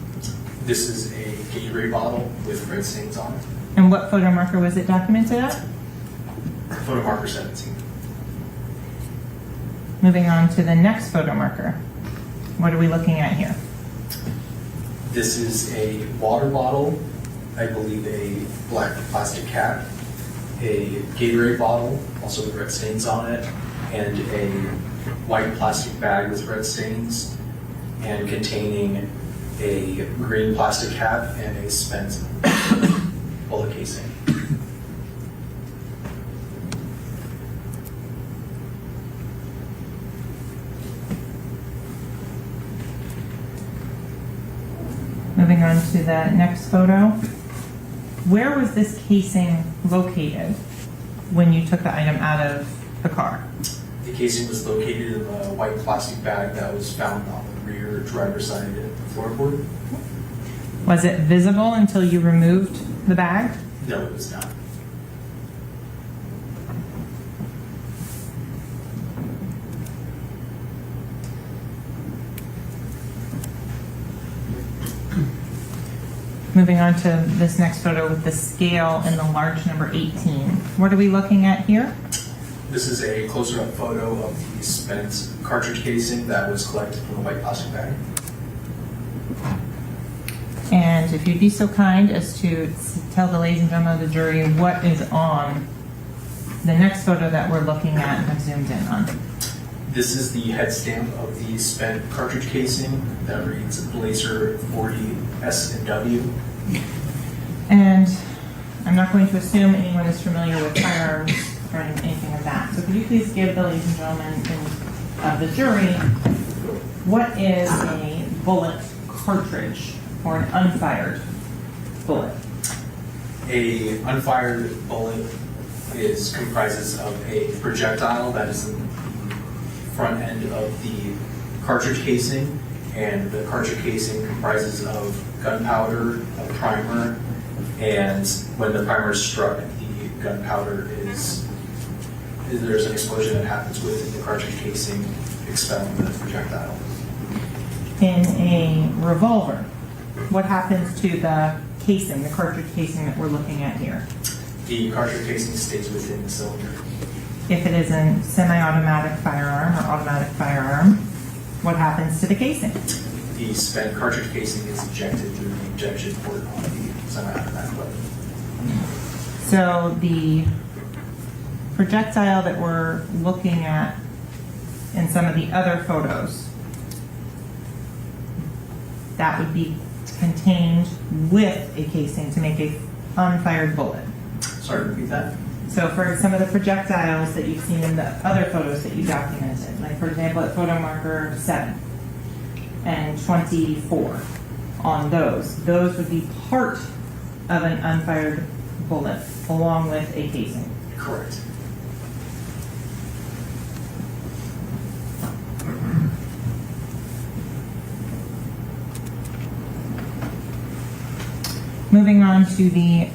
This is a Gatorade bottle with red stains on it. And what photo marker was it documented at? Photo marker 17. Moving on to the next photo marker. What are we looking at here? This is a water bottle, I believe a black plastic cap, a Gatorade bottle, also with red stains on it, and a white plastic bag with red stains, and containing a green plastic cap and a spent bullet casing. Moving on to the next photo. Where was this casing located when you took the item out of the car? The casing was located in a white plastic bag that was found on the rear driver's side floorboard. Was it visible until you removed the bag? No, it was not. Moving on to this next photo with the scale and the large number 18. What are we looking at here? This is a closer-up photo of the spent cartridge casing that was collected from the white plastic bag. And if you'd be so kind as to tell the ladies and gentlemen of the jury what is on the next photo that we're looking at and have zoomed in on. This is the head stamp of the spent cartridge casing that reads Blazer 40 S&W. And I'm not going to assume anyone is familiar with firearms or anything of that. So could you please give the ladies and gentlemen of the jury what is a bullet cartridge or an unfired bullet? A unfired bullet comprises of a projectile that is in the front end of the cartridge casing, and the cartridge casing comprises of gunpowder, a primer, and when the primer is struck, the gunpowder there's an explosion that happens within the cartridge casing, expelling the projectile. In a revolver, what happens to the casing, the cartridge casing that we're looking at here? The cartridge casing stays within the cylinder. If it is a semi-automatic firearm or automatic firearm, what happens to the casing? The spent cartridge casing is ejected through the ejection port on the semi-automatic weapon. So the projectile that we're looking at in some of the other photos, that would be contained with a casing to make a unfired bullet. Sorry, repeat that. So for some of the projectiles that you've seen in the other photos that you documented, like for example at photo marker 7 and 24, on those would be part of an unfired bullet along with a casing. Correct. Moving on to the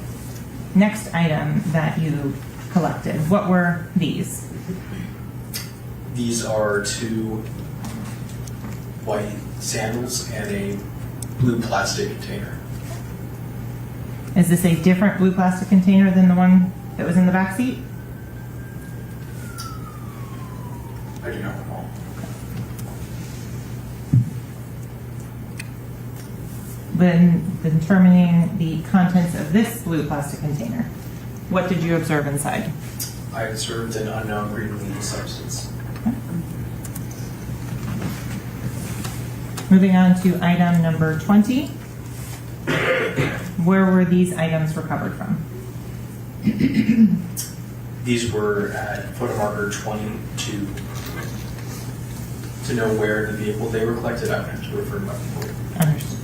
next item that you collected. What were these? These are 2 white sandals and a blue plastic container. Is this a different blue plastic container than the one that was in the back seat? I do not recall. When determining the contents of this blue plastic container, what did you observe inside? I observed an unknown green leafy substance. Moving on to item number 20. Where were these items recovered from? These were at photo marker 22. To know where in the vehicle they were collected, I would have to refer to my report. Understood.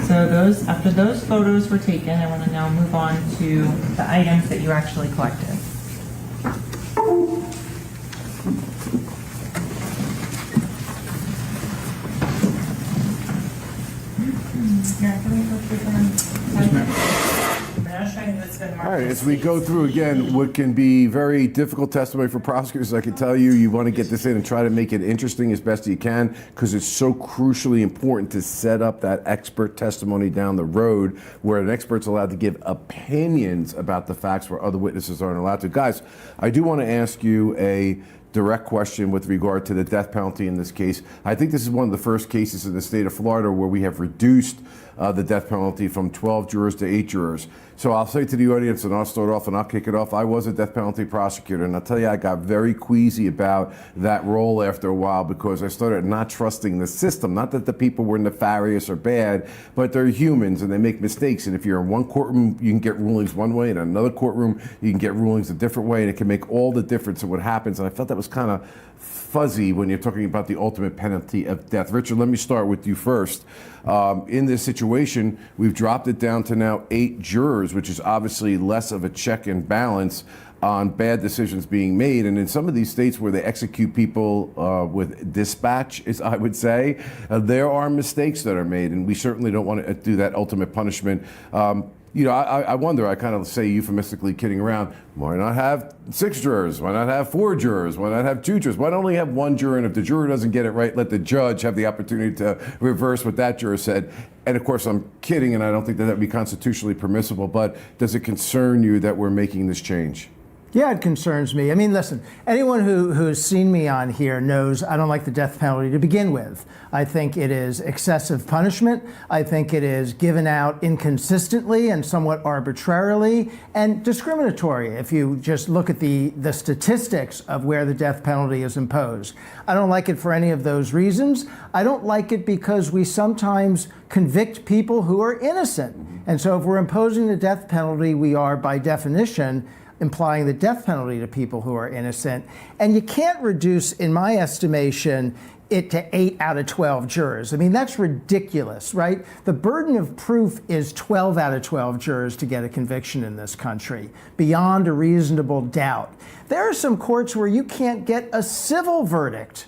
So after those photos were taken, I want to now move on to the items that you actually collected. All right, as we go through again, what can be very difficult testimony for prosecutors, I can tell you, you want to get this in and try to make it interesting as best you can, because it's so crucially important to set up that expert testimony down the road where an expert's allowed to give opinions about the facts where other witnesses aren't allowed to. Guys, I do want to ask you a direct question with regard to the death penalty in this case. I think this is one of the first cases in the state of Florida where we have reduced the death penalty from 12 jurors to 8 jurors. So I'll say to the audience, and I'll start off and I'll kick it off, I was a death penalty prosecutor, and I'll tell you, I got very queasy about that role after a while because I started not trusting the system. Not that the people were nefarious or bad, but they're humans and they make mistakes. And if you're in one courtroom, you can get rulings one way, and in another courtroom, you can get rulings a different way, and it can make all the difference in what happens. And I felt that was kind of fuzzy when you're talking about the ultimate penalty of death. Richard, let me start with you first. In this situation, we've dropped it down to now 8 jurors, which is obviously less of a check and balance on bad decisions being made. And in some of these states where they execute people with dispatch, as I would say, there are mistakes that are made, and we certainly don't want to do that ultimate punishment. You know, I wonder, I kind of say euphemistically kidding around, why not have 6 jurors? Why not have 4 jurors? Why not have 2 jurors? Why not only have 1 juror, and if the juror doesn't get it right, let the judge have the opportunity to reverse what that juror said? And of course, I'm kidding, and I don't think that would be constitutionally permissible, but does it concern you that we're making this change? Yeah, it concerns me. I mean, listen, anyone who's seen me on here knows I don't like the death penalty to begin with. I think it is excessive punishment. I think it is given out inconsistently and somewhat arbitrarily and discriminatory if you just look at the statistics of where the death penalty is imposed. I don't like it for any of those reasons. I don't like it because we sometimes convict people who are innocent. And so if we're imposing the death penalty, we are, by definition, implying the death penalty to people who are innocent. And you can't reduce, in my estimation, it to 8 out of 12 jurors. I mean, that's ridiculous, right? The burden of proof is 12 out of 12 jurors to get a conviction in this country, beyond a reasonable doubt. There are some courts where you can't get a civil verdict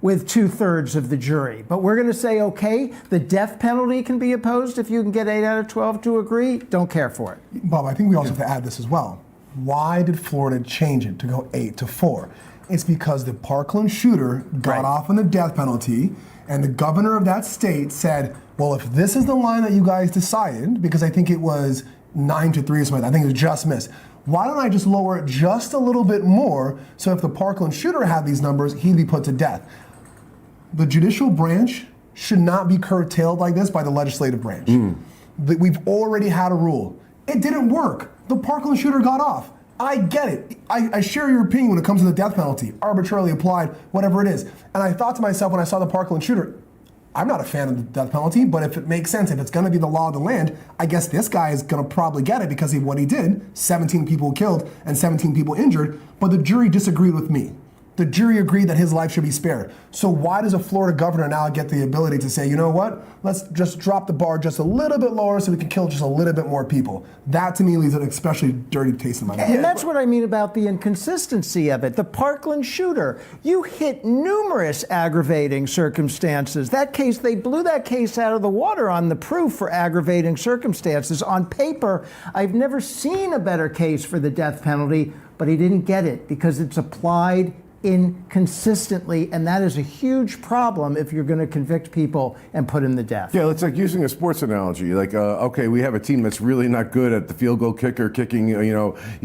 with 2/3 of the jury. But we're going to say, okay, the death penalty can be opposed if you can get 8 out of 12 to agree. Don't care for it. Bob, I think we also have to add this as well. Why did Florida change it to go 8 to 4? It's because the Parkland shooter got off on the death penalty, And the governor of that state said, well, if this is the line that you guys decided, because I think it was 9-3 or something, I think it was just missed. Why don't I just lower it just a little bit more so if the Parkland shooter had these numbers, he'd be put to death. The judicial branch should not be curtailed like this by the legislative branch. We've already had a rule. It didn't work. The Parkland shooter got off. I get it. I share your opinion when it comes to the death penalty, arbitrarily applied, whatever it is. And I thought to myself when I saw the Parkland shooter, I'm not a fan of the death penalty, but if it makes sense, if it's going to be the law of the land, I guess this guy is going to probably get it because of what he did. 17 people killed and 17 people injured, but the jury disagreed with me. The jury agreed that his life should be spared. So why does a Florida governor now get the ability to say, you know what, let's just drop the bar just a little bit lower so we can kill just a little bit more people? That to me leaves an especially dirty taste in my mouth. And that's what I mean about the inconsistency of it. The Parkland shooter, you hit numerous aggravating circumstances. That case, they blew that case out of the water on the proof for aggravating circumstances. On paper, I've never seen a better case for the death penalty, but he didn't get it because it's applied inconsistently, and that is a huge problem if you're going to convict people and put them to death. Yeah, it's like using a sports analogy. Like, okay, we have a team that's really not good at the field goal kicker kicking,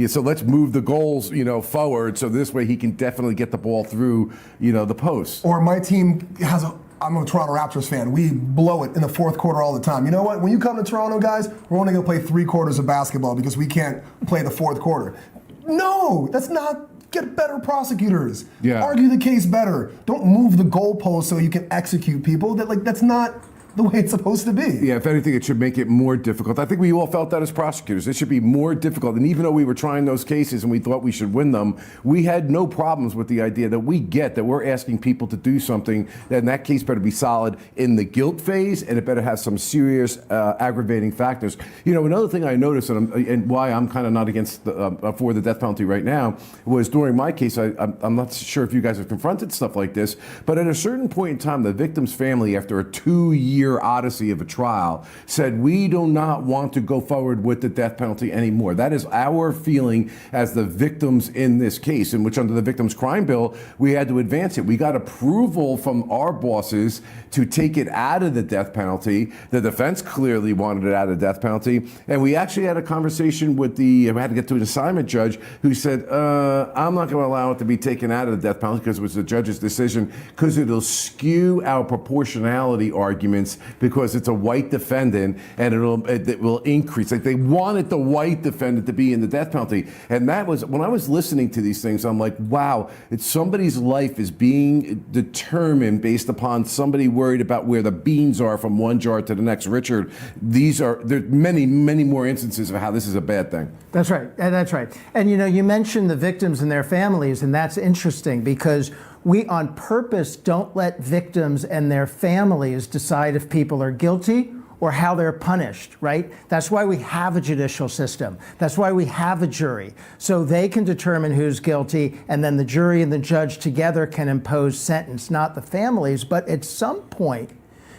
so let's move the goals, forward, so this way he can definitely get the ball through, the post. Or my team has I'm a Toronto Raptors fan. We blow it in the fourth quarter all the time. You know what? When you come to Toronto, guys, we're only going to play 3 quarters of basketball because we can't play the fourth quarter. No, that's not. Get better prosecutors. Yeah. Argue the case better. Don't move the goalpost so you can execute people. That's not the way it's supposed to be. Yeah, if anything, it should make it more difficult. I think we all felt that as prosecutors. It should be more difficult. And even though we were trying those cases and we thought we should win them, we had no problems with the idea that we get that we're asking people to do something, that in that case better be solid in the guilt phase, and it better have some serious aggravating factors. Another thing I noticed, and why I'm kind of not against for the death penalty right now, was during my case, I'm not sure if you guys have confronted stuff like this, but at a certain point in time, the victim's family, after a 2-year odyssey of a trial, said we do not want to go forward with the death penalty anymore. That is our feeling as the victims in this case, in which under the Victims' Crime Bill, we had to advance it. We got approval from our bosses to take it out of the death penalty. The defense clearly wanted it out of the death penalty. And we actually had a conversation with we had to get to an assignment judge who said, I'm not going to allow it to be taken out of the death penalty because it was the judge's decision, because it'll skew our proportionality arguments because it's a white defendant and it will increase. Like, they wanted the white defendant to be in the death penalty. And that was, when I was listening to these things, I'm like, wow, it's somebody's life is being determined based upon somebody worried about where the beans are from one jar to the next. Richard, there's many, many more instances of how this is a bad thing. That's right. That's right. And you mentioned the victims and their families, and that's interesting because we on purpose don't let victims and their families decide if people are guilty or how they're punished, right? That's why we have a judicial system. That's why we have a jury. So they can determine who's guilty, and then the jury and the judge together can impose sentence, not the families. But at some point,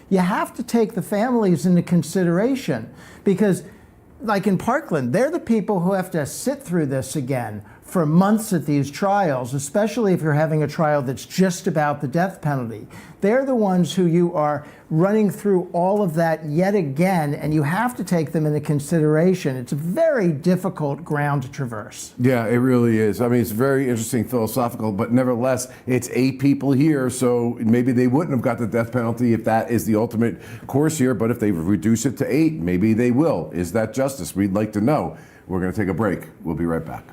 you have to take the families into consideration because, like in Parkland, they're the people who have to sit through this again for months at these trials, especially if you're having a trial that's just about the death penalty. They're the ones who you are running through all of that yet again, and you have to take them into consideration. It's a very difficult ground to traverse. Yeah, it really is. I mean, it's very interesting philosophical, but nevertheless, it's 8 people here, so maybe they wouldn't have got the death penalty if that is the ultimate course here, but if they reduce it to 8, maybe they will. Is that justice? We'd like to know. We're going to take a break. We'll be right back.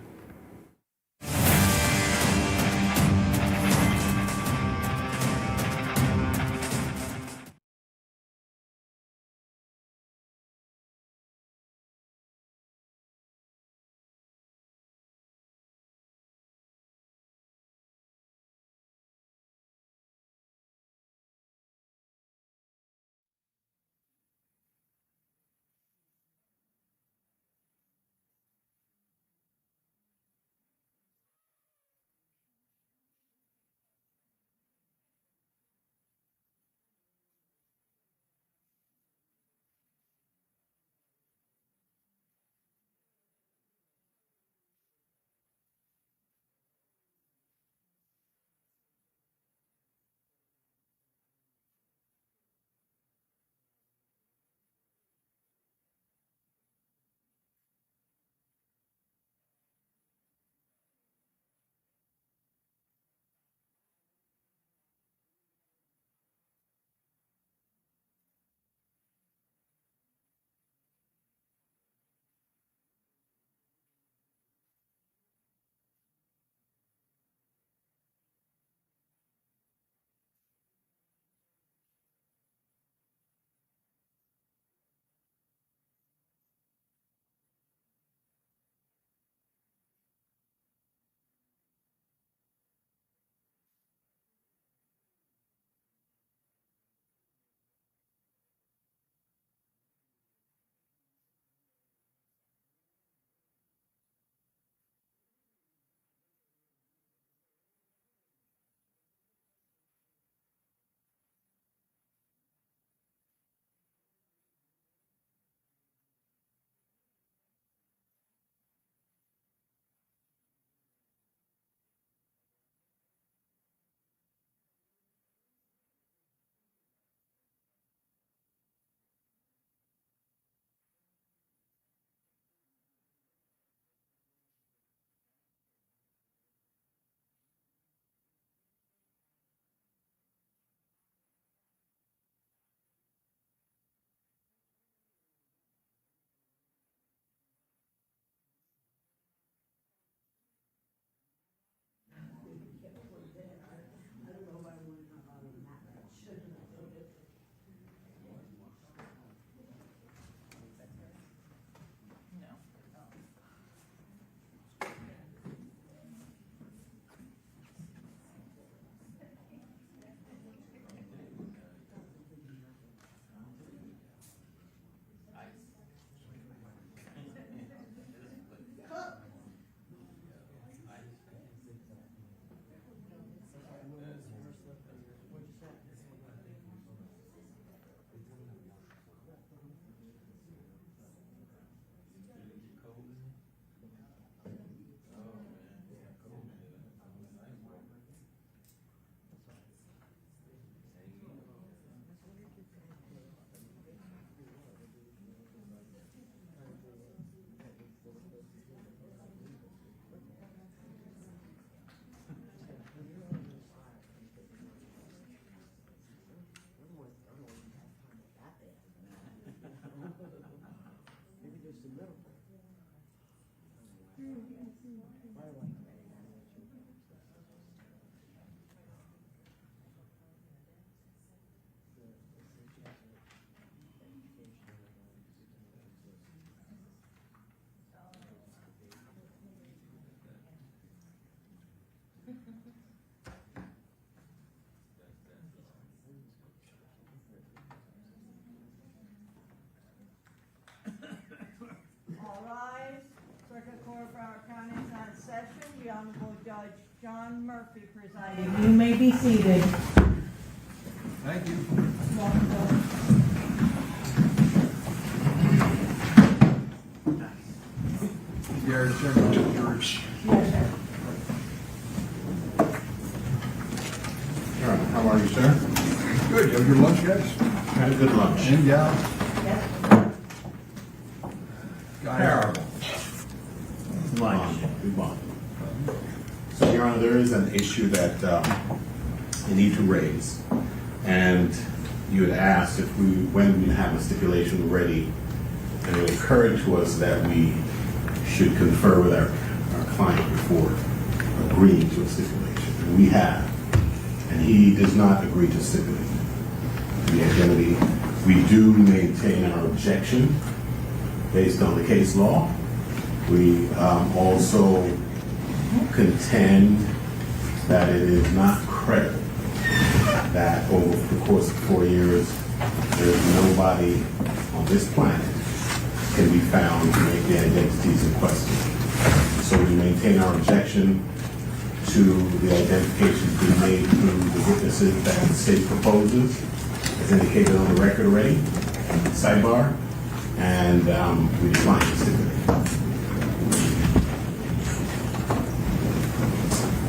All rise. Circuit Court of Broward County is on session. The Honorable Judge John Murphy presiding. You may be seated. Thank you. Welcome. Gary, check out yours. Yes, sir. How are you, sir? Good. You have your lunch yet? Had a good lunch. And yeah. Terrible. Lunch. So, Your Honor, there is an issue that I need to raise. And you had asked if when we have a stipulation ready, and it occurred to us that we should confer with our client before agreeing to a stipulation. And we have. And he does not agree to stipulate the identity. We do maintain our objection based on the case law. We also contend that it is not credible that over the course of 4 years, there is nobody on this planet can be found to make the identities in question. So we maintain our objection to the identifications being made through the witnesses that the state proposes, as indicated on the record already, sidebar, and we decline to stipulate.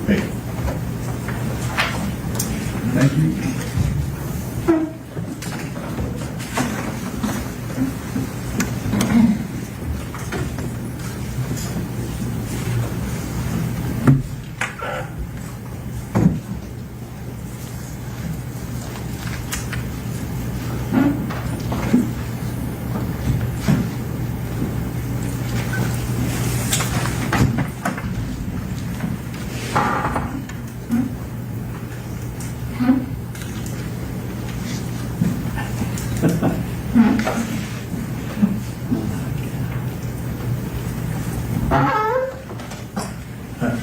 Thank you. Thank you.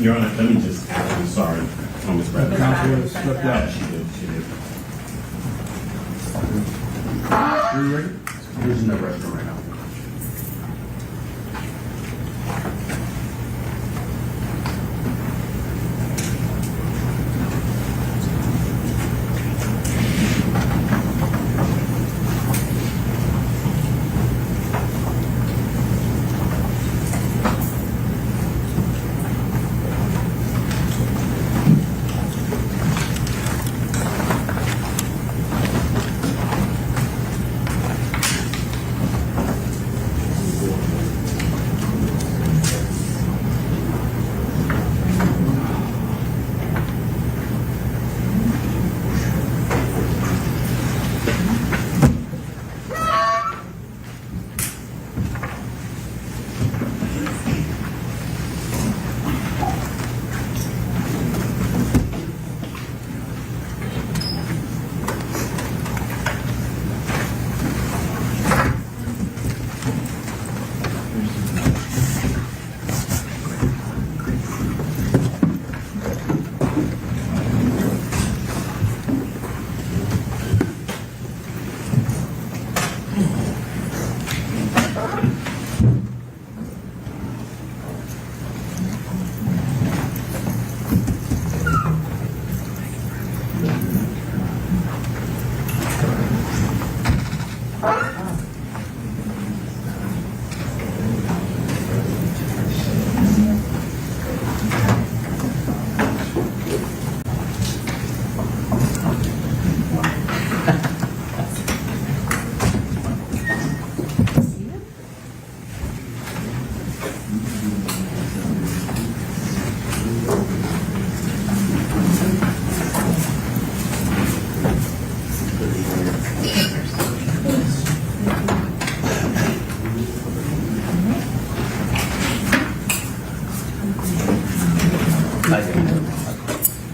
Your Honor, let me just ask, I'm sorry, Ms. Bradley. Counsel has slipped out. She did. Are you ready? Who's in the restroom right now?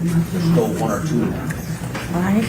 Still one or two. Right?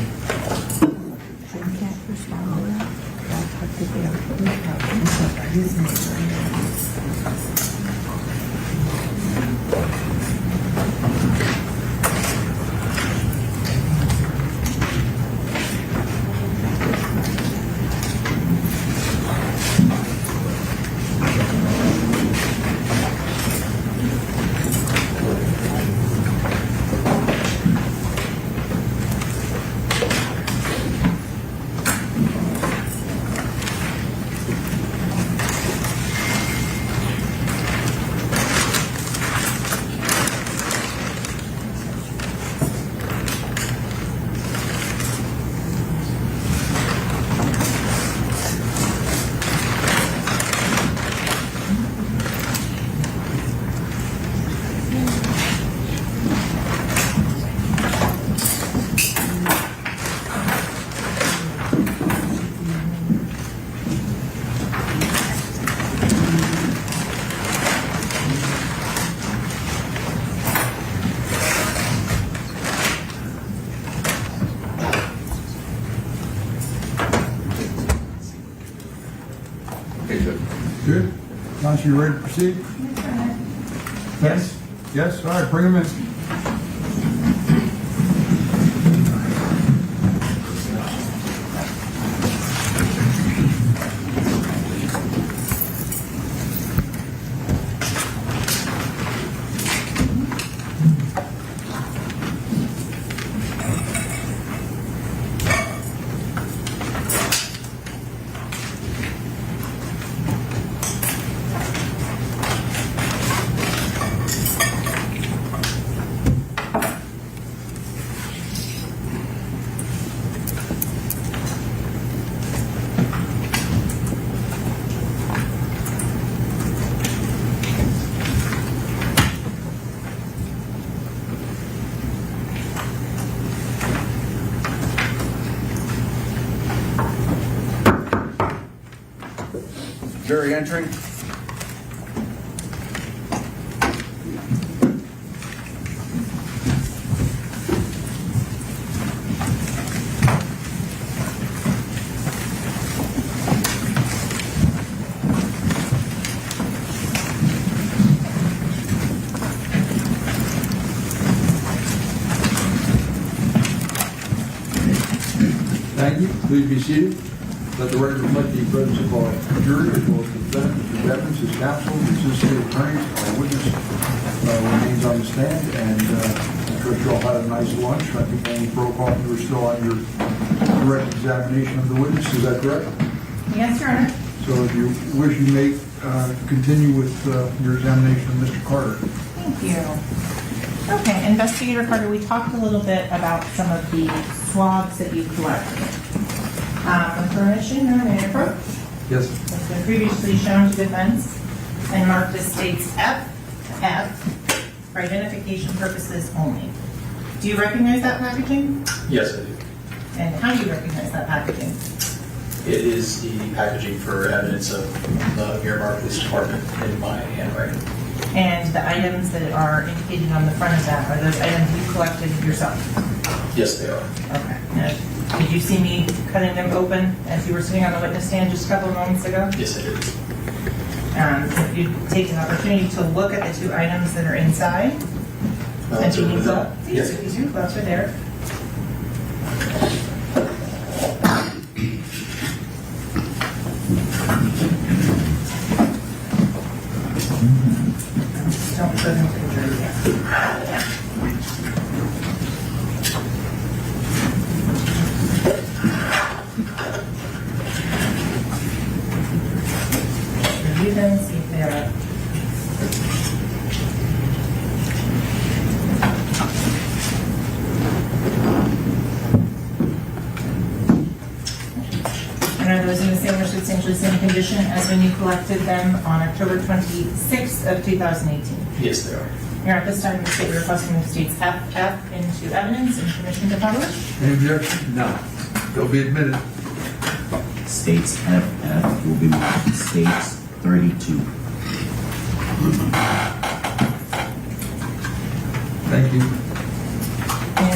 Good. Counsel, you ready to proceed? Yes. Yes, all right, bring them in. Jury entering. Thank you. Please be seated. Let the record reflect the presence of our jury as well as the defendant, Mr. Evans, his counsel, the assistant attorneys, our witness remains on the stand, and I'm sure you all had a nice lunch. I think when we broke off, you were still on your direct examination of the witness. Is that correct? Yes, Your Honor. So if you wish, you may continue with your examination of Mr. Carter. Thank you. Okay, Investigator Carter, we talked a little bit about some of the swabs that you collected. With permission, Your Honor, may I approach? Yes. It's been previously shown to defense and marked as states F for identification purposes only. Do you recognize that packaging? Yes, I do. And how do you recognize that packaging? It is the packaging for evidence of the Miramar Police Department in my handwriting. And the items that are indicated on the front of that, are those items you collected yourself? Yes, they are. Okay. Now, did you see me cutting them open as you were sitting on the witness stand just a couple of moments ago? Yes, I did. If you take an opportunity to look at the two items that are inside, and you can go, yes, these two gloves are there. Don't put them to the jury yet. Review them, see if they're and are those in the same or substantially same condition as when you collected them on October 26th of 2018? Yes, they are. Here at this time, the state requesting the state's FF into evidence and permission to publish. Any objection? No. They'll be admitted. States FF will be marked States 32. Thank you.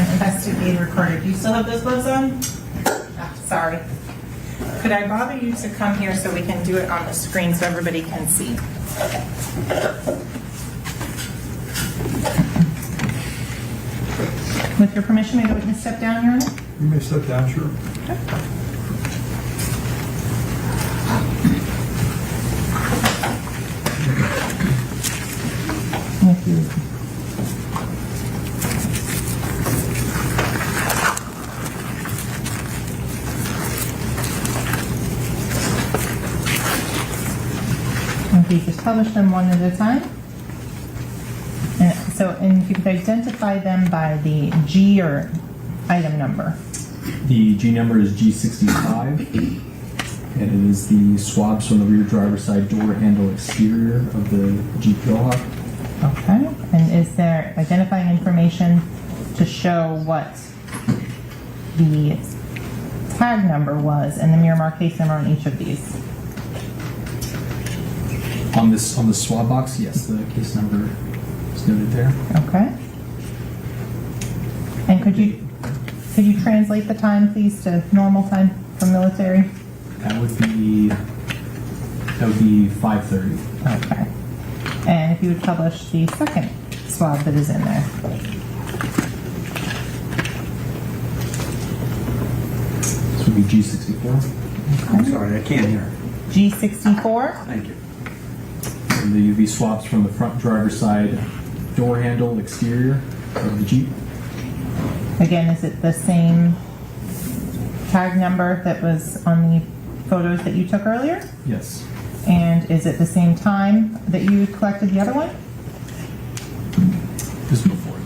and investigative recorder. Do you still have those gloves on? Ah, sorry. Could I bother you to come here so we can do it on the screen so everybody can see? Okay. With your permission, maybe we can step down, Your Honor? You may step down, sure. Thank you. Okay, just publish them one at a time. And if you could identify them by the G or item number. The G number is G65, and it is the swabs from the rear driver's side door handle exterior of the Jeep Billhawk. Okay, and is there identifying information to show what the tag number was and the Miramar case number on each of these? On the swab box, yes, the case number is noted there. Okay. And could you translate the time, please, to normal time for military? That would be 5:30. Okay. And if you would publish the second swab that is in there. This would be G64. I'm sorry, I can't hear. G64? Thank you. And the UV swabs from the front driver's side door handle exterior of the Jeep. Again, is it the same tag number that was on the photos that you took earlier? Yes. And is it the same time that you collected the other one? This is before.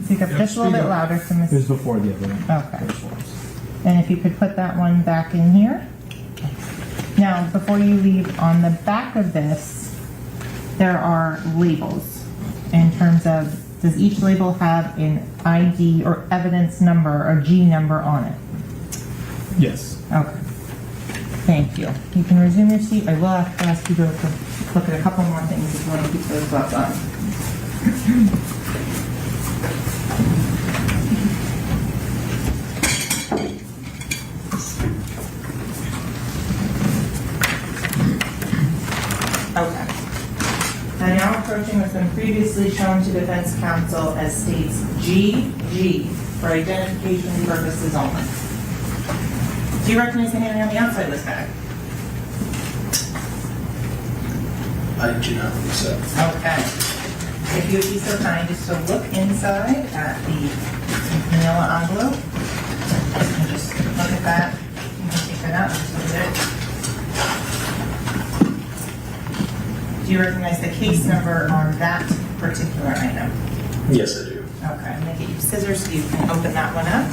Speak up just a little bit louder for Ms. This is before the other one. Okay. And if you could put that one back in here. Now, before you leave, on the back of this, there are labels in terms of, does each label have an ID or evidence number or G number on it? Yes. Okay. Thank you. You can resume your seat. I will have to ask you to look at a couple more things if you want to keep those gloves on. Okay. Now approaching what's been previously shown to defense counsel as states GG for identification purposes only. Do you recognize the handling on the outside of this bag? I do not believe so. Okay. If you would be so kind just to look inside at the manila envelope and just look at that. You can take that out and just look at it. Do you recognize the case number on that particular item? Yes, I do. Okay, I'm going to get you scissors so you can open that one up.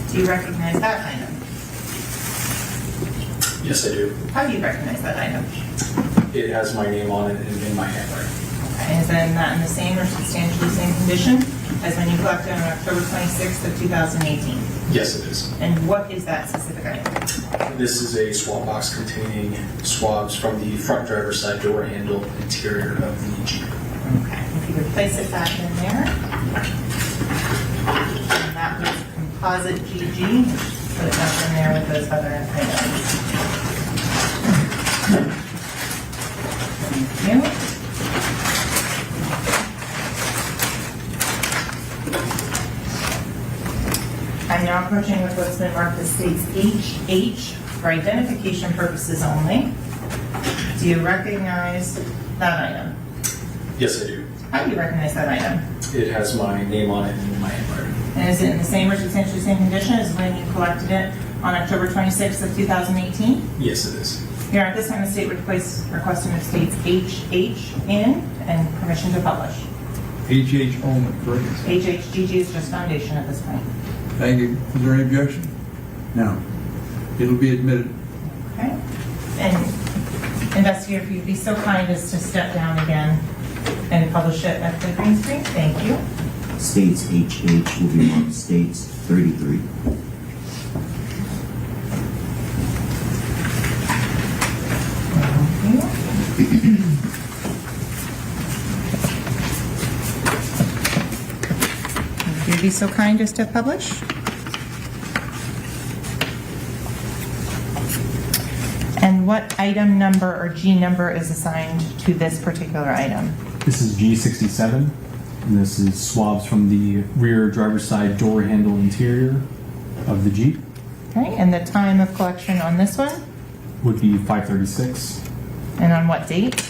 Do you recognize that item? Yes, I do. How do you recognize that item? It has my name on it and in my handwriting. Okay, is that in the same or substantially same condition as when you collected on October 26th of 2018? Yes, it is. And what is that specific item? This is a swab box containing swabs from the front driver's side door handle interior of the Jeep. Okay, if you could place it back in there. And that was composite GG. Put it back in there with those other items. Thank you. I'm now approaching with what's been marked as states HH for identification purposes only. Do you recognize that item? Yes, I do. How do you recognize that item? It has my name on it and in my handwriting. And is it in the same or substantially same condition as when you collected it on October 26th of 2018? Yes, it is. Here, at this time, the state would place requesting of states HH in and permission to publish. HH only, correct? HHGG is just foundation at this point. Thank you. Is there any objection? No. It'll be admitted. Okay. And investigator, if you'd be so kind as to step down again and publish it at the green screen. Thank you. States HH will be marked States 33. If you'd be so kind as to publish. And what item number or G number is assigned to this particular item? This is G67, and this is swabs from the rear driver's side door handle interior of the Jeep. Okay, and the time of collection on this one? Would be 5:36 And on what date?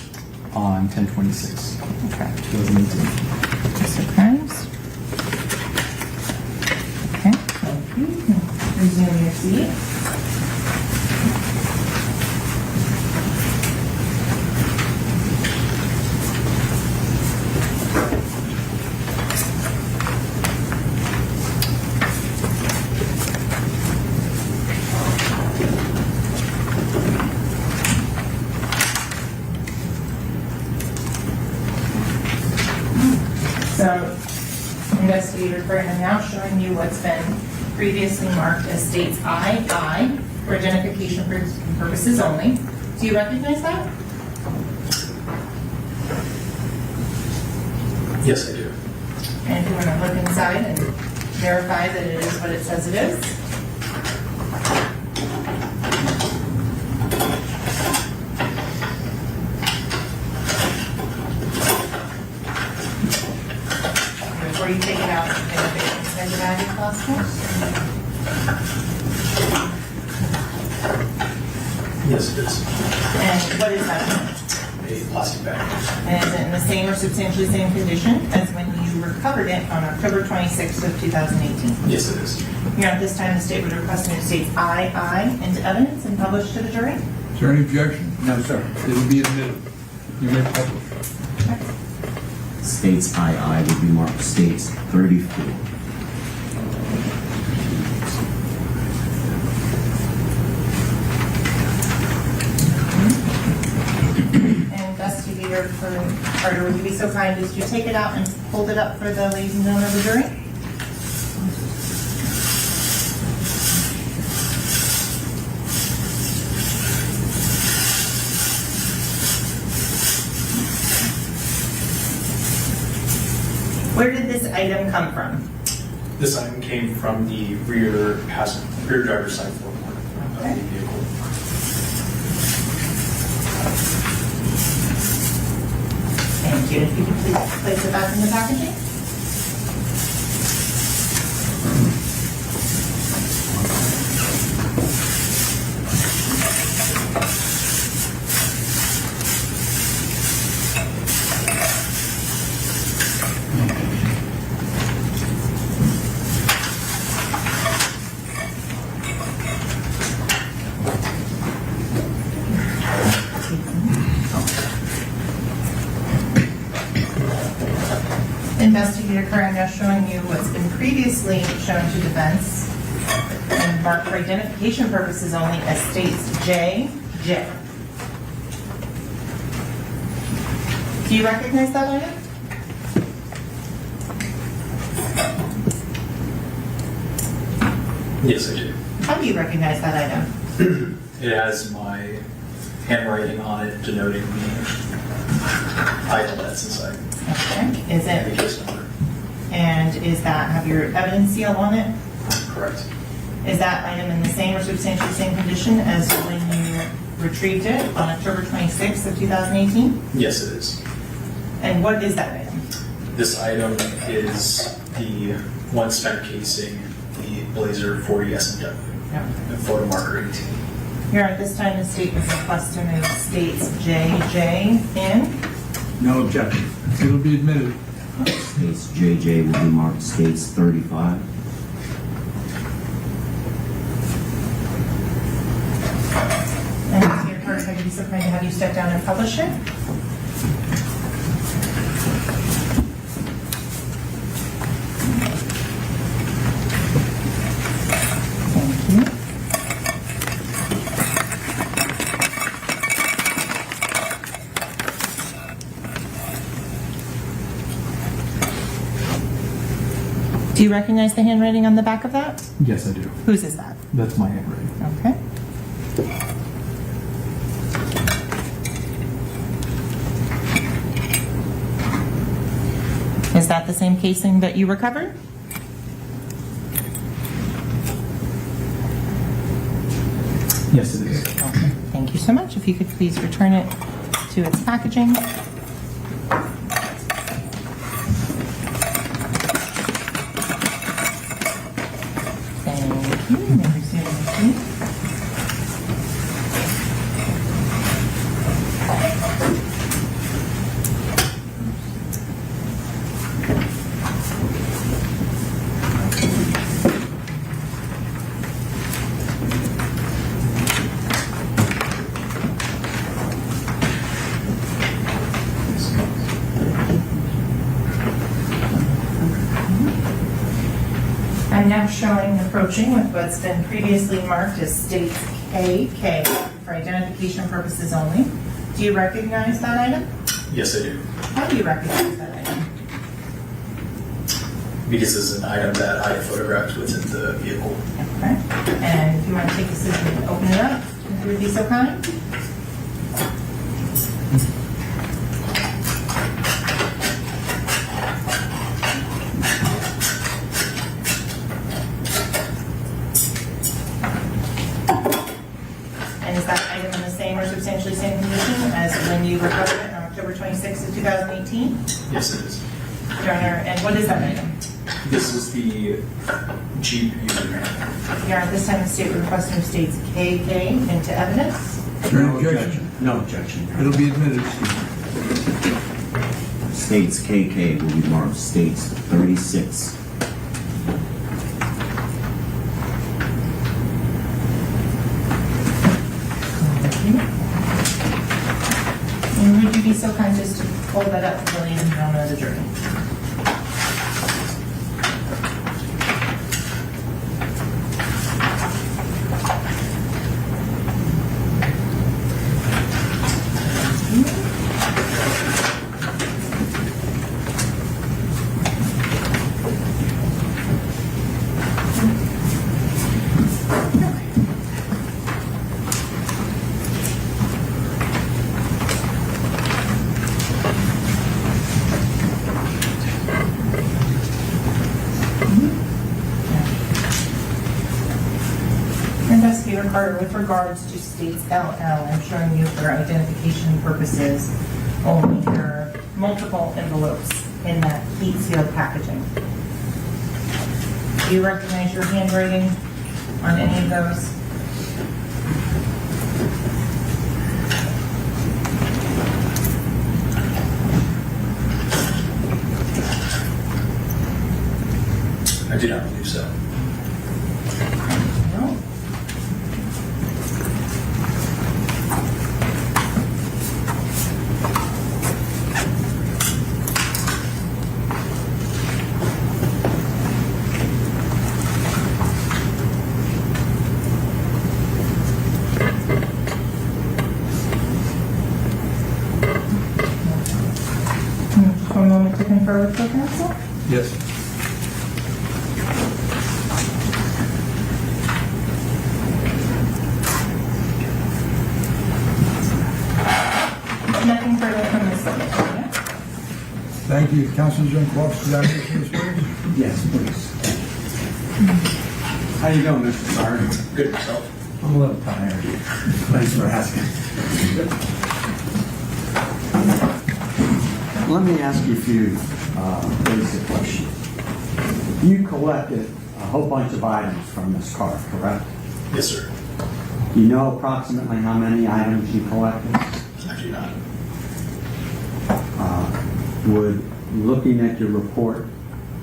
on 10/26, Okay. 2018. Mr. Crimes. Okay, thank you. Resume your seat. So, investigator Curran, I'm now showing you what's been previously marked as states II for identification purposes only. Do you recognize that? Yes, I do. And if you want to look inside and verify that it is what it says it is. Before you take it out, you can look inside the bag if possible. Yes, it is. And what is that? A plastic bag. And is it in the same or substantially same condition as when you recovered it on October 26th of 2018? Yes, it is. Here at this time, the state would request new states II into evidence and publish to the jury. Is there any objection? No, sir. It'll be admitted. You may publish. States II will be marked States 34. Investigator Carter, would you be so kind as to take it out and hold it up for the ladies and gentlemen of the jury? Where did this item come from? This item came from the rear driver's side floorboard of the vehicle. Thank you. If you could please place it back in the packaging. Investigator Curran now showing you what's been previously shown to defense and marked for identification purposes only as states JJ. Do you recognize that item? Yes, I do. How do you recognize that item? It has my handwriting on it denoting the item that's inside. Okay. Is And the it? case number. And is that have your evidence seal on it? Correct. Is that item in the same or substantially same condition as when you retrieved it on October 26th of 2018? Yes, it is. And what is that item? This item is the one spent casing, the Blazer 40 SMW, and photo marker 18. Here at this time, the state would request to move states JJ in. No objection. It'll be admitted. States JJ will be marked States 35. And Mr. Carter, if I could be so kind to have you step down and publish it. Do you recognize the handwriting on the back of that? Yes, I do. Whose is that? That's my handwriting. Okay. Is that the same casing that you recovered? Yes, it is. Okay. Thank you so much. If you could please return it to its packaging. Thank you. You may resume your seat. I'm now showing approaching with what's been previously marked as states KK for identification purposes only. Do you recognize that item? Yes, I do. How do you recognize that item? Because it's an item that I photographed within the vehicle. Okay. And if you want to take the scissors and open it up, if you would be so kind. And is that item in the same or substantially same condition as when you recovered it on October 26th of 2018? Yes, it is. Your Honor, and what is that item? This is the Jeep unit. Your Honor, at this time the state would request new states KK into evidence. No objection. No objection. It'll be admitted, States KK will be marked States 36. And would you be so kind just to hold that up for the ladies and gentlemen of the jury? Investigator Carter, with regards to states LL, I'm showing you for identification purposes only. There are multiple envelopes in that heat sealed packaging. Do you recognize your handwriting on any of those? I do not believe so. No. Just one moment to confer with the counsel. Yes. Nothing further from this witness. Thank you. Councilor Zinkowski, examination of this witness? Yes, please. How you doing, Mr. Sergeant? Good yourself. I'm a little tired. Thanks for asking. Let me ask you a few basic questions. You collected a whole bunch of items from this car, correct? Yes, sir. Do you know approximately how many items you collected? I do not. Would looking at your report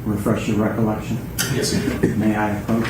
refresh your recollection? Yes, I do. May I approach?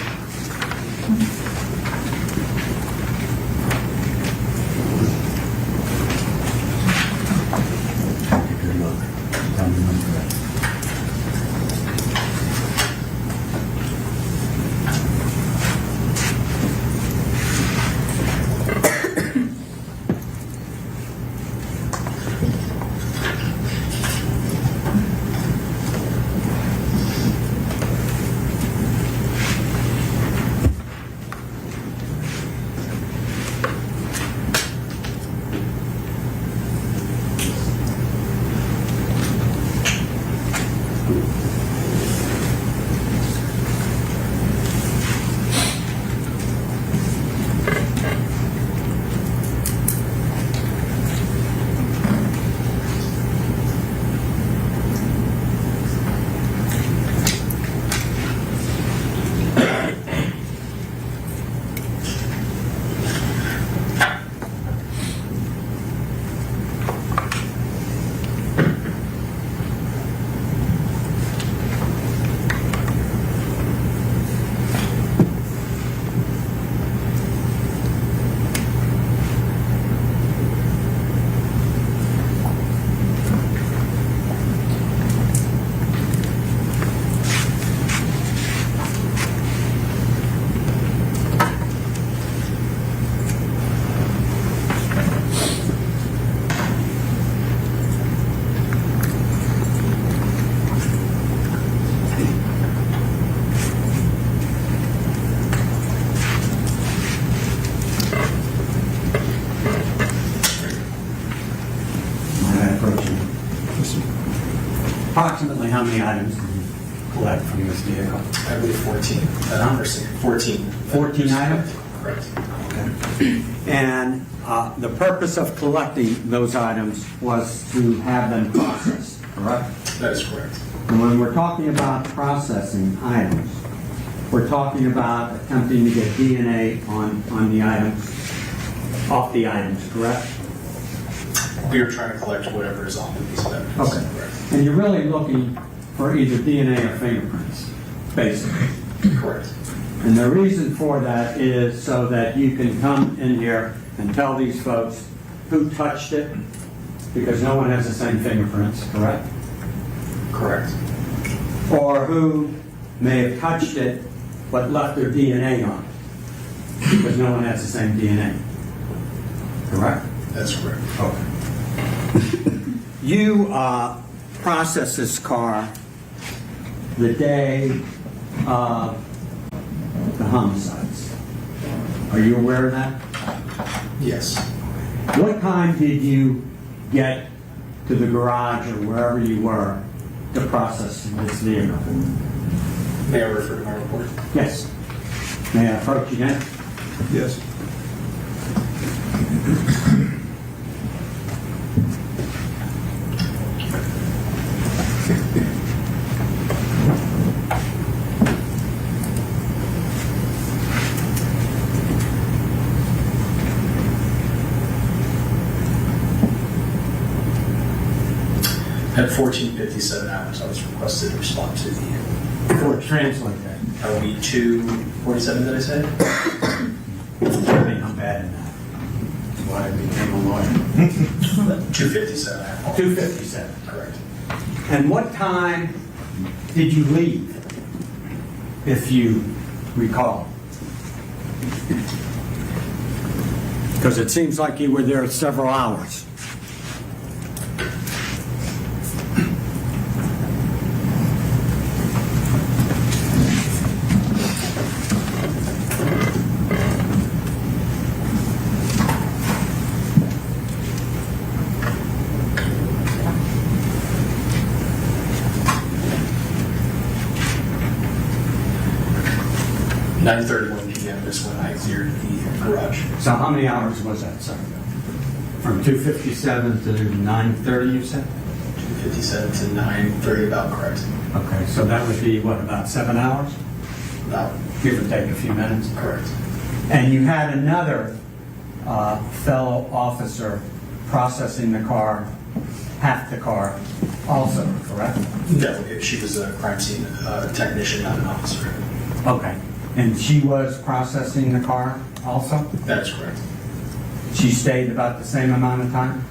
Approximately how many items did you collect from this vehicle? I believe 14. 14. 14 items? Correct. Okay. And the purpose of collecting those items was to have them processed, correct? That is correct. And when we're talking about processing items, we're talking about attempting to get DNA on the items, off the items, correct? We are trying to collect whatever is on the piece of evidence. Okay. Correct. And you're really looking for either DNA or fingerprints, basically. Correct. And the reason for that is so that you can come in here and tell these folks who touched it, because no one has the same fingerprints, correct? Correct. Or who may have touched it but left their DNA on it, because no one has the same DNA. Correct? That's correct. Okay. You processed this car the day of the homicides. Are you aware of that? Yes. What time did you get to the garage or wherever you were to process this vehicle? May I refer to my report? Yes. May I approach again? Yes. At 14:57 hours, I was requested to respond to the. Or translate that. That would be 2:47, did I say? I mean, I'm bad in that. That's why I became a lawyer. 2:57. I apologize. 2:57. Correct. And what time did you leave, if you recall? Because it seems like you were there several hours. p.m. is when I cleared the garage. So how many hours was that, sir? From 2:57 to 9:30, you said? 2:57 to 9:30, about correct. Okay, so that would be, what, about 7 hours? About. Give or take a few minutes? Correct. And you had another fellow officer processing the car, half the car, also, correct? No, she was a crime scene technician, not an officer. Okay. And she was processing the car also? That is correct. She stayed about the same amount of time?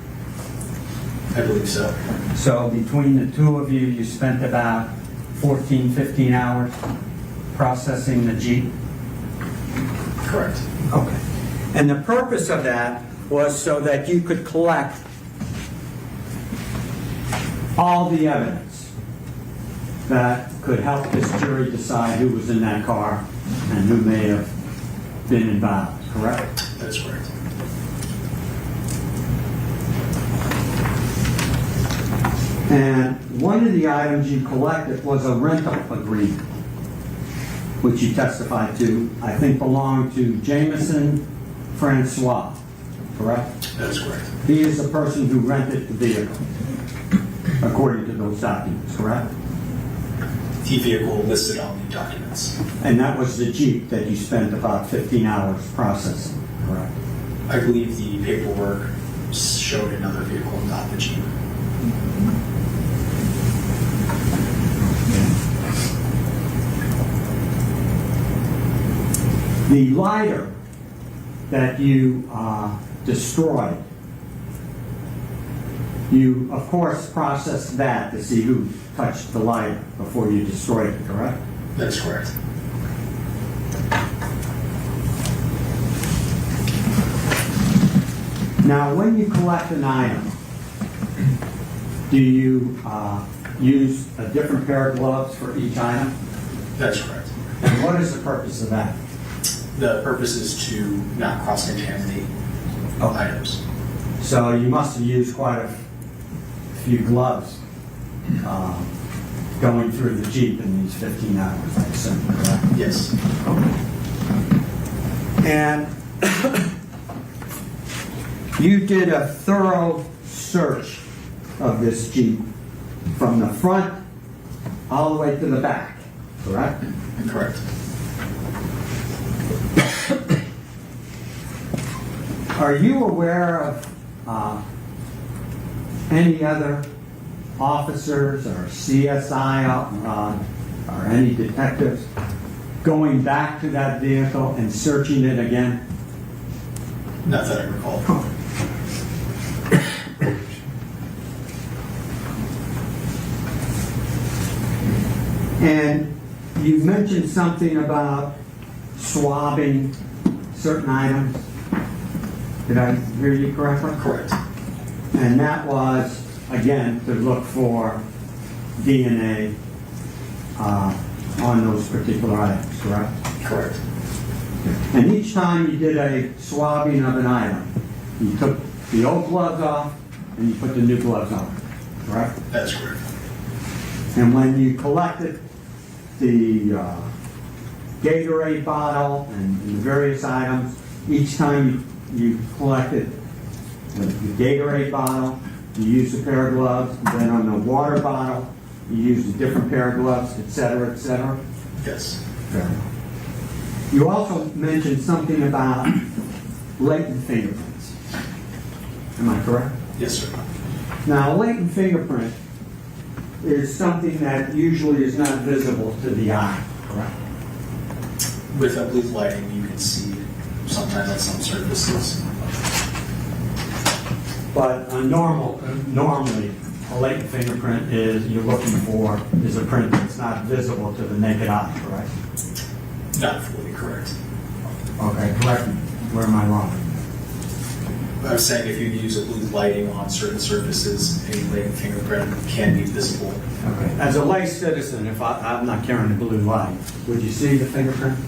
I believe so. So between the two of you, you spent about 14, 15 hours processing the Jeep? Correct. Okay. And the purpose of that was so that you could collect all the evidence that could help this jury decide who was in that car and who may have been involved, correct? That is correct. And one of the items you collected was a rental agreement, which you testified to, I think belonged to Jameson Francois, correct? That is correct. He is the person who rented the vehicle, according to those documents, correct? The vehicle listed on the documents. And that was the Jeep that you spent about 15 hours processing, correct? I believe the paperwork showed another vehicle, not the Jeep. The lighter that you destroyed, you of course processed that to see who touched the lighter before you destroyed it, correct? That is correct. Now, when you collect an item, do you use a different pair of gloves for each item? That is correct. And what is the purpose of that? The purpose is to not cross-contaminate items. So you must have used quite a few gloves going through the Jeep in these 15 hours, I assume, correct? Yes. And you did a thorough search of this Jeep from the front all the way to the back, correct? Correct. Are you aware of any other officers or CSI or any detectives going back to that vehicle and searching it again? Not that I recall. And you mentioned something about swabbing certain items. Did I hear you correctly? Correct. And that was, again, to look for DNA on those particular items, correct? Correct. And each time you did a swabbing of an item, you took the old gloves off and you put the new gloves on, correct? That's correct. And when you collected the Gatorade bottle and the various items, each time you collected the Gatorade bottle, you used a pair of gloves, and then on the water bottle, you used a different pair of gloves, et cetera, et cetera? Yes. Okay. You also mentioned something about latent fingerprints. Am I correct? Yes, sir. Now, a latent fingerprint is something that usually is not visible to the eye, correct? With oblique lighting, you can see sometimes on some surfaces. But normally, a latent fingerprint is you're looking for is a print that's not visible to the naked eye, correct? Not fully correct. Okay, correct me. Where am I wrong? I was saying if you use oblique lighting on certain surfaces, a latent fingerprint can be visible. Okay. As a lay citizen, if I'm not carrying a blue light, would you see the fingerprint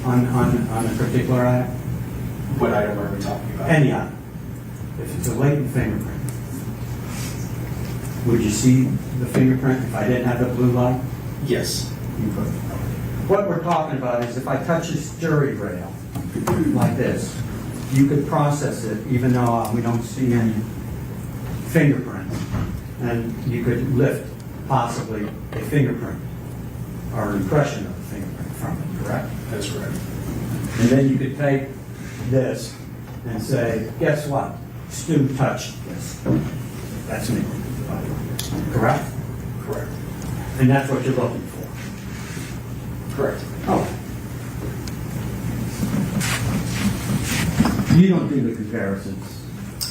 on a particular item? What item are we talking about? Any item. If it's a latent fingerprint, would you see the fingerprint if I didn't have the blue light? Yes. You could. What we're talking about is if I touch this jury rail like this, you could process it even though we don't see any fingerprint. And you could lift possibly a fingerprint or an impression of a fingerprint from it, correct? That's right. And then you could take this and say, guess what? Stu touched this. That's me. Correct? Correct. And that's what you're looking for. Correct. Oh. You don't do the comparisons.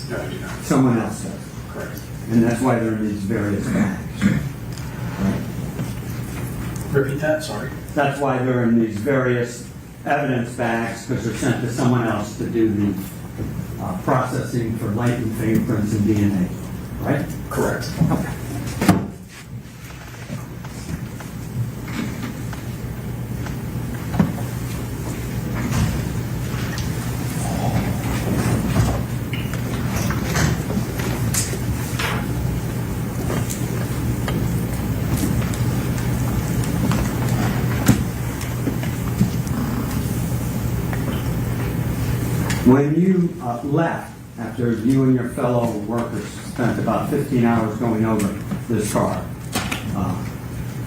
No, I do not. Someone else does. Correct. And that's why they're in these various bags. Right? Repeat that, sorry. That's why they're in these various evidence bags, because they're sent to someone else to do the processing for latent fingerprints and DNA. Right? Correct. Okay. When you left, after you and your fellow workers spent about 15 hours going over this car,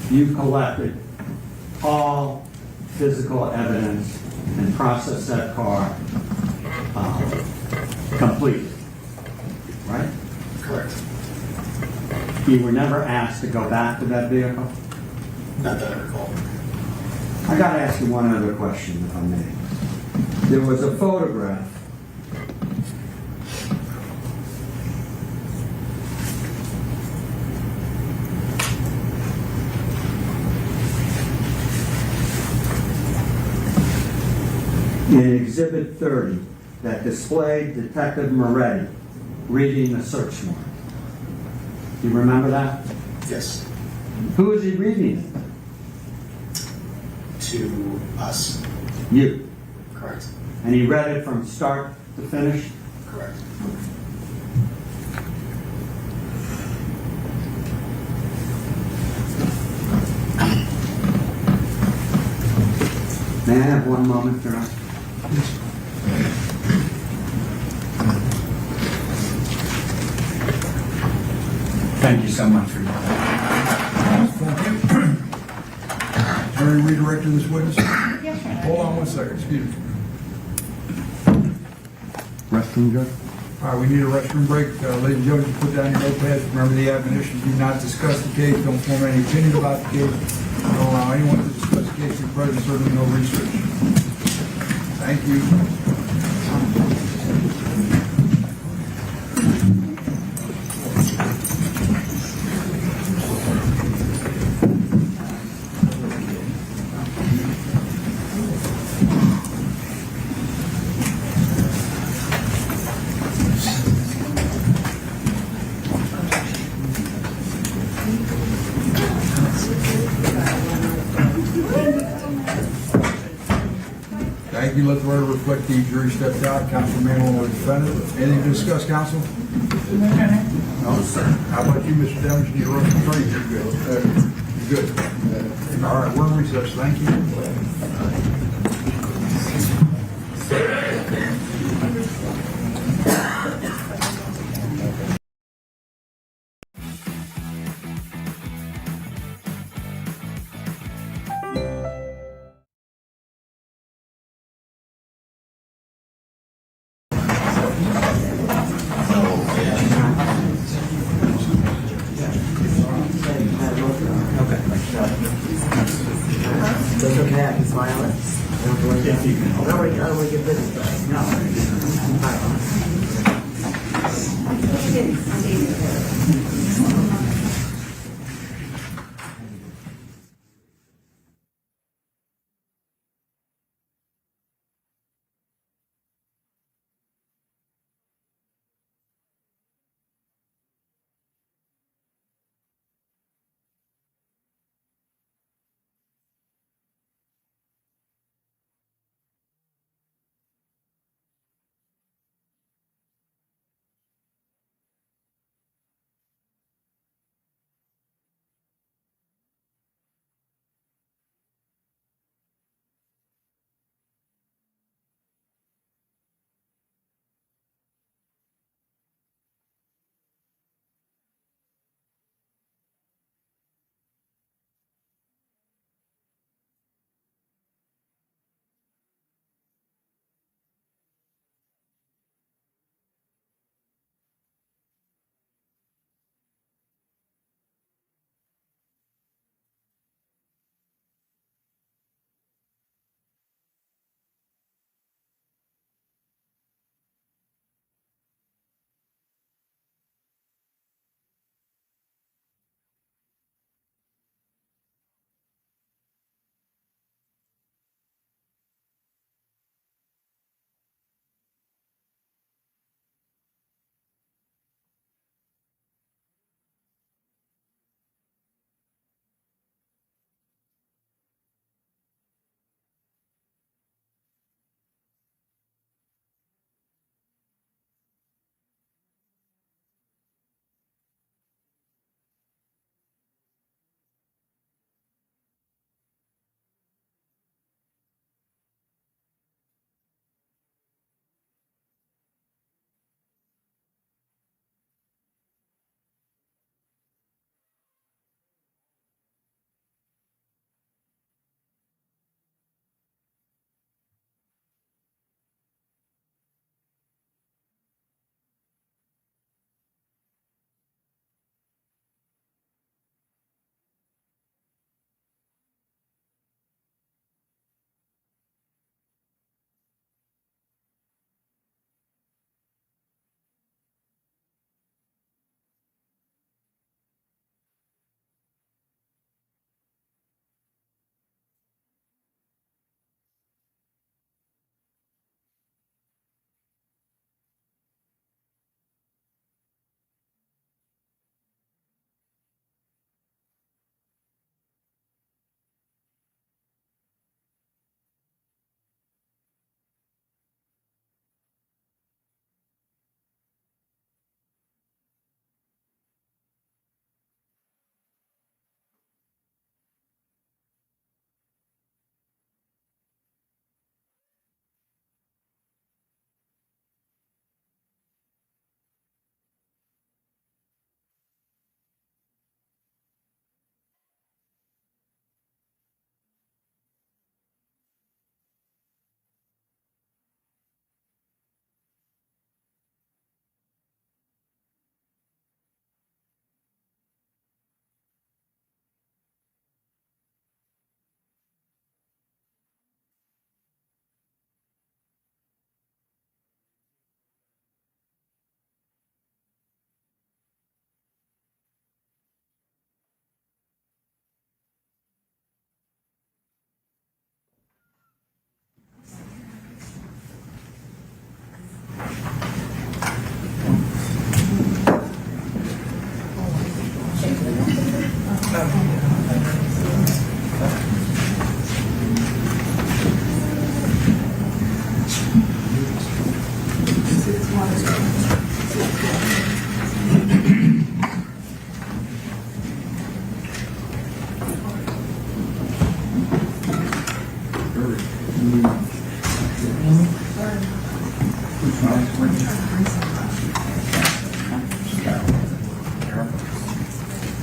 you collected all physical evidence and processed that car completely, right? Correct. You were never asked to go back to that vehicle? Not that I recall. I got to ask you one other question, if I may. There was a photograph in Exhibit 30 that displayed Detective Moretti reading the search warrant. Do you remember that? Yes. Who is he reading it? To us. You. Correct. And he read it from start to finish? Correct. May I have one moment, Your Honor? Thank you so much for your time. Thank you. Attorney, redirect this witness. Yes, Your Honor. Hold on one second, excuse me. Restroom, Judge? All right, we need a restroom break. Ladies and gentlemen, put down your notepads. Remember the admonition, do not discuss the case. Don't form any opinion about the case. Don't allow anyone to discuss the case in presence, certainly no research. Thank you. Thank you. Let the record reflect the jury stepped out. Counsel Manuel or defendant. Anything to discuss, counsel? No, sir. How about you, Mr. Demers? Need a restroom break? You're good. You're good. All right, we're in recess. Thank you. That's okay, I can smile it. I don't want to get business.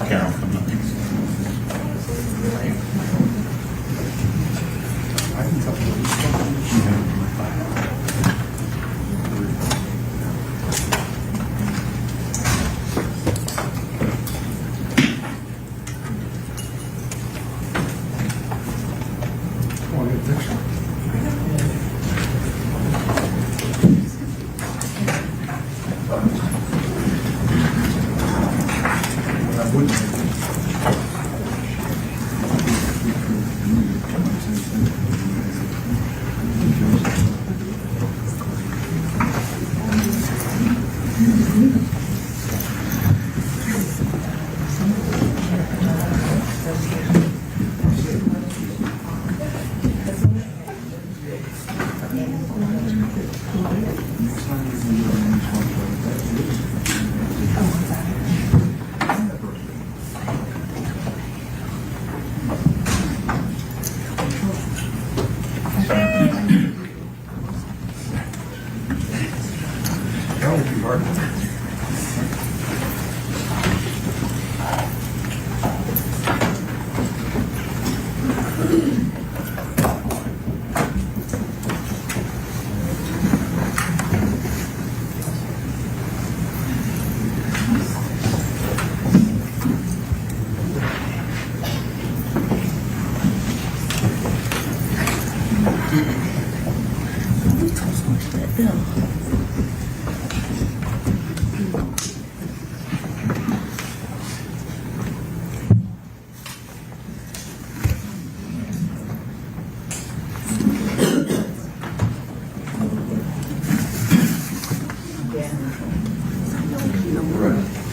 Carol, come up.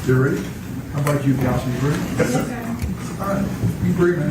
You ready? How about you, Council? You ready? Yes, sir. All right. You breathe, man.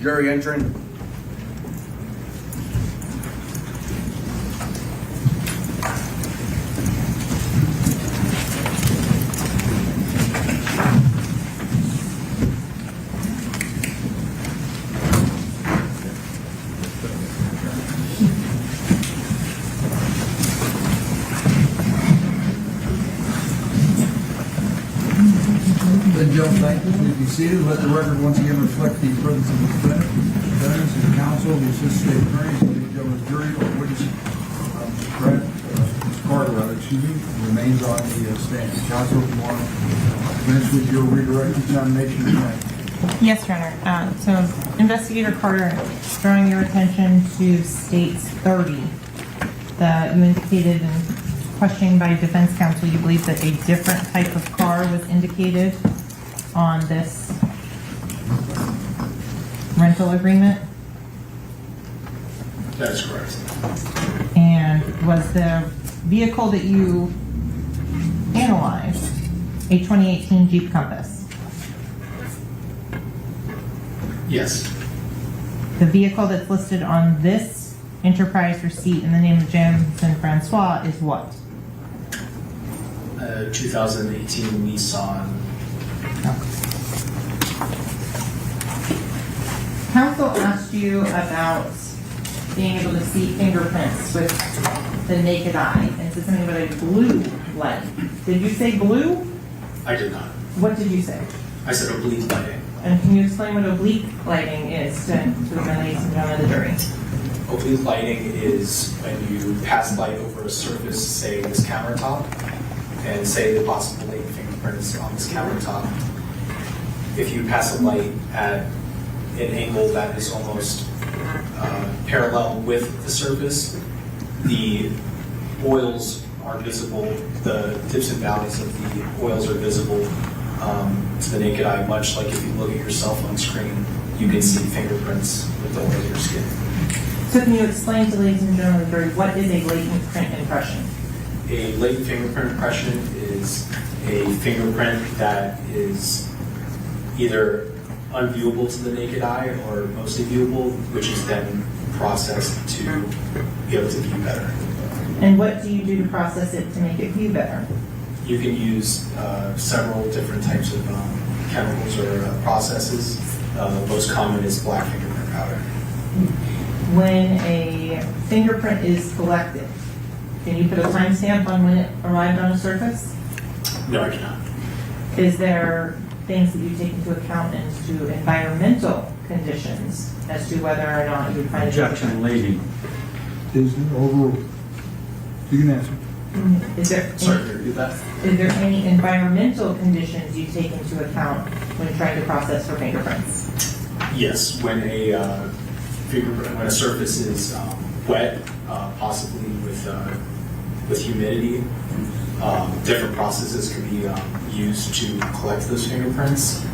Jury entering. Then, gentlemen, thank you. Please be seated. Let the record once again reflect the presence of the defendant, defendants, and counsel, the assistant state attorneys, and the judge's jury, or witness, Ms. Carter, remains on the stand. Counsel, if you want to commence with your redirect examination. Yes, Your Honor. So, Investigator Carter, drawing your attention to States 30, that you indicated in questioning by defense counsel, you believe that a different type of car was indicated on this rental agreement? That is correct. And was the vehicle that you analyzed a 2018 Jeep Compass? Yes. The vehicle that's listed on this enterprise receipt in the name of Jamison Francois is what? 2018 Nissan. Counsel asked you about being able to see fingerprints with the naked eye, and said something about a blue light. Did you say blue? I did not. What did you say? I said oblique lighting. And can you explain what oblique lighting is to the ladies and gentlemen of the jury? Oblique lighting is when you pass light over a surface, say this countertop, and say the possible latent fingerprints on this countertop. if you pass a light at an angle that is almost parallel with the surface, the oils are visible, the dips and valleys of the oils are visible to the naked eye, much like if you look at your cell phone screen, you can see fingerprints with the oil of your skin. So can you explain to ladies and gentlemen of the jury, what is a latent print impression? A latent fingerprint impression is a fingerprint that is either unviewable to the naked eye or mostly viewable, which is then processed to be able to view better. And what do you do to process it to make it view better? You can use several different types of chemicals or processes. The most common is black fingerprint powder. When a fingerprint is collected, can you put a timestamp on when it arrived on a surface? No, I cannot. Is there things that you take into account as to environmental conditions as to whether or not you would find Objection, lady. Is overruled. You can answer. Is there Sorry, can you repeat that? Is there any environmental conditions you take into account when trying to process for fingerprints? Yes, when a when a surface is wet, possibly with humidity, different processes can be used to collect those fingerprints.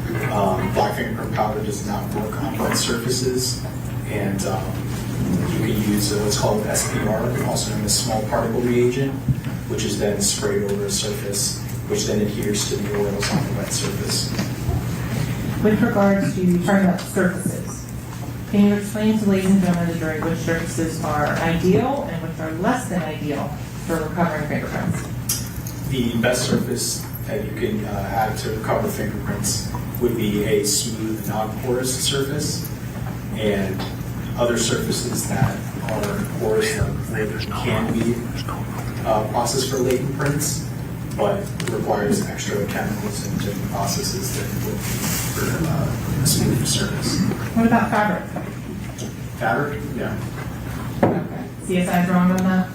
Black fingerprint powder does not work on wet surfaces, and you can use what's called SPR, also known as small particle reagent, which is then sprayed over a surface, which then adheres to the oils on the wet surface. With regards to talking about surfaces, can you explain to ladies and gentlemen of the jury which surfaces are ideal and which are less than ideal for recovering fingerprints? The best surface that you can have to recover fingerprints would be a smooth, non-porous surface, and other surfaces that are porous where there can be processed for latent prints, but requires extra chemicals and different processes than would be for a smooth surface. What about fabric? Fabric? Yeah. Okay. CSI is wrong on that?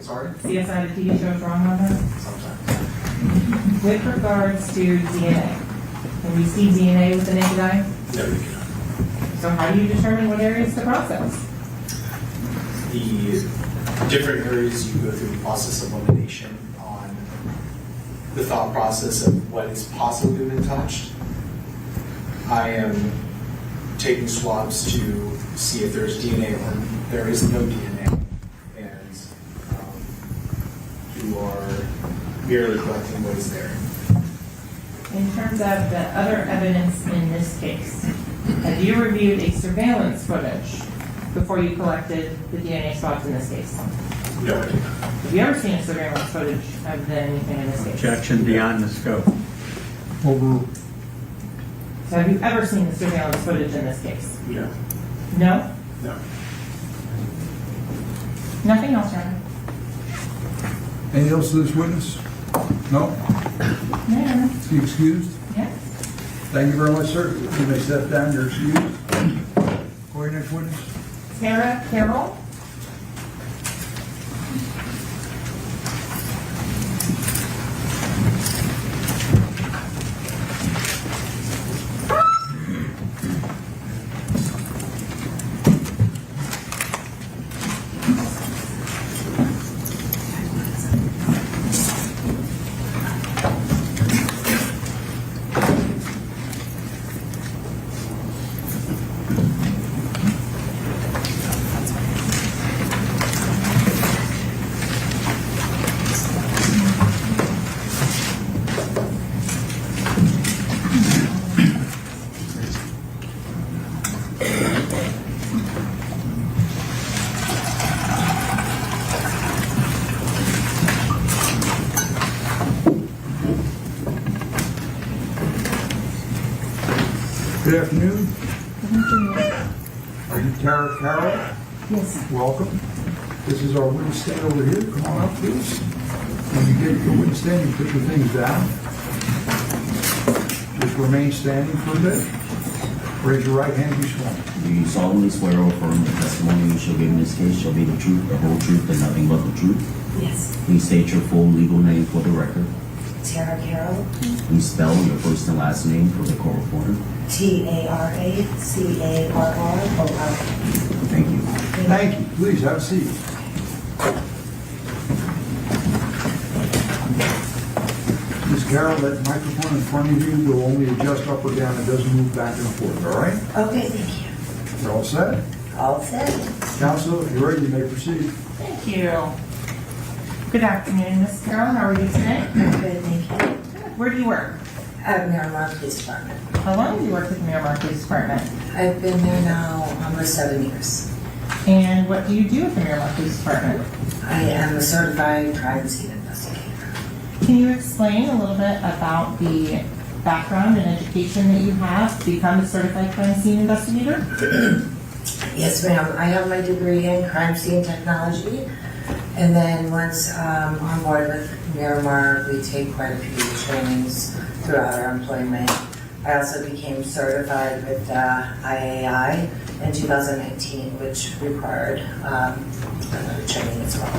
Sorry? CSI, the TV show, is wrong on that? Sometimes. With regards to DNA, can we see DNA with the naked eye? No, you cannot. So how do you determine what areas to process? The different areas you go through the process of elimination on the thought process of what is possibly been touched. I am taking swabs to see if there's DNA or there is no DNA, and you are merely collecting what is there. In terms of the other evidence in this case, have you reviewed a surveillance footage before you collected the DNA swabs in this case? No, I did not. Have you ever seen a surveillance footage of anything in this case? Objection beyond the scope. Overruled. So have you ever seen the surveillance footage in this case? No. No? No. Nothing else, Your Honor? Anything else to this witness? No? No, Your Honor. Is he excused? Yes. Thank you very much, sir. You may step down. You're excused. Call your next witness. Sarah Carroll. Good afternoon. Are you Tara Carroll? Yes. Welcome. This is our witness stand over here. Come on up, please. When you get your witness stand, you put your things down. Just remain standing for a bit. Raise your right hand and be sworn. Do you solemnly swear or affirm the testimony you shall give in this case shall be the truth, the whole truth, and nothing but the truth? Yes. Please state your full legal name for the record. Tara Carroll. Please spell your first and last name for the court reporter. TaraCarror. Thank you. Thank you. Please have a seat. Ms. Carroll, that microphone in front of you will only adjust up or down. It doesn't move back and forth, all right? Okay, thank you. You're all set? All set. Counsel, if you're ready, you may proceed. Thank you. Good afternoon, Ms. Carroll. How are you today? I'm good, thank you. Where do you work? At Miramar Police Department. How long have you worked at the Miramar Police Department? I've been there now almost 7 years. And what do you do at the Miramar Police Department? I am a certified crime scene investigator. Can you explain a little bit about the background and education that you have to become a certified crime scene investigator? Yes, ma'am. I have my degree in crime scene technology. And then once on board with Miramar, we take quite a few trainings throughout our employment. I also became certified with IAI in 2019, which required another training as well.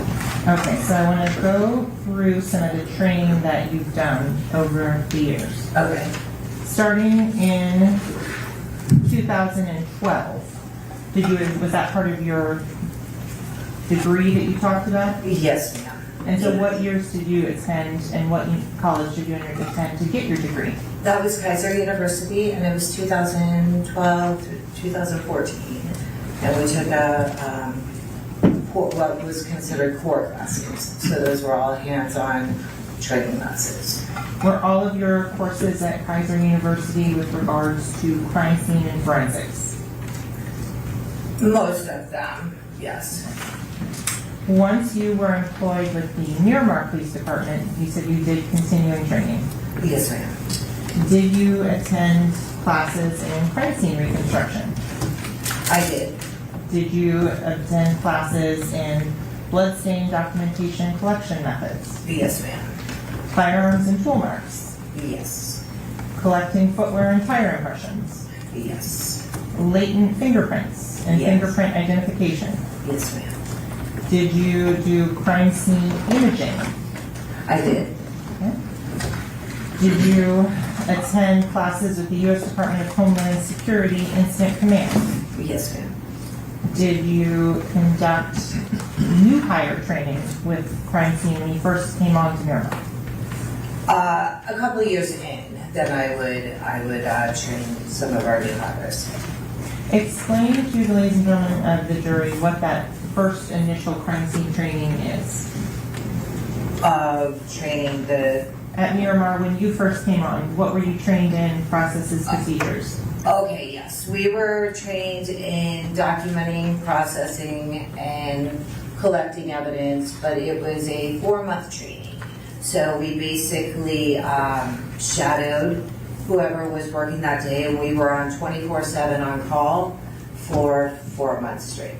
Okay, so I want to go through some of the training that you've done over the years. Okay. Starting in 2012, was that part of your degree that you talked about? Yes, ma'am. And so what years did you attend and what college did you attend to get your degree? That was Kaiser University, and it was 2012 to 2014. And we took what was considered core classes. So those were all hands-on training classes. Were all of your courses at Kaiser University with regards to crime scene and forensics? Most of them, yes. Once you were employed with the Miramar Police Department, you said you did continuing training. Yes, ma'am. Did you attend classes in crime scene reconstruction? I did. Did you attend classes in bloodstain documentation collection methods? Yes, ma'am. Firearms and tool marks? Yes. Collecting footwear and tire impressions? Yes. Latent fingerprints and Yes. fingerprint identification? Yes, ma'am. Did you do crime scene imaging? I did. Okay. Did you attend classes with the U.S. Department of Homeland Security Incident Command? Yes, ma'am. Did you conduct new hire training with crime scene when you first came on to Miramar? A couple of years in, then I would train some of our new hires. Explain to the ladies and gentlemen of the jury what that first initial crime scene training is. Training the... At Miramar, when you first came on, what were you trained in, processes, procedures? Okay, yes. We were trained in documenting, processing, and collecting evidence, but it was a 4-month training. So we basically shadowed whoever was working that day, and we were on 24/7 on call for 4 months straight.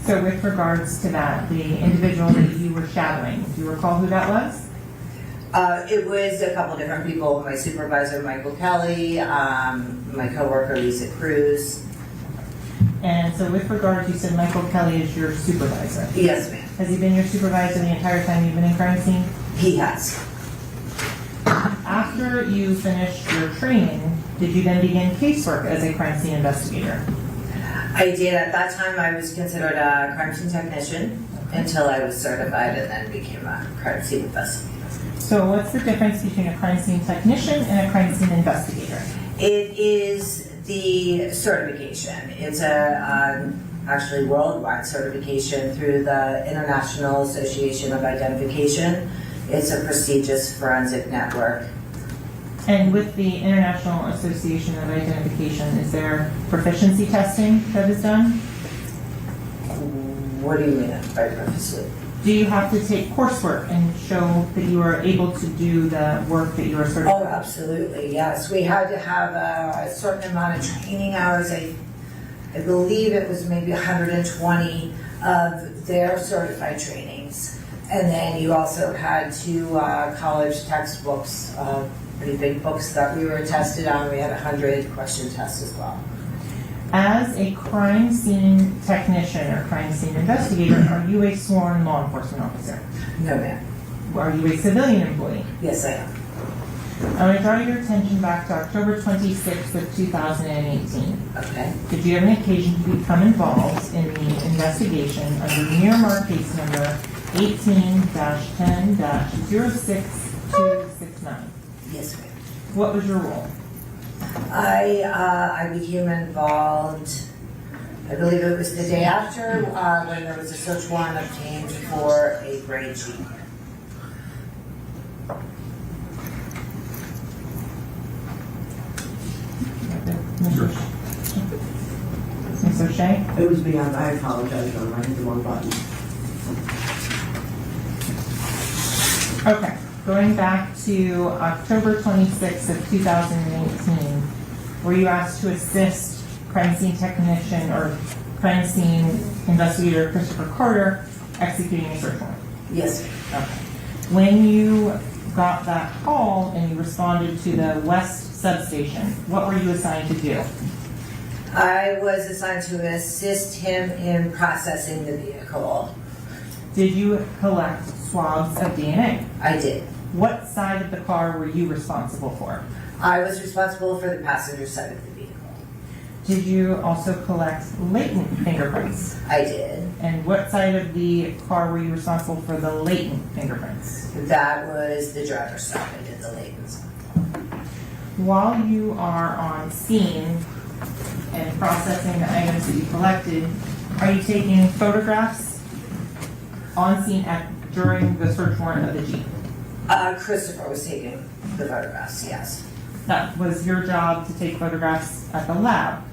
So with regards to that, the individual that you were shadowing, do you recall who that was? It was a couple different people. My supervisor, Michael Kelly, my coworker, Lisa Cruz. And so with regards, you said Michael Kelly is your supervisor. Yes, ma'am. Has he been your supervisor the entire time you've been in crime scene? He has. After you finished your training, did you then begin casework as a crime scene investigator? I did. At that time, I was considered a crime scene technician until I was certified and then became a crime scene investigator. So what's the difference between a crime scene technician and a crime scene investigator? It is the certification. It's a actually worldwide certification through the International Association of Identification. It's a prestigious forensic network. And with the International Association of Identification, is there proficiency testing that is done? What do you mean by proficiency? Do you have to take coursework and show that you are able to do the work that you are certified? Oh, absolutely, yes. We had to have a certain amount of training hours. I believe it was maybe 120 of their certified trainings. And then you also had 2 college textbooks, pretty big books that we were tested on. We had 100 question tests as well. As a crime scene technician or crime scene investigator, are you a sworn law enforcement officer? No, ma'am. Are you a civilian employee? Yes, I am. I want to draw your attention back to October 26th of 2018. Okay. Did you have an occasion to become involved in the investigation under Miramar case number 18-10-06269? Yes, ma'am. What was your role? I became involved, I believe it was the day after, when there was a search warrant obtained for a gray Jeep. Ms. O'Shea? It was beyond, I apologize, I hit the wrong button. Okay, going back to October 26th of 2018, were you asked to assist crime scene technician or crime scene investigator Christopher Carter executing a search warrant? Yes. Okay. When you got that call and you responded to the West substation, what were you assigned to do? I was assigned to assist him in processing the vehicle. Did you collect swabs of DNA? I did. What side of the car were you responsible for? I was responsible for the passenger side of the vehicle. Did you also collect latent fingerprints? I did. And what side of the car were you responsible for the latent fingerprints? That was the driver's side. I did the latent side. While you are on scene and processing the items that you collected, are you taking photographs on scene during the search warrant of the Jeep? Christopher was taking the photographs, yes. That was your job to take photographs at the lab?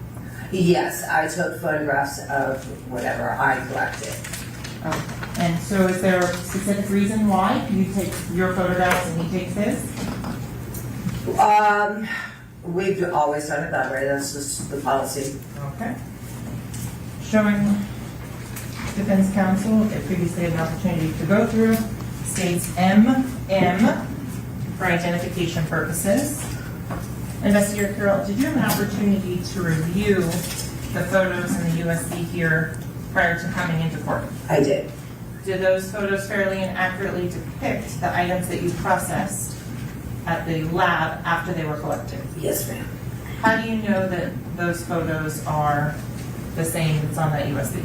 Yes, I took photographs of whatever I collected. Okay. And so is there a specific reason why you take your photographs and he takes his? We've always done it that way. That's just the policy. Okay. Showing defense counsel, they previously had an opportunity to go through, states MM for identification purposes. Investigator Carroll, did you have an opportunity to review the photos in the USB here prior to coming into court? I did. Did those photos fairly and accurately depict the items that you processed at the lab after they were collected? Yes, ma'am. How do you know that those photos are the same that's on that USB?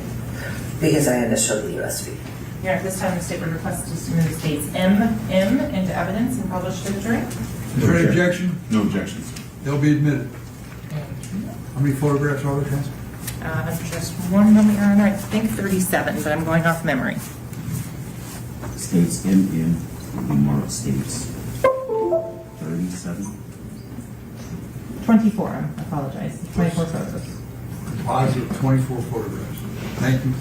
Because I initialed the USB. Here, at this time, the state would request us to move the state's MM into evidence and publish to the jury. Is there any objection? No objections. They'll be admitted. How many photographs are there, Counsel? Just one moment, Your Honor. I think 37, but I'm going off memory. States MM, the mark states 37. 24, I apologize. 24 photos. Positive 24 photographs. Thank you.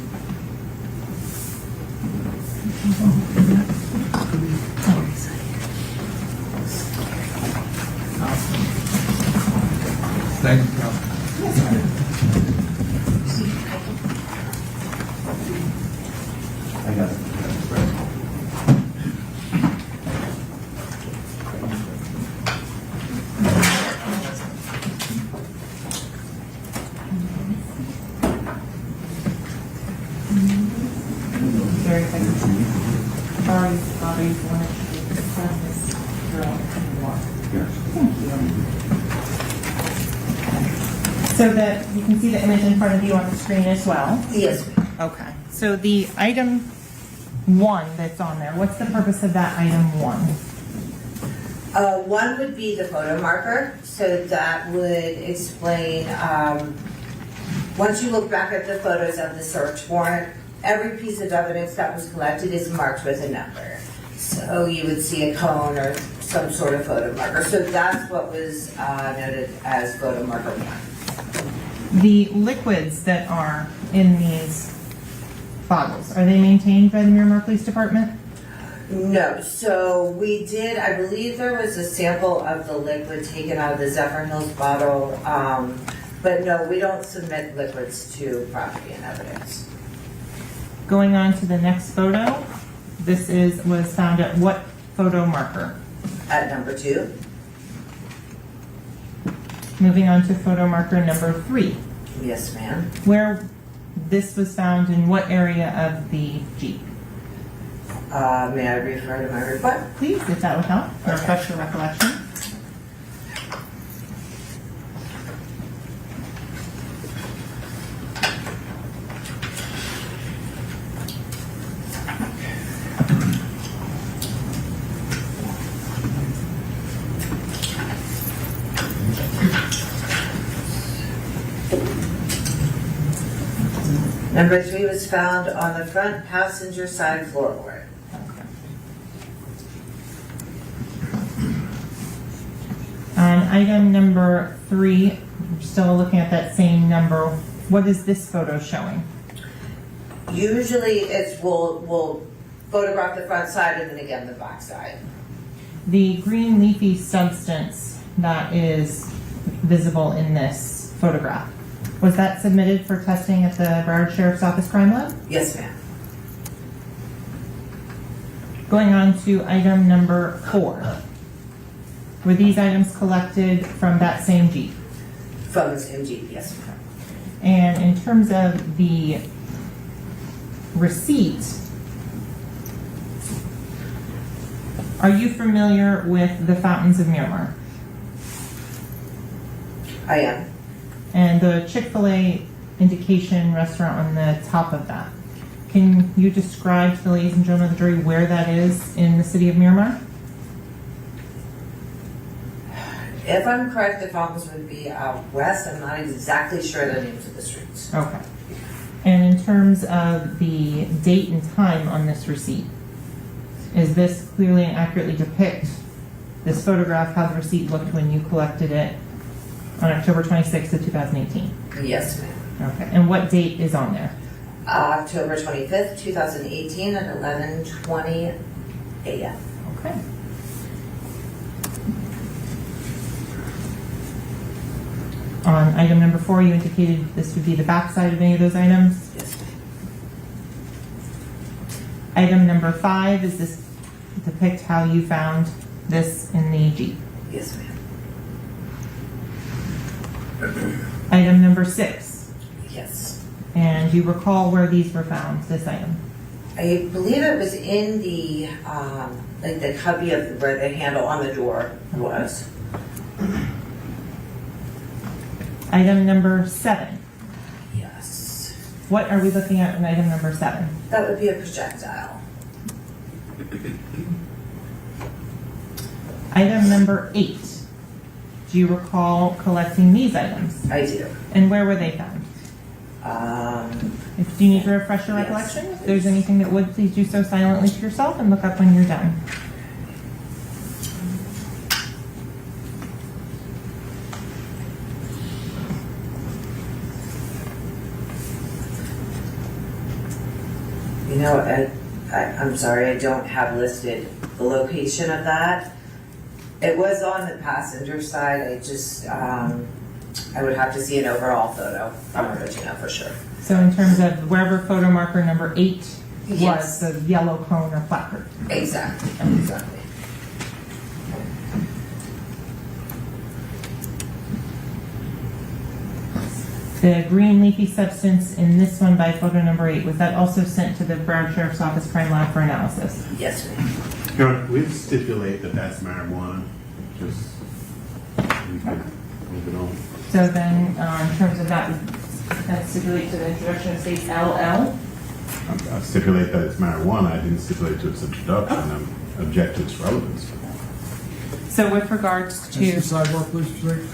Thank you, Counsel. I got it. Very quick. Sorry, Bobby, if you want to grab this drill and water. Thank you. So that you can see the image in front of you on the screen as well? Yes, ma'am. Okay. So the item 1 that's on there, what's the purpose of that item 1? One would be the photo marker, so that would explain, once you look back at the photos of the search warrant, every piece of evidence that was collected is marked with a number. So you would see a cone or some sort of photo marker. So that's what was noted as photo marker 1. The liquids that are in these bottles, are they maintained by the Miramar Police Department? No, so we did, I believe there was a sample of the liquid taken out of the Zephyr Hills bottle, but no, we don't submit liquids to property and evidence. Going on to the next photo, this was found at what photo marker? At number 2. Moving on to photo marker number 3. Yes, ma'am. Where this was found in what area of the Jeep? May I refer to my report? Please, if that would help, or refresh your recollection. Number 3 was found on the front passenger side floorboard. On item number 3, we're still looking at that same number. What is this photo showing? Usually we'll photograph the front side and then again the back side. The green leafy substance that is visible in this photograph, was that submitted for testing at the Broward Sheriff's Office Crime Lab? Yes, ma'am. Going on to item number 4. Were these items collected from that same Jeep? From the same Jeep, yes, ma'am. And in terms of the receipt, are you familiar with the Fountains of Miramar? I am. And the Chick-fil-A indication restaurant on the top of that. Can you describe to the ladies and gentlemen of the jury where that is in the city of Miramar? If I'm correct, the Fountains would be out west. I'm not exactly sure the names of the streets. Okay. And in terms of the date and time on this receipt, is this clearly and accurately depict this photograph, how the receipt looked when you collected it on October 26th of 2018? Yes, ma'am. Okay. And what date is on there? October 25th, 2018 at 11:20 a.m. Okay. On item number 4, you indicated this would be the back side of any of those items? Yes, ma'am. Item number 5, is this depict how you found this in the Jeep? Yes, ma'am. Item number 6. Yes. And do you recall where these were found, this item? I believe it was in the, like the cubby of where the handle on the door was. Item number 7. Yes. What are we looking at in item number 7? That would be a projectile. Item number 8. Do you recall collecting these items? I do. And where were they found? If you need to refresh your yes. recollection, if there's anything that would, please do so silently to yourself and look up when you're done. You know, I'm sorry, I don't have listed the location of that. It was on the passenger side. I just, I would have to see an overall photo. I'm going to know for sure. So in terms of wherever photo marker number 8 Yes. was, the yellow cone or placard. Exactly. Exactly. The green leafy substance in this one by photo number 8, was that also sent to the Broward Sheriff's Office Crime Lab for analysis? Yes, ma'am. Your Honor, we stipulate that that's marijuana. Just we can move it on. So then, in terms of that, stipulate to the introduction of states LL. I stipulate that it's marijuana. I didn't stipulate to its introduction. I object to its relevance. So with regards to... Mr. Sidebar, please proceed.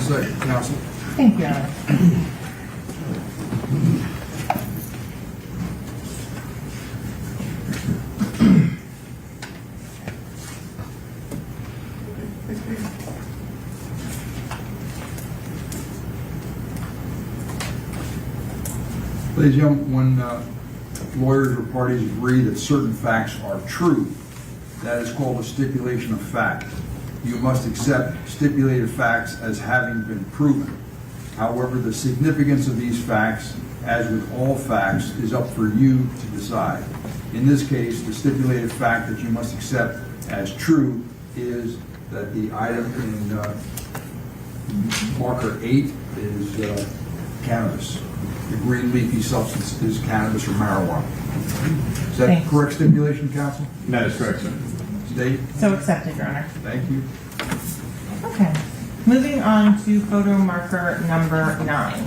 second, counsel. Thank you, Your Honor. Ladies and gentlemen, when lawyers or parties agree that certain facts are true, that is called a stipulation of fact. You must accept stipulated facts as having been proven. However, the significance of these facts, as with all facts, is up for you to decide. In this case, the stipulated fact that you must accept as true is that the item in marker 8 is cannabis. The green leafy substance is cannabis or marijuana. Is that Thanks. correct stipulation, counsel? That is correct, sir. State? So accepted, Your Honor. Thank you. Okay. Moving on to photo marker number 9.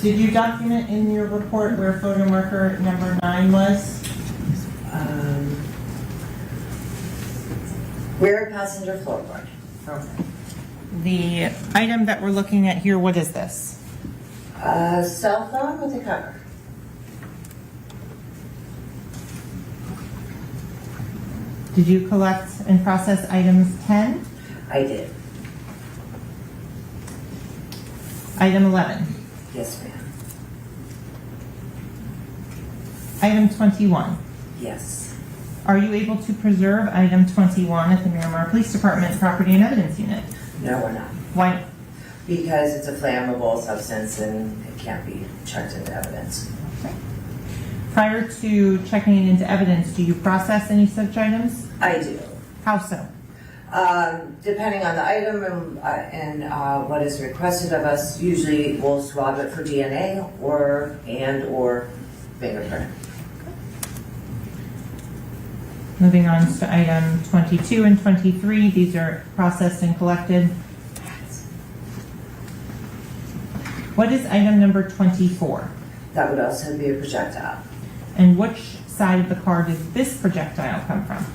Did you document in your report where photo marker number 9 was? Rear passenger floorboard. Okay. The item that we're looking at here, what is this? A cell phone with a cover. Did you collect and process items 10? I did. Item 11? Yes, ma'am. Item 21? Yes. Are you able to preserve item 21 at the Miramar Police Department Property and Evidence Unit? No, we're not. Why not? Because it's a flammable substance and it can't be checked into evidence. Okay. Prior to checking it into evidence, do you process any such items? I do. How so? Depending on the item and what is requested of us, usually we'll swab it for DNA or fingerprint. Moving on to item 22 and 23, these are processed and collected. What is item number 24? That would also be a projectile. And which side of the car does this projectile come from?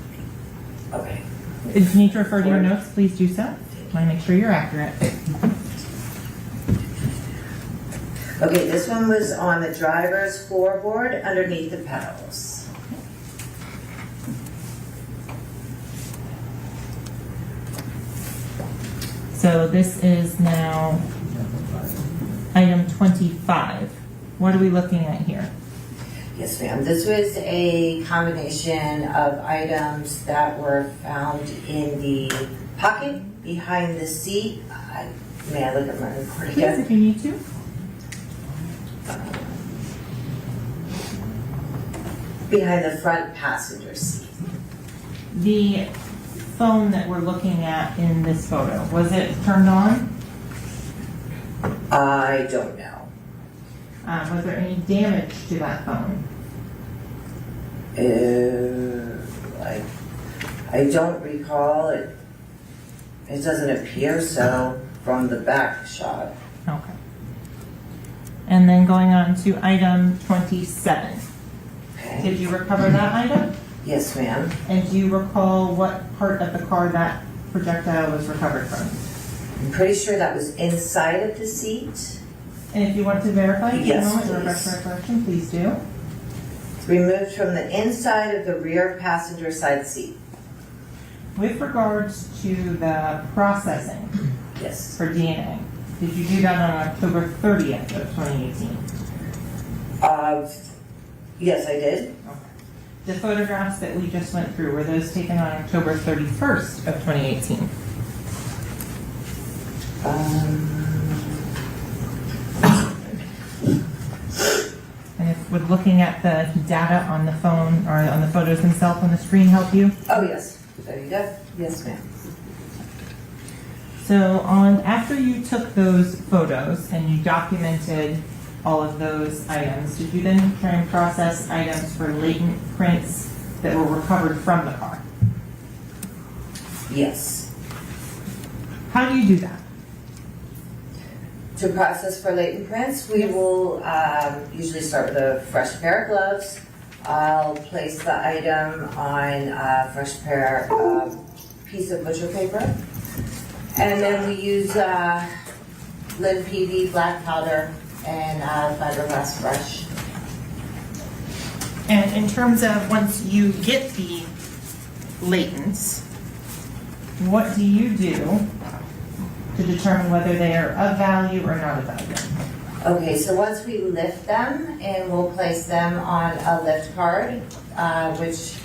Okay. If you need to refer to your notes, please do so. I want to make sure you're accurate. Okay, this one was on the driver's floorboard underneath the pedals. So this is now item 25. What are we looking at here? Yes, ma'am. This was a combination of items that were found in the pocket behind the seat. May I look at my report again? Yes, if you need to. Behind the front passenger seat. The phone that we're looking at in this photo, was it turned on? I don't know. Was there any damage to that phone? I don't recall it. It doesn't appear so from the back shot. Okay. And then going on to item 27. Okay. Did you recover that item? Yes, ma'am. And do you recall what part of the car that projectile was recovered from? I'm pretty sure that was inside of the seat. And if you want to verify, take Yes, a moment to please. refresh recollection, please do. Removed from the inside of the rear passenger side seat. With regards to the processing Yes. for DNA, did you do that on October 30th of 2018? Yes, I did. The photographs that we just went through, were those taken on October 31st of 2018? And if would looking at the data on the phone or on the photos themselves on the screen help you? Oh, yes. There you go. Yes, ma'am. So after you took those photos and you documented all of those items, did you then try and process items for latent prints that were recovered from the car? Yes. How do you do that? To process for latent prints, we will usually start with a fresh pair of gloves. I'll place the item on a fresh pair of piece of butcher paper. And then we use Lin PD black powder and fiberglass brush. And in terms of once you get the latents, what do you do to determine whether they are of value or not of value? Okay, so once we lift them, and we'll place them on a lift card, which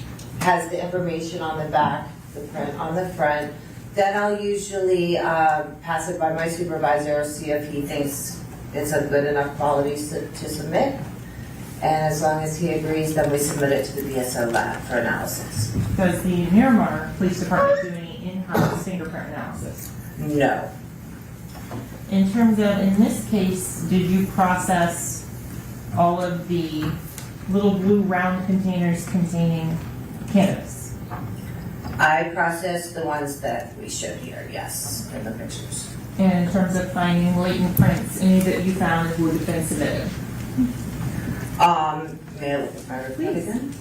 has the information on the back, the print on the front, then I'll usually pass it by my supervisor, see if he thinks it's a good enough quality to submit. And as long as he agrees, then we submit it to the BSO lab for analysis. Does the Miramar Police Department do any in-house fingerprint analysis? No. In terms of, in this case, did you process all of the little blue round containers containing cannabis? I processed the ones that we showed here, yes, in the pictures. And in terms of finding latent prints, any that you found would have been submitted? May I look at my report again?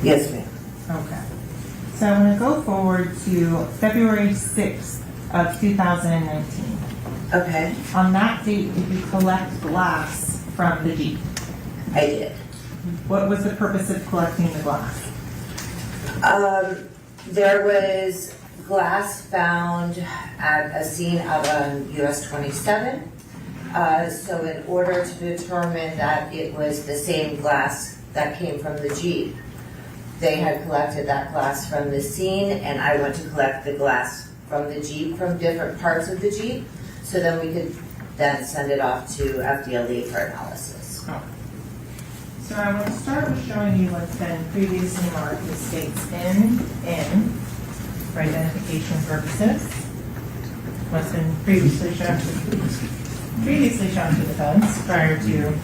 Yes, ma'am. Okay. So I'm going to go forward to February 6th of 2019. Okay. On that date, did you collect glass from the Jeep? I did. What was the purpose of collecting the glass? There was glass found at a scene out on US 27. So in order to determine that it was the same glass that came from the Jeep, they had collected that glass from the scene, and I went to collect the glass from the Jeep, from different parts of the Jeep, so then we could then send it off to FDLE for analysis. Oh. So I want to start with showing you what's been previously marked as states in for identification purposes. What's been previously shown to defense prior to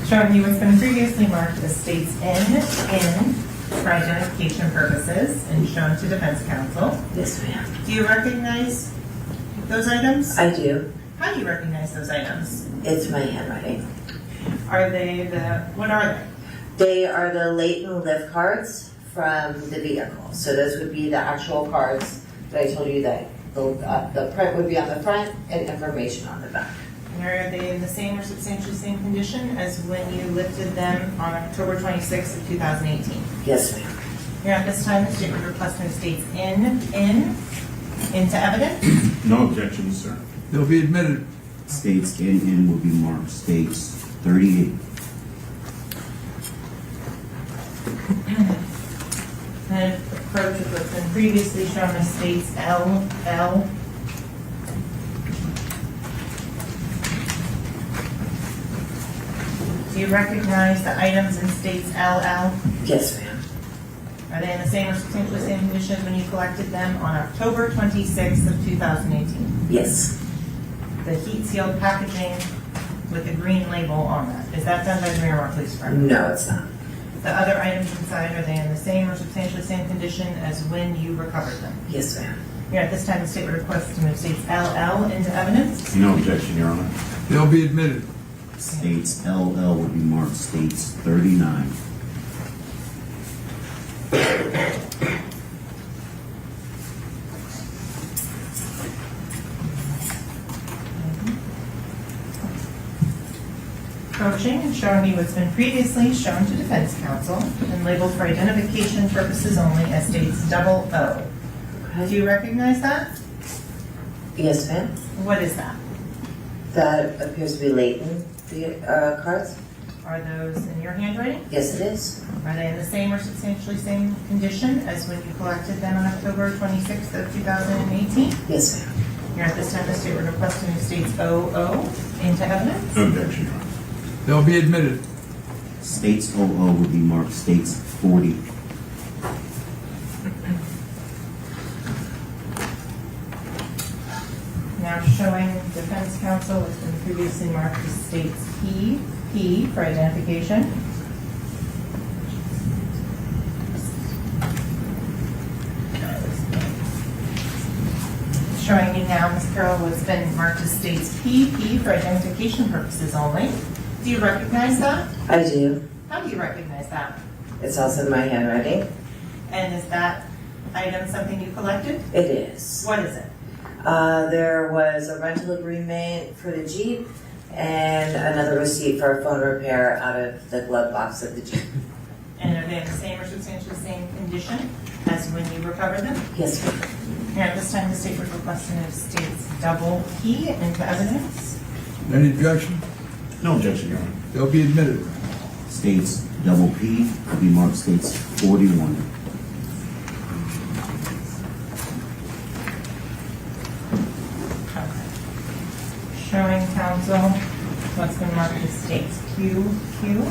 showing you what's been previously marked as states in for identification purposes and shown to defense counsel. Yes, ma'am. Do you recognize those items? I do. How do you recognize those items? It's my handwriting. What are they? They are the latent lift cards from the vehicle. So those would be the actual cards that I told you that the print would be on the front and information on the back. Are they in the same or substantially same condition as when you lifted them on October 26th of 2018? Yes, ma'am. Here at this time, the state would request the states into evidence. No objections, sir. They'll be admitted. States in will be marked states 38. And approach with what's been previously shown as states LL. Do you recognize the items in states LL? Yes, ma'am. Are they in the same or substantially same condition when you collected them on October 26th of 2018? Yes. The heat sealed packaging with the green label on that. Is that done by the Miramar Police Department? No, it's not. The other items inside, are they in the same or substantially same condition as when you recovered them? Yes, ma'am. Here at this time, the state would request to move states LL into evidence. No objection, Your Honor. They'll be admitted. States LL will be marked states 39. Approaching and showing you what's been previously shown to defense counsel and labeled for identification purposes only as states double O. Do you recognize that? Yes, ma'am. What is that? That appears to be latent cards. Are those in your handwriting? Yes, it is. Are they in the same or substantially same condition as when you collected them on October 26th of 2018? Yes, ma'am. Here at this time, the state would request a new state's OO into evidence. No objection, Your Honor. They'll be admitted. States 00 would be marked States 40. Now showing defense counsel has been previously marked as states P for identification. Showing you now, Ms. Carroll, has been marked as states PP for identification purposes only. Do you recognize that? I do. How do you recognize that? It's also in my handwriting. And is that item something you collected? It is. What is it? There was a rental agreement for the Jeep and another receipt for a phone repair out of the glove box of the Jeep. And are they in the same or substantially same condition as when you recovered them? Yes, ma'am. Here at this time, the state would request an state's double P into evidence. Any objection? No objection, Your Honor. They'll be admitted. States double P would be marked States 41. Showing counsel what's been marked as states QQ.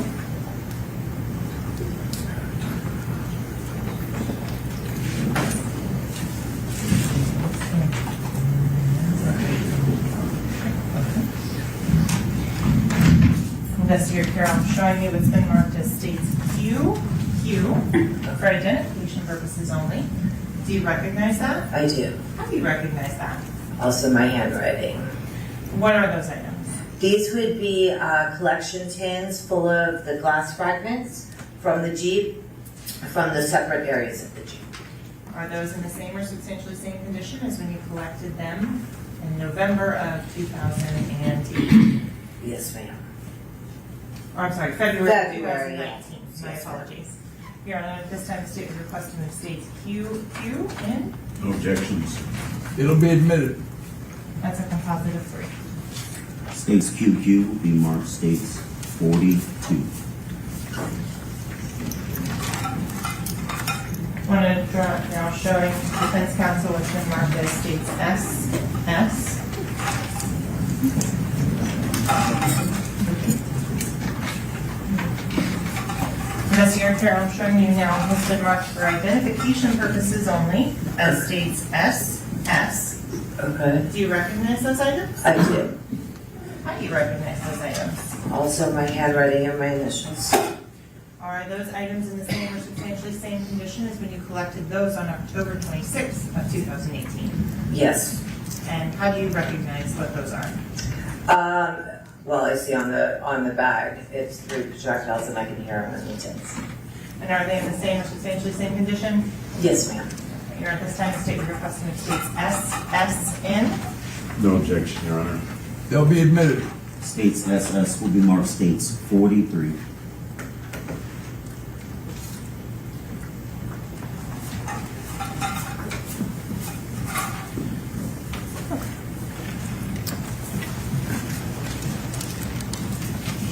Investigator Carroll, I'm showing you what's been marked as states QQ for identification purposes only. Do you recognize that? I do. How do you recognize that? Also my handwriting. What are those items? These would be collection tins full of the glass fragments from the Jeep, from the separate areas of the Jeep. Are those in the same or substantially same condition as when you collected them in November of 2008? Yes, ma'am. Or, I'm sorry, February February, 2019. My yes, apologies. Your Honor, at this time, the state is requesting the states QQ in. No objections. It'll be admitted. That's a composite of 3. States QQ would be marked States 42. Want to draw now showing defense counsel what's been marked as states SS. Investigator Carroll, I'm showing you now has been marked for identification purposes only as states SS. Okay. Do you recognize those items? I do. How do you recognize those items? Also my handwriting and my initials. Are those items in the same or substantially same condition as when you collected those on October 26th of 2018? Yes. And how do you recognize what those are? Well, I see on the bag, it's 3 projectiles and I can hear them in the tins. And are they in the same or substantially same condition? Yes, ma'am. You're at this time, the state requesting the states SSN. No objection, Your Honor. They'll be admitted. States SS will be marked States 43.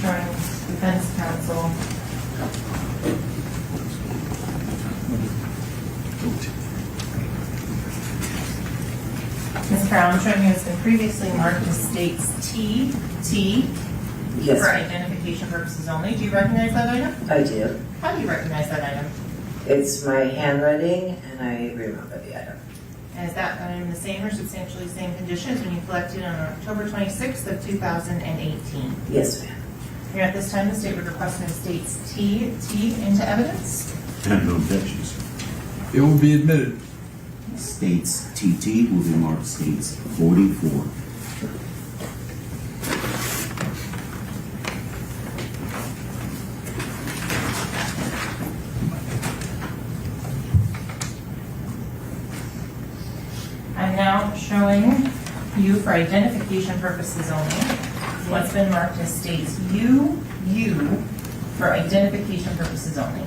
Showing defense counsel. Ms. Carroll, I'm showing you it's been previously marked as states TT. Yes. For identification purposes only. Do you recognize that item? I do. How do you recognize that item? It's my handwriting and I remember the item. And is that item in the same or substantially same condition as when you collected on October 26th of 2018? Yes, ma'am. Here at this time, the state would request the states TT into evidence. And no objections. It will be admitted. States TT will be marked States 44. I'm now showing you for identification purposes only what's been marked as states UU for identification purposes only.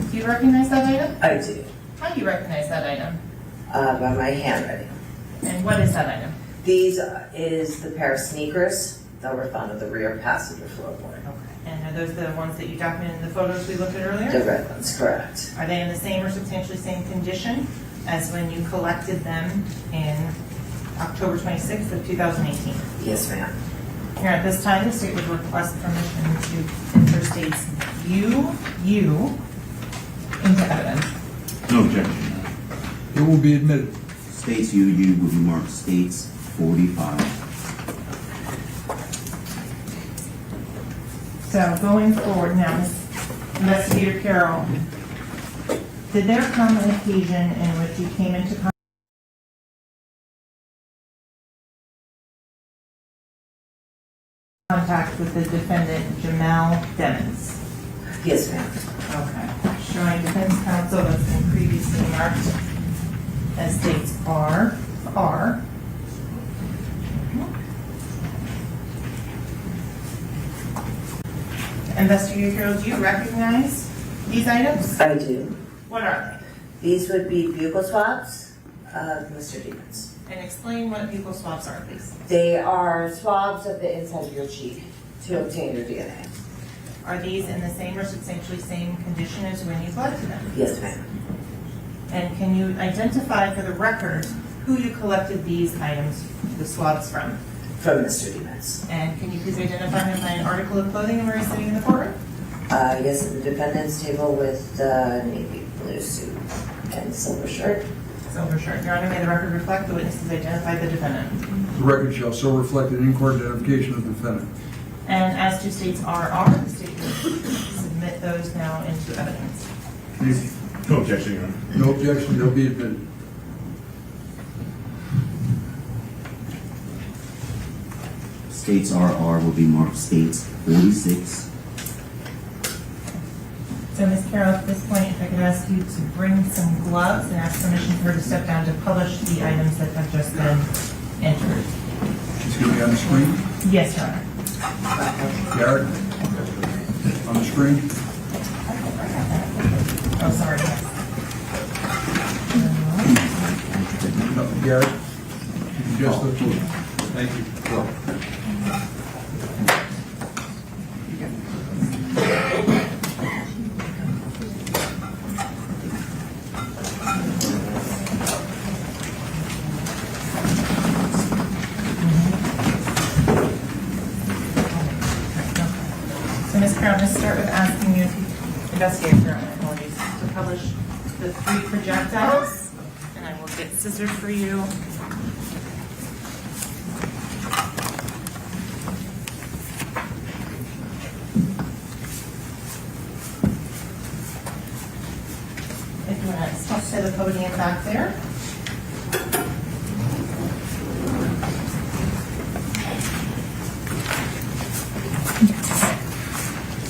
Do you recognize that item? I do. How do you recognize that item? By my handwriting. And what is that item? These is the pair of sneakers that were found at the rear passenger floorboard. Okay. And Are those the ones that you documented in the photos we looked at earlier? The red ones, correct. Are they in the same or substantially same condition as when you collected them in October 26th of 2018? Yes, ma'am. Here, at this time, the state would request permission to enter states you into evidence. No objection. It will be admitted. States UU will be marked States 45. So going forward now, Investigator Carroll, did there come an occasion in which you came into contact with the defendant, Jamel Demons? Yes, ma'am. Okay. Showing defense counsel that's been previously marked as states R. Investigator Carroll, do you recognize these items? I do. What are These would be buccal swabs of Mr. Demons. they? And explain what buccal swabs are, please. They are swabs of the inside of your cheek to obtain your DNA. Are these in the same or substantially same condition as when you collected them? Yes, ma'am. And can you identify for the record who you collected these items, the swabs from? From Mr. Demons. And can you please identify him by an article of clothing and where he's sitting in the courtroom? Yes, at the defendant's table with the navy blue suit and silver shirt. Silver shirt. Your Honor, may the record reflect the witnesses identified the defendant. The record shall so reflect an in-court identification of the defendant. And as to states RR, the state will submit those now into evidence. No objection, Your Honor. No objection, they'll be admitted. States RR will be marked States 46. So Ms. Carroll, at this point, if I could ask you to bring some gloves and ask permission for her to step down to publish the items that have just been entered. She's going to be on the screen. Yes, Your Honor. Garrett, on the screen. Oh, sorry. No, Garrett, you can just look through. Thank you. So Ms. Carroll, I'm going to start with asking you, Investigator Carroll, my apologies, to publish the 3 projectiles, and I will get scissors for you. If you want to step to the podium back there.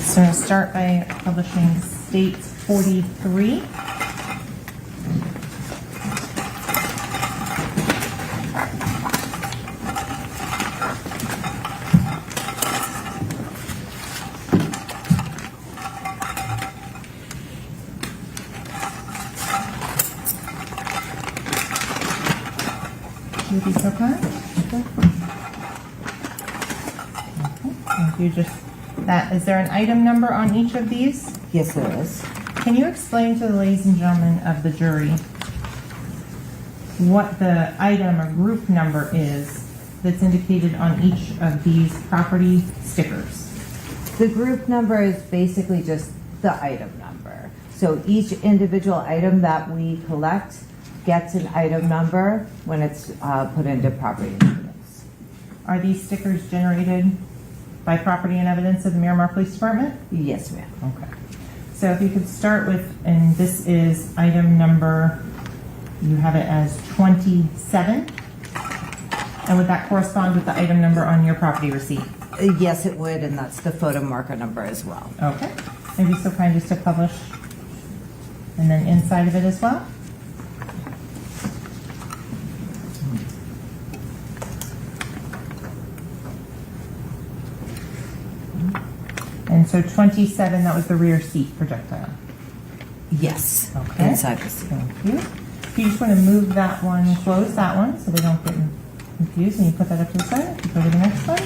So I'm going to start by publishing States 43. Would you be so kind? Okay. Thank you. Just that. Is there an item number on each of these? Yes, there is. Can you explain to the ladies and gentlemen of the jury what the item or group number is that's indicated on each of these property stickers? The group number is basically just the item number. So each individual item that we collect gets an item number when it's put into property and evidence. Are these stickers generated by property and evidence of the Miramar Police Department? Yes, ma'am. Okay. So if you could start with, and this is item number, you have it as 27. And would that correspond with the item number on your property receipt? Yes, it would, and that's the photo marker number as well. Okay. Maybe so kind just to publish, and then inside of it as well? And so 27, that was the rear seat projectile? Yes. Okay. Inside the seat. Thank you. If you just want to move that one, close that one so they don't get confused, and you put that up to the side. You go to the next one.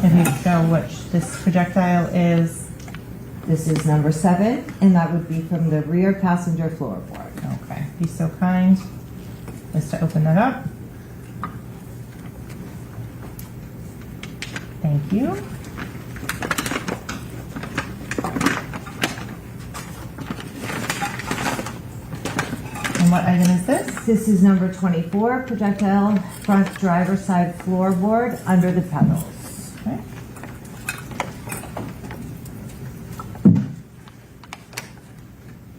Can you show which this projectile is? This is number 7, and that would be from the rear passenger floorboard. Okay, be so kind as to open that up. Thank you. And what item is this? This is number 24, projectile front driver's side floorboard under the pedals. Okay.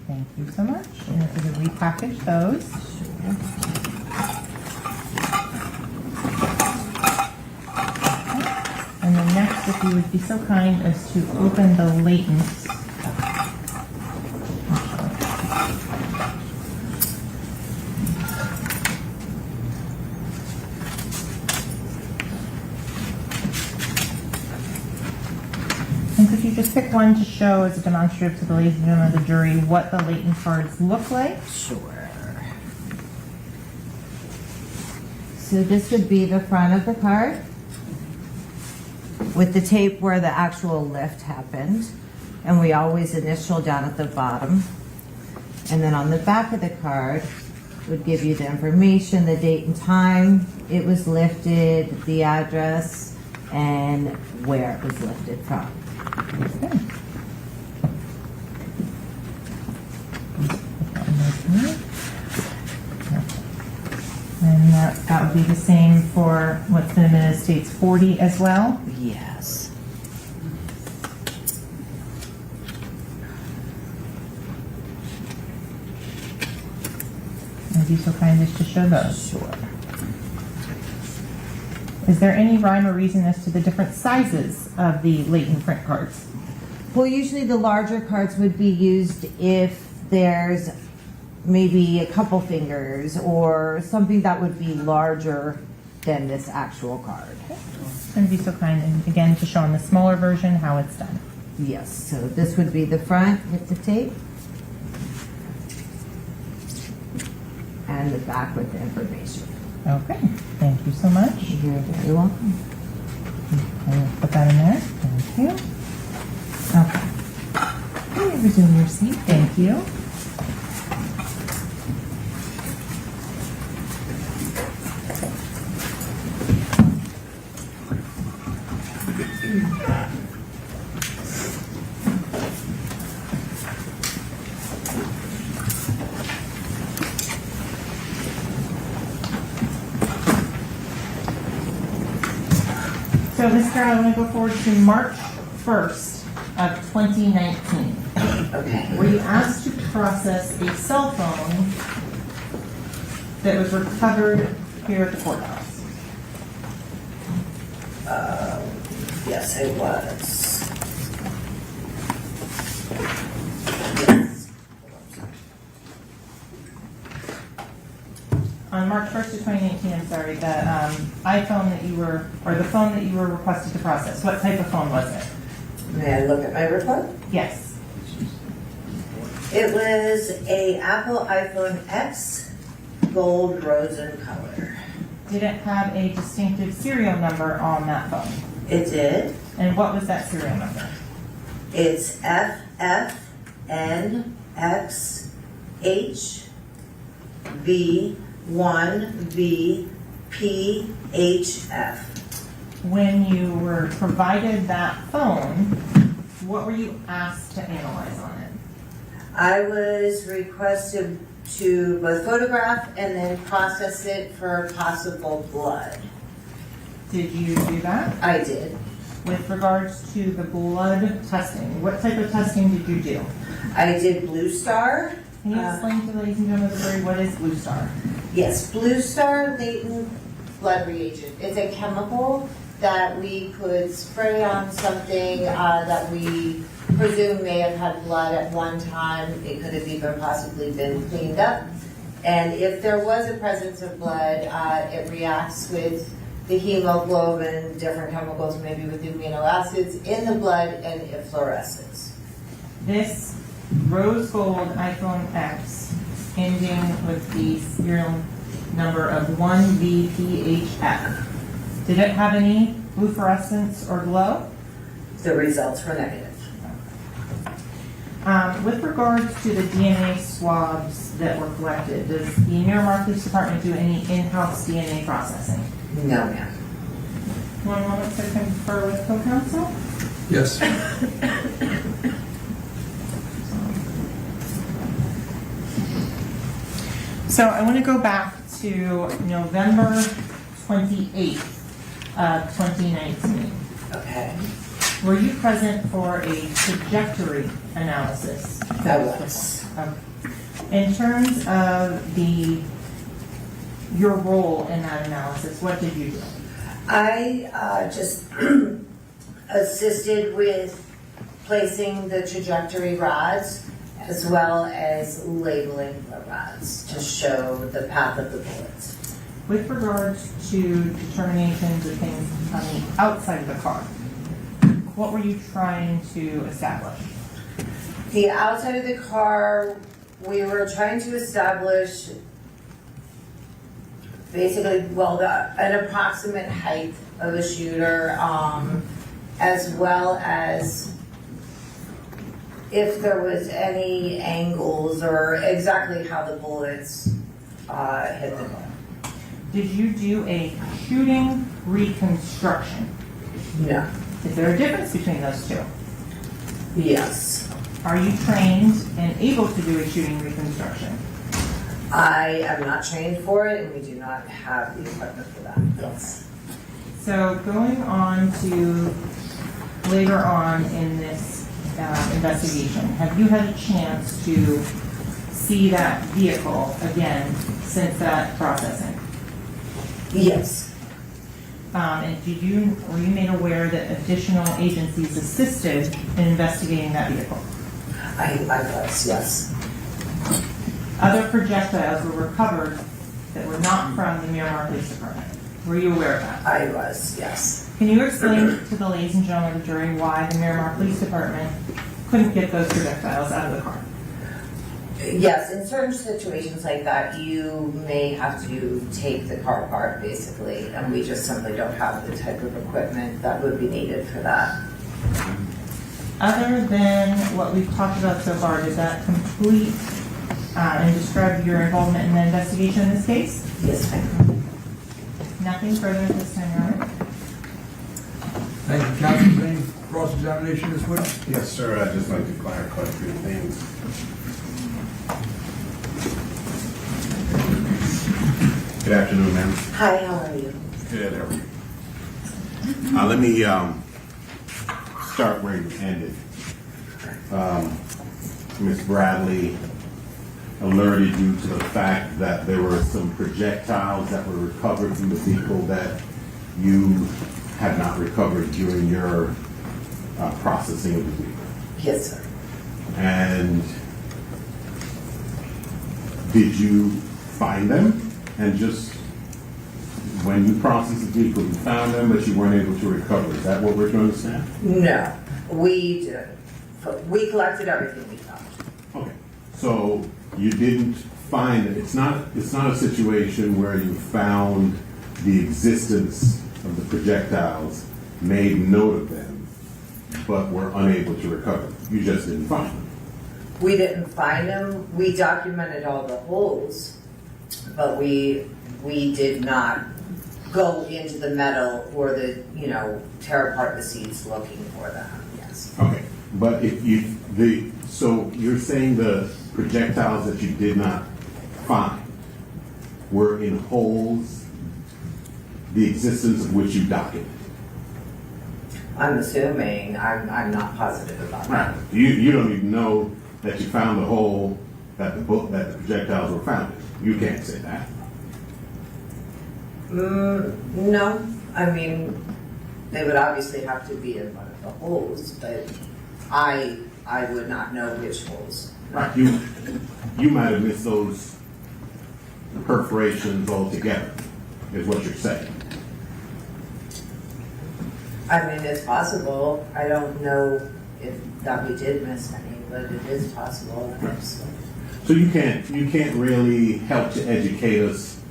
Thank you so much. And if we could repackage those. And then next, if you would be so kind as to open the latent. And could you just pick one to show as a demonstrative to the ladies and gentlemen of the jury what the latent cards look like? Sure. So this would be the front of the card with the tape where the actual lift happened. And we always initial down at the bottom. And then on the back of the card would give you the information, the date and time it was lifted, the address, and where it was lifted from. Okay. And that would be the same for what's been admitted as States 40 as well? Yes. And be so kind as to show those. Sure. Is there any rhyme or reason as to the different sizes of the latent print cards? Well, usually the larger cards would be used if there's maybe a couple fingers or something that would be larger than this actual card. And be so kind, and again, to show on the smaller version how it's done. Yes, so this would be the front with the tape. And the back with the information. Okay, thank you so much. You're very welcome. I will put that in there. Thank you. Okay. Can you resume your seat? Thank you. So, Mr. I want to go forward to March 1st of 2019. Okay. Were you asked to process a cell phone that was recovered here at the courthouse? Yes, I was. On March 1st of 2019, I'm sorry, the iPhone that you were, or the phone that you were requested to process, what type of phone was it? May I look at my report? Yes. It was a Apple iPhone X, gold, rose, and color. Did it have a distinctive serial number on that phone? It did. And what was that serial number? It's FFNXHV1VPHF. When you were provided that phone, what were you asked to analyze on it? I was requested to both photograph and then process it for possible blood. Did you do that? I did. With regards to the blood testing, what type of testing did you do? I did Blue Star. Can you explain to the ladies and gentlemen of the jury what is Blue Star? Yes, Blue Star latent blood reagent. It's a chemical that we could spray on something that we presume may have had blood at one time. It could have even possibly been cleaned up. And if there was a presence of blood, it reacts with the hemoglobin, different chemicals, maybe with the amino acids in the blood, and it fluoresces. This rose gold iPhone X ending with the serial number of 1VPHF. Did it have any fluorescence or glow? The results were negative. With regards to the DNA swabs that were collected, does the Miramar Police Department do any in-house DNA processing? No, ma'am. One moment to confer with co-counsel. Yes. So I want to go back to November 28th of 2019. Okay. Were you present for a trajectory analysis? I was. Okay. In terms of your role in that analysis, what did you do? I just assisted with placing the trajectory rods as well as labeling the rods to show the path of the bullets. With regards to determinations of things on the outside of the car, what were you trying to establish? The outside of the car, we were trying to establish basically, an approximate height of the shooter, as well as if there was any angles or exactly how the bullets hit the gun. Did you do a shooting reconstruction? No. Is there a difference between those two? Yes. Are you trained and able to do a shooting reconstruction? I am not trained for it, and we do not have the equipment for that. Yes. So going on to later on in this investigation, have you had a chance to see that vehicle again since that processing? Yes. And were you made aware that additional agencies assisted in investigating that vehicle? I was, yes. Other projectiles were recovered that were not from the Miramar Police Department. Were you aware of that? I was, yes. Can you explain to the ladies and gentlemen of the jury why the Miramar Police Department couldn't get those projectiles out of the car? Yes, in certain situations like that, you may have to take the car apart, basically, and we just simply don't have the type of equipment that would be needed for that. Other than what we've talked about so far, does that complete and describe your involvement in the investigation in this case? Yes, ma'am. Nothing further at this time, Your Honor. Thank you, counsel. Any cross-examination of this witness? Yes, sir. I'd just like to clarify a few things. Good afternoon, ma'am. Hi, how are you? Good, how are you? Let me start where you ended. Ms. Bradley alerted you to the fact that there were some projectiles that were recovered from the vehicle that you had not recovered during your processing of the vehicle. Yes, sir. And did you find them? And just when you processed the vehicle, you found them, but you weren't able to recover. Is that what we're to understand? No, we did. We collected everything we found. Okay. So you didn't find it. It's not a situation where you found the existence of the projectiles, made note of them, but were unable to recover them. You just didn't find them. We didn't find them. We documented all the holes, but we did not go into the metal or tear apart the seats looking for them. Yes. Okay. But so you're saying the projectiles that you did not find were in holes, the existence of which you documented? I'm assuming. I'm not positive about that. Right. You don't even know that you found the hole that the projectiles were found in. You can't say that. No. I mean, they would obviously have to be in one of the holes, but I would not know which holes. Right. You might have missed those perforations altogether, is what you're saying. I mean, it's possible. I don't know if that we did miss any, but it is possible. Right. So you can't really help to educate us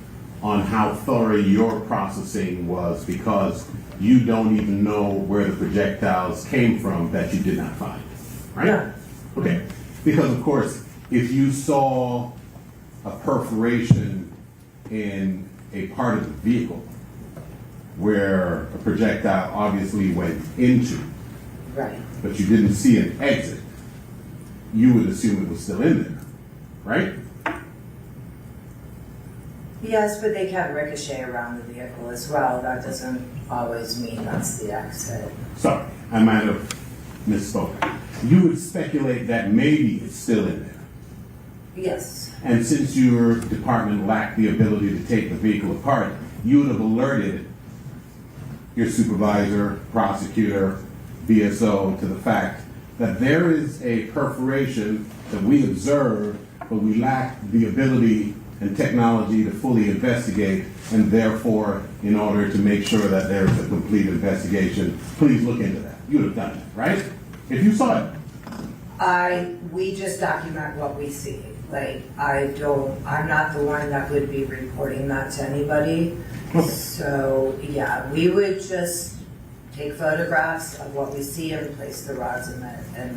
on how thorough your processing was because you don't even know where the projectiles came from that you did not find, right? Yeah. Okay, because of course, if you saw a perforation in a part of the vehicle where a projectile obviously went into, Right. but you didn't see an exit, you would assume it was still in there, right? Yes, but they can ricochet around the vehicle as well. That doesn't always mean that's the exit. Sorry, I might have misspoken. You would speculate that maybe it's still in there. Yes. And since your department lacked the ability to take the vehicle apart, you would have alerted your supervisor, prosecutor, BSO to the fact that there is a perforation that we observed, but we lack the ability and technology to fully investigate, and therefore, in order to make sure that there's a complete investigation, please look into that. You would have done that, right? If you saw it. We just document what we see. Like, I'm not the one that would be reporting that to anybody. So, yeah, we would just take photographs of what we see and place the rods in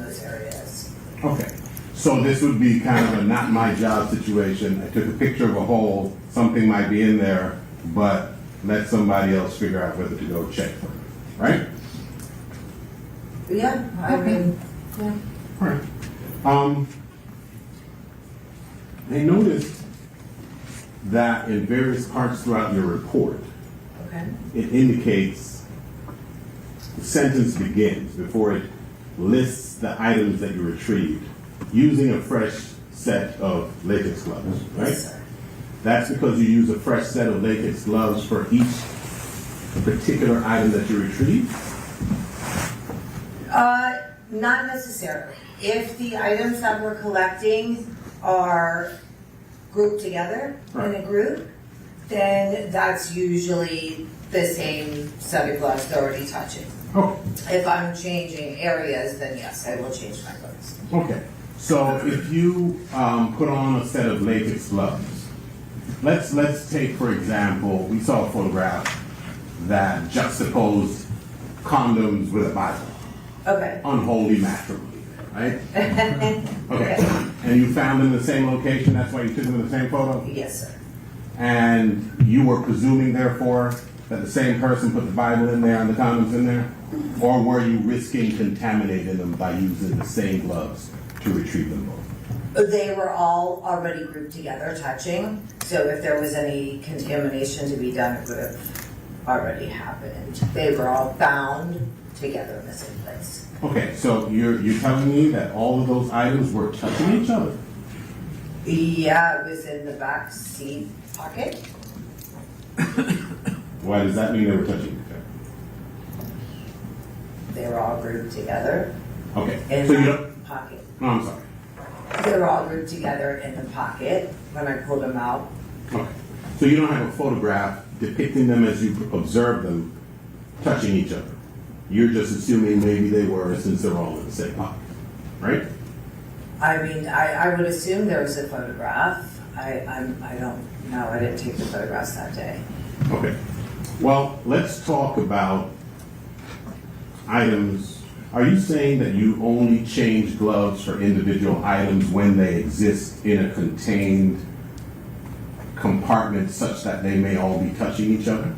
those areas. Okay. So this would be kind of a not my job situation. I took a picture of a hole, something might be in there, but let somebody else figure out whether to go check for it, right? Yeah, I mean, yeah. All right. I noticed that in various parts throughout your report, Okay. it indicates the sentence begins before it lists the items that you retrieved using a fresh set of latex gloves, right? Yes, sir. That's because you use a fresh set of latex gloves for each particular item that you retrieve? Not necessarily. If the items that we're collecting are grouped together in a group, then that's usually the same set of gloves they're already touching. Oh. If I'm changing areas, then yes, I will change my gloves. Okay. So if you put on a set of latex gloves, let's take, for example, we saw a photograph that juxtaposed condoms with a Bible. Okay. Unholy matrimony, right? Okay. And you found them in the same location, that's why you took them in the same photo? Yes, sir. And you were presuming, therefore, that the same person put the Bible in there and the condoms in there? Or were you risking contaminating them by using the same gloves to retrieve them both? They were all already grouped together, touching. So if there was any contamination to be done, it would have already happened. They were all bound together in the same place. Okay, so you're telling me that all of those items were touching each other? Yeah, it was in the back seat pocket. Why does that mean they were touching each other? They were all grouped together Okay, in so you the don't, pocket. no, I'm sorry. They were all grouped together in the pocket when I pulled them out. Okay, so you don't have a photograph depicting them as you observed them touching each other. You're just assuming maybe they were since they're all in the same pocket, right? I mean, I would assume there was a photograph. I don't know. I didn't take the photographs that day. Okay. Well, let's talk about items. Are you saying that you only change gloves for individual items when they exist in a contained compartment such that they may all be touching each other?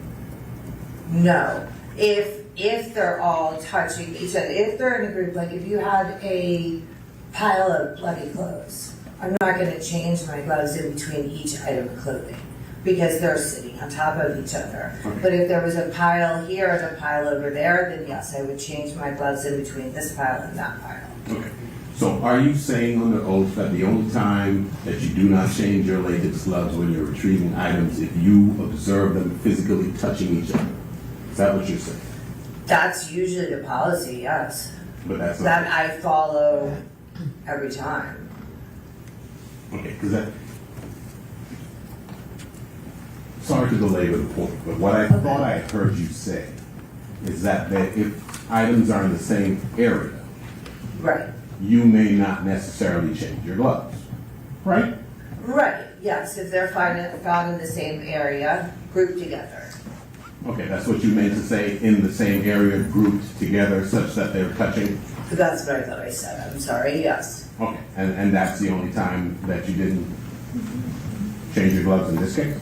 No. If they're all touching each other, if they're in a group, like if you had a pile of bloody clothes, I'm not going to change my gloves in between each item of clothing because they're sitting on top of each other. Okay. But if there was a pile here and a pile over there, then yes, I would change my gloves in between this pile and that pile. Okay. So are you saying under oath that the only time that you do not change your latex gloves when you're retrieving items if you observe them physically touching each other? Is that what you're saying? That's usually the policy, yes. But that's not. That I follow every time. Okay, because that. Sorry to belabor the point, but what I thought I heard you say is that if items are in the same area, Right. you may not necessarily change your gloves, right? Right. Yes, if they're found in the same area, grouped together. Okay, that's what you meant to say, in the same area, grouped together such that they're touching? That's what I thought I said, I'm sorry, yes. Okay, and that's the only time that you didn't change your gloves in this case?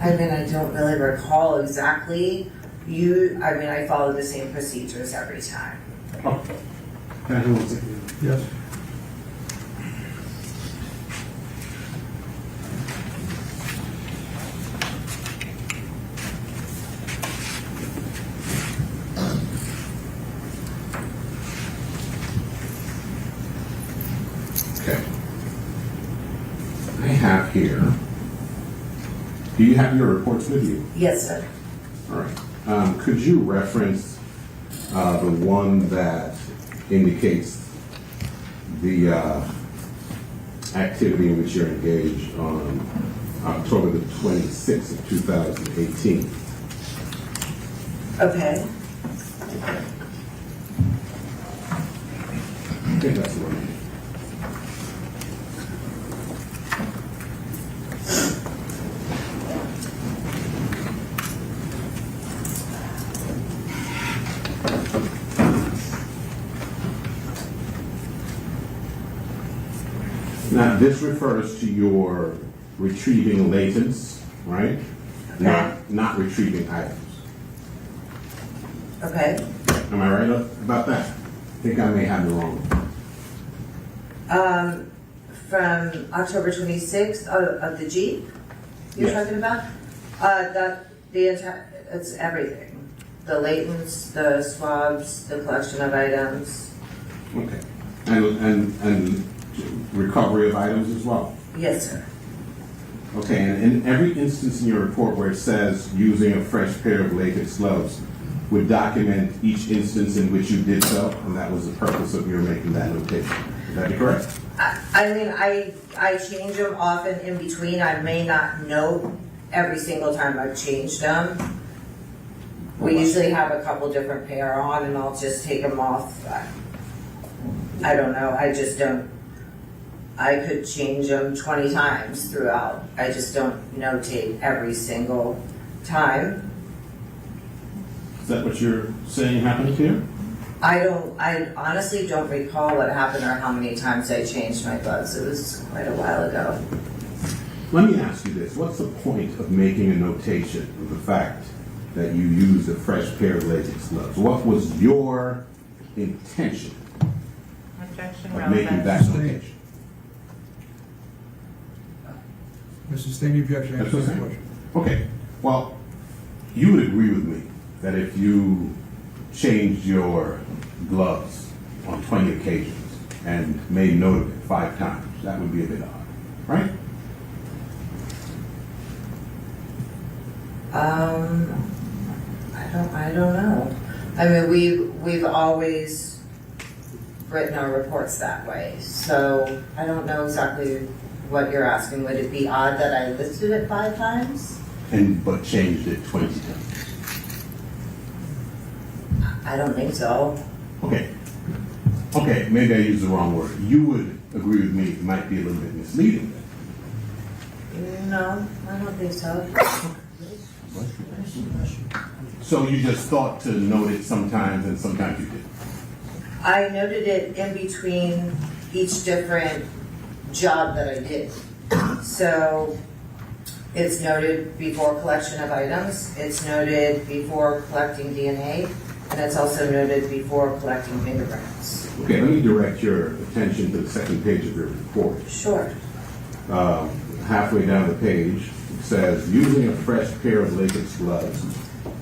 I mean, I don't really recall exactly. I follow the same procedures every time. Oh. Can I have one second? Yes. Okay. I have here, do you have your reports with you? Yes, sir. All right. Could you reference the one that indicates the activity in which you're engaged on October the 26th of 2018? Okay. I think that's the one. Now, this refers to your retrieving latents, right? Okay. Not retrieving items. Okay. Am I right about that? I think I may have the wrong one. From October 26th of the Jeep you're Yes. talking about? It's everything. The latents, the swabs, the collection of items. Okay. And recovery of items as well? Yes, sir. Okay, and in every instance in your report where it says using a fresh pair of latex gloves would document each instance in which you did so, and that was the purpose of your making that notation. Is that correct? I change them often in between. I may not know every single time I've changed them. We usually have a couple different pair on, and I'll just take them off. I don't know. I just don't. I could change them 20 times throughout. I just don't notate every single time. Is that what you're saying happened here? I honestly don't recall what happened or how many times I changed my gloves. It was quite a while ago. Let me ask you this. What's the point of making a notation of the fact that you used a fresh pair of latex gloves? What was your intention of making that notation? Mr. Stain, if you actually That's answer what the I'm question. saying. Okay. Well, you would agree with me that if you changed your gloves on 20 occasions and made note of it 5 times, that would be a bit odd, right? I don't know. I mean, we've always written our reports that way, so I don't know exactly what you're asking. Would it be odd that I listed it 5 times? But changed it 20 times. I don't think so. Okay. Okay, maybe I used the wrong word. You would agree with me it might be a little bit misleading then. No, I don't think so. So you just thought to note it sometimes and sometimes you didn't? I noted it in between each different job that I did. So it's noted before collection of items, it's noted before collecting DNA, and it's also noted before collecting fingerprints. Okay, let me direct your attention to the second page of your report. Sure. Halfway down the page, it says, using a fresh pair of latex gloves,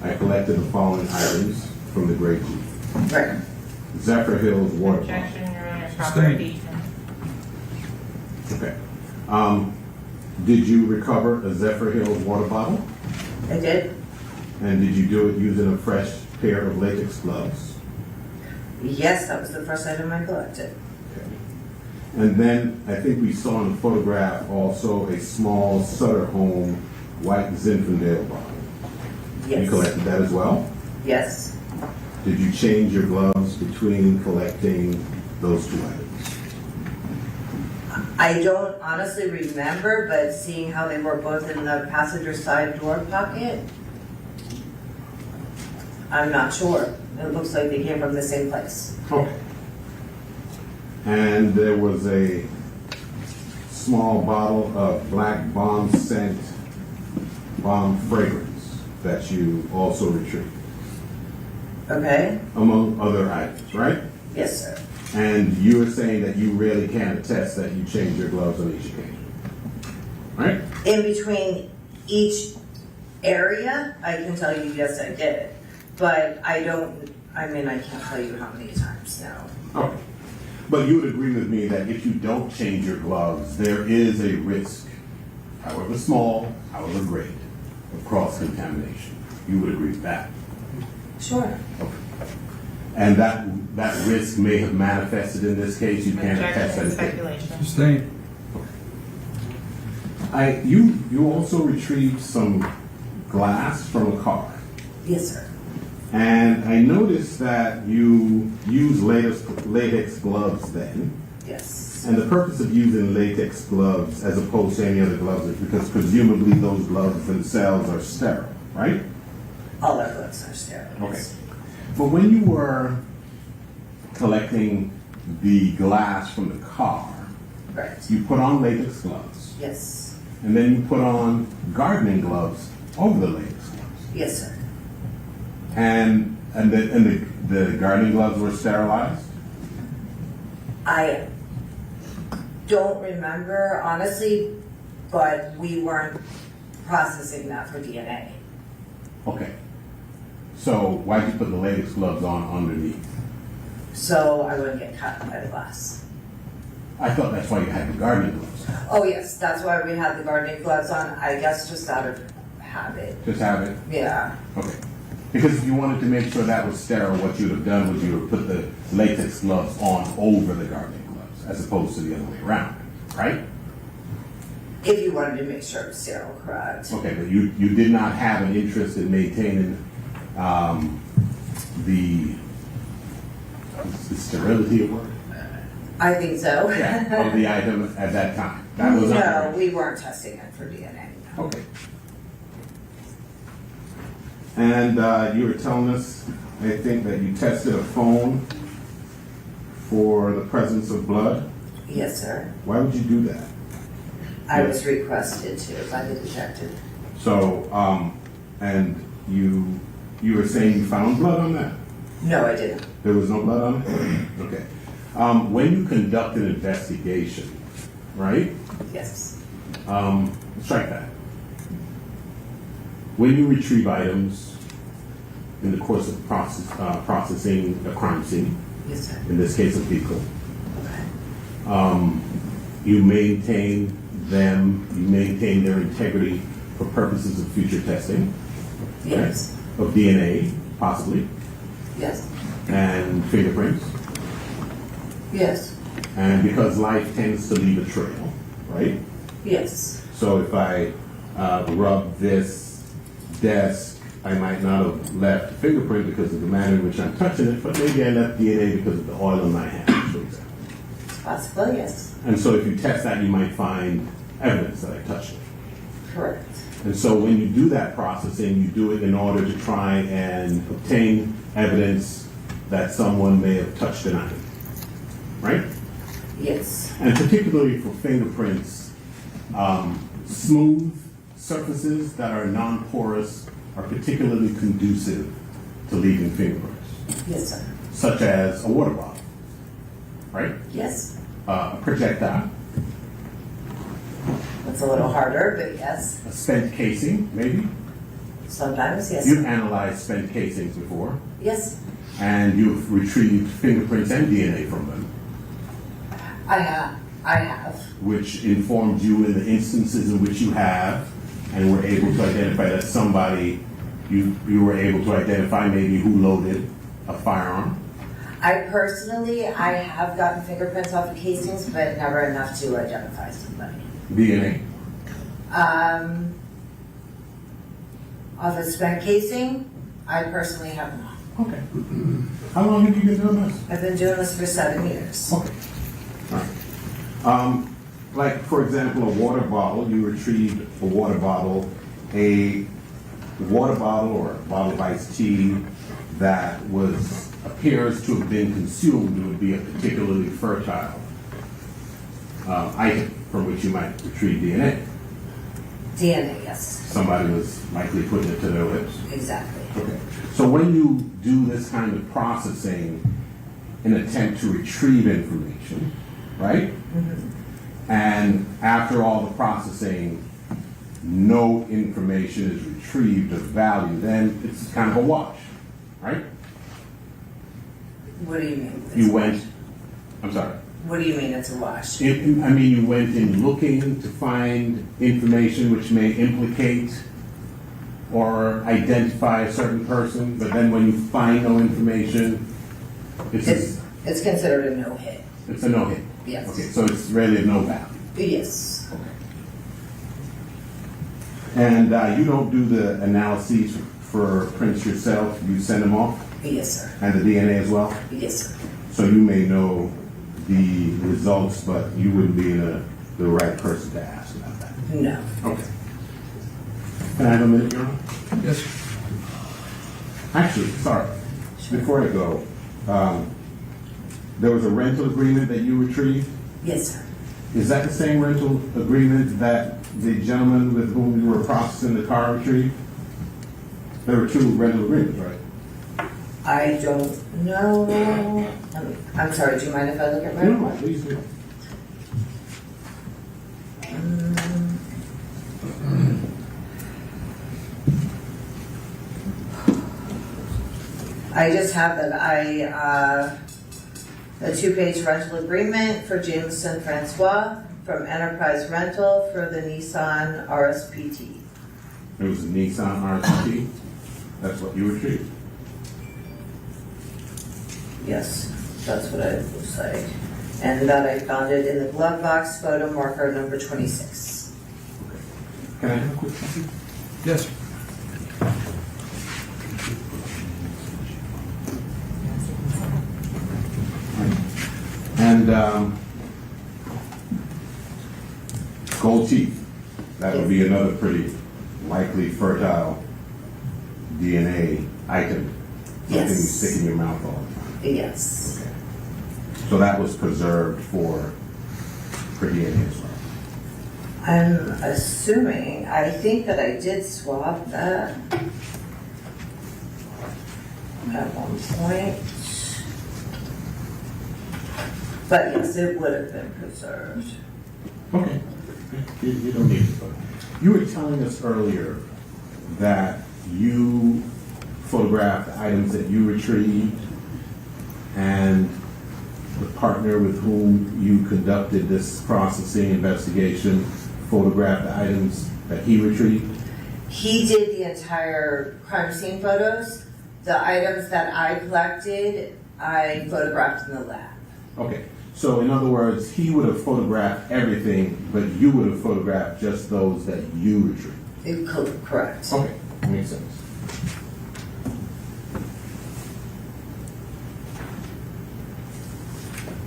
I collected the following items from the gray Jeep. Right. Zephyr Hills water bottle. Objection, Your Honor, property. Okay. Did you recover a Zephyr Hills water bottle? I did. And did you do it using a fresh pair of latex gloves? Yes, that was the first item I collected. And then I think we saw in the photograph also a small Sutter Home white Zinfandel bottle. Yes. You collected that as well? Yes. Did you change your gloves between collecting those 2 items? I don't honestly remember, but seeing how they were both in the passenger side door pocket, I'm not sure. It looks like they came from the same place. Okay. And there was a small bottle of black bomb scent, bomb fragrance that you also retrieved. Okay? Among other items, right? Yes, sir. And you were saying that you really can attest that you changed your gloves on each occasion, right? In between each area, I can tell you, yes, I did. But I can't tell you how many times now. Okay. But you would agree with me that if you don't change your gloves, there is a risk, however small, however great, of cross-contamination. You would agree with that? Sure. Okay. And that risk may have manifested in this case. You can't attest anything. Speculation. Sustained. You also retrieved some glass from a car. Yes, sir. And I noticed that you use latex gloves then. Yes. And the purpose of using latex gloves as opposed to any other gloves is because presumably those gloves themselves are sterile, right? All our gloves are sterile. Okay. But when you were collecting the glass from the car, right, you put on latex gloves. Yes. And then you put on gardening gloves over the latex gloves. Yes, sir. And the gardening gloves were sterilized? I don't remember, honestly, but we weren't processing that for DNA. Okay. So why'd you put the latex gloves on underneath? So I wouldn't get cut by the glass. I thought that's why you had the gardening gloves. Oh, yes, that's why we had the gardening gloves on, I guess just out of habit. Just have it? Yeah. Okay. Because if you wanted to make sure that was sterile, what you would have done was you would put the latex gloves on over the gardening gloves, as opposed to the other way around, right? If you wanted to make sure it was sterile, correct. Okay, but you did not have an interest in maintaining the sterility of work? I think so. Yeah, of the item at that time. That was no, we weren't testing it for DNA. No. Okay. And you were telling us, I think, that you tested a phone for the presence of blood? Yes, sir. Why would you do that? I was requested to by the detective. So, and you were saying you found blood on that? No, I didn't. There was no blood on it? Okay. When you conduct an investigation, right? Yes. Strike that. When you retrieve items in the course of processing a crime scene, yes, sir. In this case a vehicle, okay. You maintain their integrity for purposes of future testing. Yes. Right? Of DNA, possibly. Yes. And fingerprints. Yes. And because life tends to leave a trail, right? Yes. So if I rub this desk, I might not have left a fingerprint because of the manner in which I'm touching it, but maybe I left DNA because of the oil in my hands, for example. Possibly, yes. And so if you test that, you might find evidence that I touched it. Correct. And so when you do that processing, you do it in order to try and obtain evidence that someone may have touched an item, right? Yes. And particularly for fingerprints, smooth surfaces that are non-porous are particularly conducive to leaving fingerprints. Yes, sir. Such as a water bottle, right? Yes. A projectile. It's a little harder, but yes. A spent casing, maybe? Sometimes, yes. You've analyzed spent casings before. Yes. And you've retrieved fingerprints and DNA from them. I have. Which informed you in the instances in which you have and were able to identify that somebody, you were able to identify maybe who loaded a firearm. I have gotten fingerprints off of casings, but never enough to identify somebody. DNA. Off a spent casing, I personally have not. Okay. How long have you been doing this? I've been doing this for 7 years. Okay. All right. like, for example, a water bottle, you retrieved a water bottle or a bottle of iced tea that appears to have been consumed, it would be a particularly fertile item from which you might retrieve DNA. DNA, yes. Somebody was likely putting it to their lips. Exactly. Okay. So when you do this kind of processing, an attempt to retrieve information, right? Mm-hmm. And after all the processing, no information is retrieved of value, then it's kind of a wash, right? What do you mean? You went, I'm sorry. What do you mean it's a wash? You went in looking to find information which may implicate or identify a certain person, but then when you find no information, It's considered a no-hit. It's a no-hit? Yes. Okay, so it's really of no value? Yes. And you don't do the analyses for prints yourself, you send them off? Yes, sir. And the DNA as well? Yes, sir. So you may know the results, but you wouldn't be the right person to ask about that? No. Okay. Can I have a minute, Your Honor? Yes. Actually, sorry, before I go, there was a rental agreement that you retrieved? Yes, sir. Is that the same rental agreement that the gentleman with whom you were processing the car retrieved? There were two rental agreements, right? I don't know. I'm sorry, do you mind if I look at my report? Please do. I just have that a 2-page rental agreement for Jameson Francois from Enterprise Rental for the Nissan RSPT. It was a Nissan RSPT? That's what you retrieved? Yes, that's what it looks like. And that I found it in the glove box, photo marker number 26. Can I have a quick second? Yes. And gold teeth. That would be another pretty likely fertile DNA item. Something you stick in your mouth all the time. Yes. Okay. So that was preserved for DNA as well. I'm assuming, I think that I did swab that at one point. But yes, it would have been preserved. Okay. You don't need to. You were telling us earlier that you photographed items that you retrieved and the partner with whom you conducted this processing investigation photographed the items that he retrieved? He did the entire crime scene photos. The items that I collected, I photographed in the lab. Okay. So in other words, he would have photographed everything, but you would have photographed just those that you retrieved. Correct. Okay, makes sense.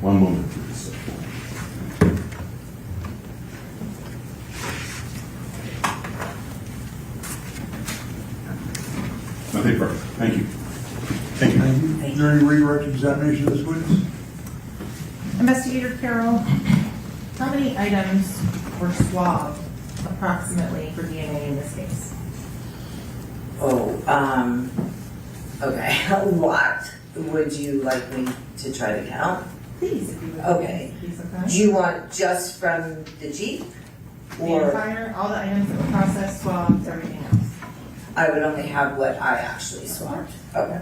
One moment, please. Nothing further. Thank you. Thank you. Is there any redirect examination of this witness? Investigator Carroll, how many items were swabbed approximately for DNA in this case? Okay, a lot. Would you like me to try to count? Please, if you would. Okay. Please, okay. Do you want just from the Jeep? The entire, all the items that were processed, swabbed, everything else? I would only have what I actually swabbed. Okay.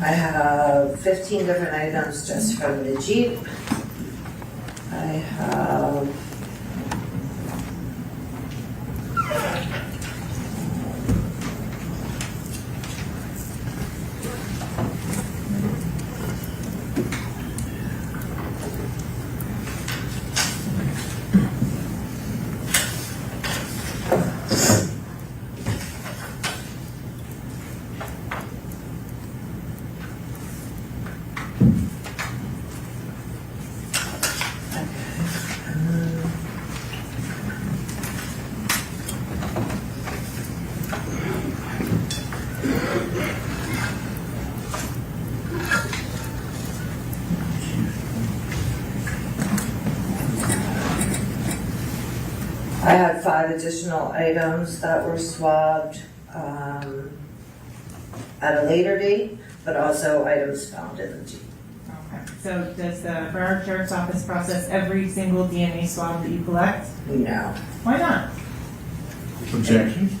I have 15 different items just from the Jeep. I have I had 5 additional items that were swabbed at a later date, but also items found in the Jeep. Okay. So does the Broward Sheriff's Office process every single DNA swab that you collect? No. Why not? Objection?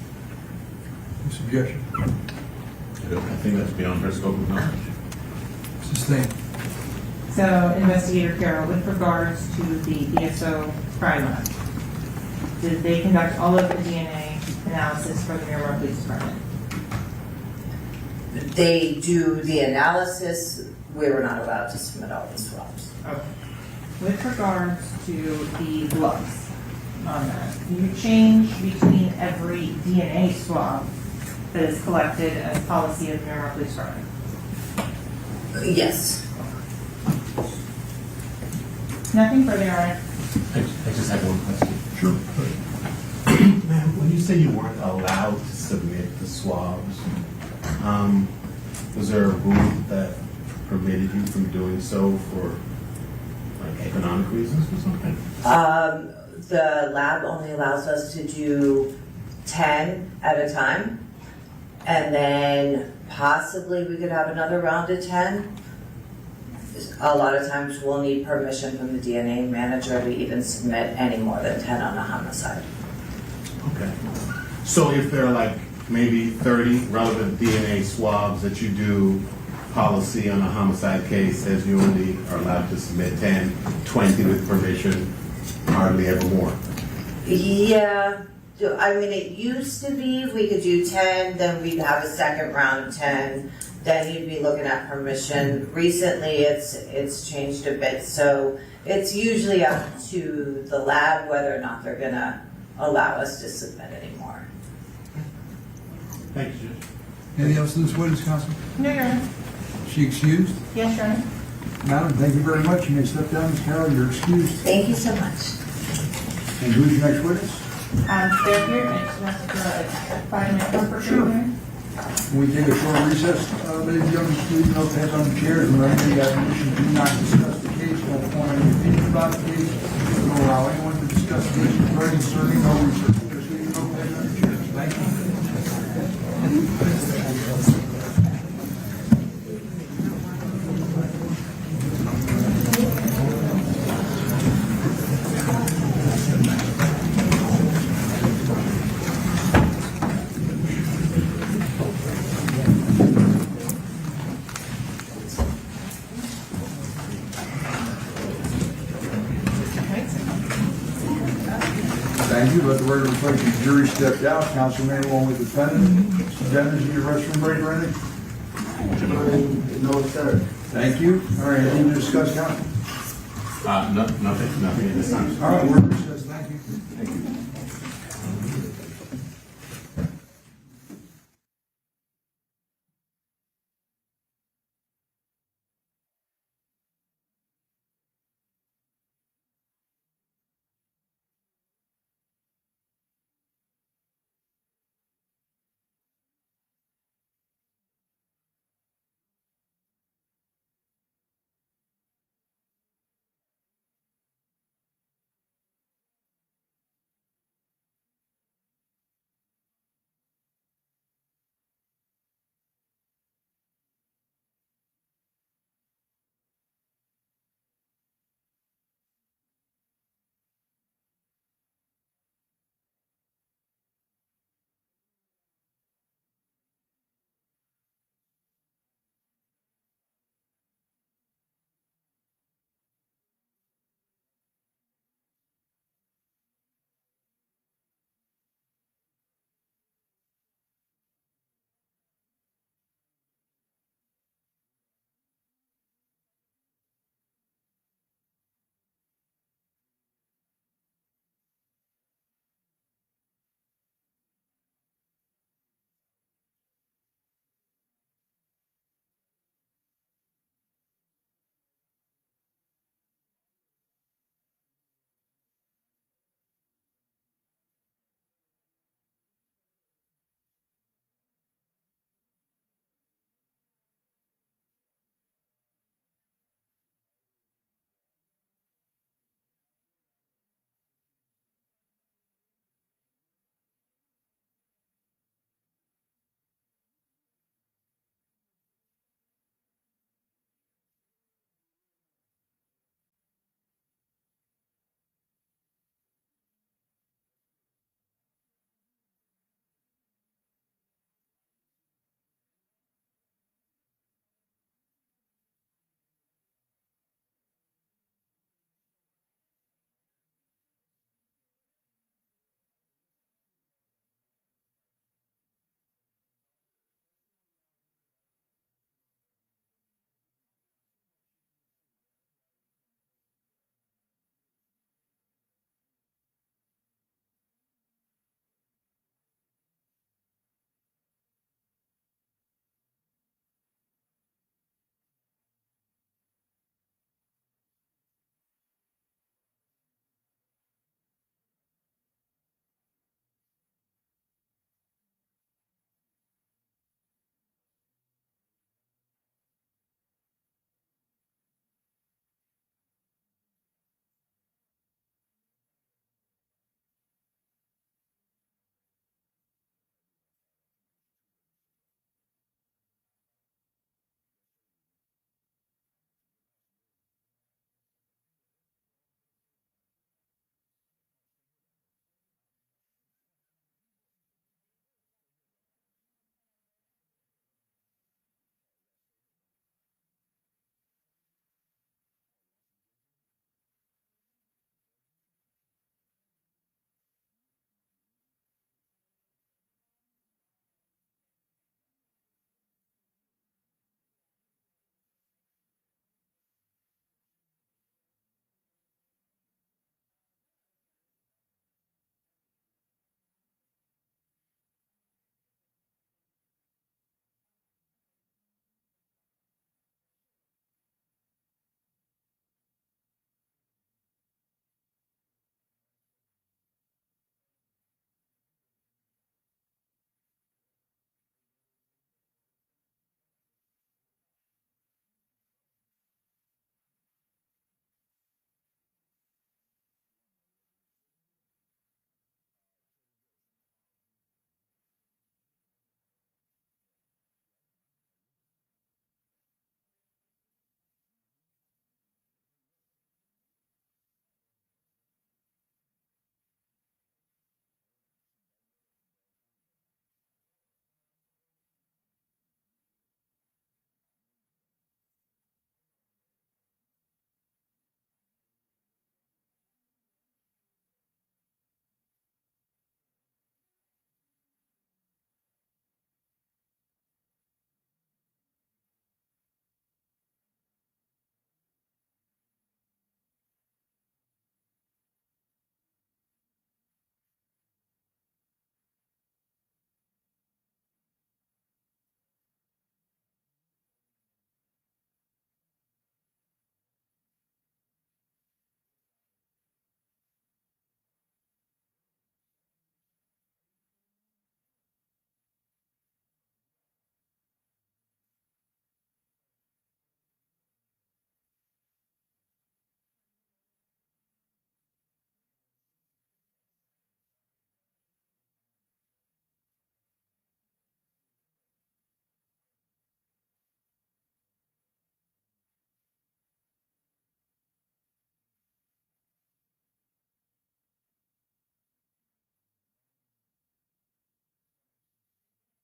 Suggestion. I think that's beyond her scope of knowledge. Sustained. So, Investigator Carroll, with regards to the BSO crime lab, did they conduct all of the DNA analysis for the Miramar Police Department? They do the analysis. We were not allowed to submit all the swabs. Okay. With regards to the gloves on that, do you change between every DNA swab that is collected as policy of the Miramar Police Department? Yes. Nothing further, Your Honor. I just have one question. Sure. Ma'am, when you say you weren't allowed to submit the swabs, was there a rule that permitted you from doing so for like economic reasons or something? The lab only allows us to do 10 at a time, and then possibly we could have another round of 10. A lot of times we'll need permission from the DNA manager to even submit any more than 10 on a homicide. Okay. So if there are like maybe 30 relevant DNA swabs that you do, policy on a homicide case says you only are allowed to submit 10, 20 with permission, hardly ever more. Yeah, I mean, it used to be we could do 10, then we'd have a second round of 10, then you'd be looking at permission. Recently, it's changed a bit, so it's usually up to the lab whether or not they're gonna allow us to submit anymore. Thank you, Judge. Anything else in this witness, counsel? No, Your Honor. She excused? Yes, Your Honor. Madam, thank you very much. You may step down, Ms. Carroll. You're excused. Thank you so much. And who's your next witness? They're here, and I just want to do a 5-minute comfort period. When we take a short recess, ladies and gentlemen, please note heads on the chairs. Remember, you have permission to not discuss the case, no form any opinion about the case, nor allow anyone to discuss the case regarding serving no research. Just leave no heads on the chairs. Thank you. Thank you. Let the record reflect the jury stepped out. Counsel may along with the defendant. Mr. Dennis, need a restroom break or anything? No, sir. Thank you. All right, anything to discuss, counsel? Nothing at this time. All right, we're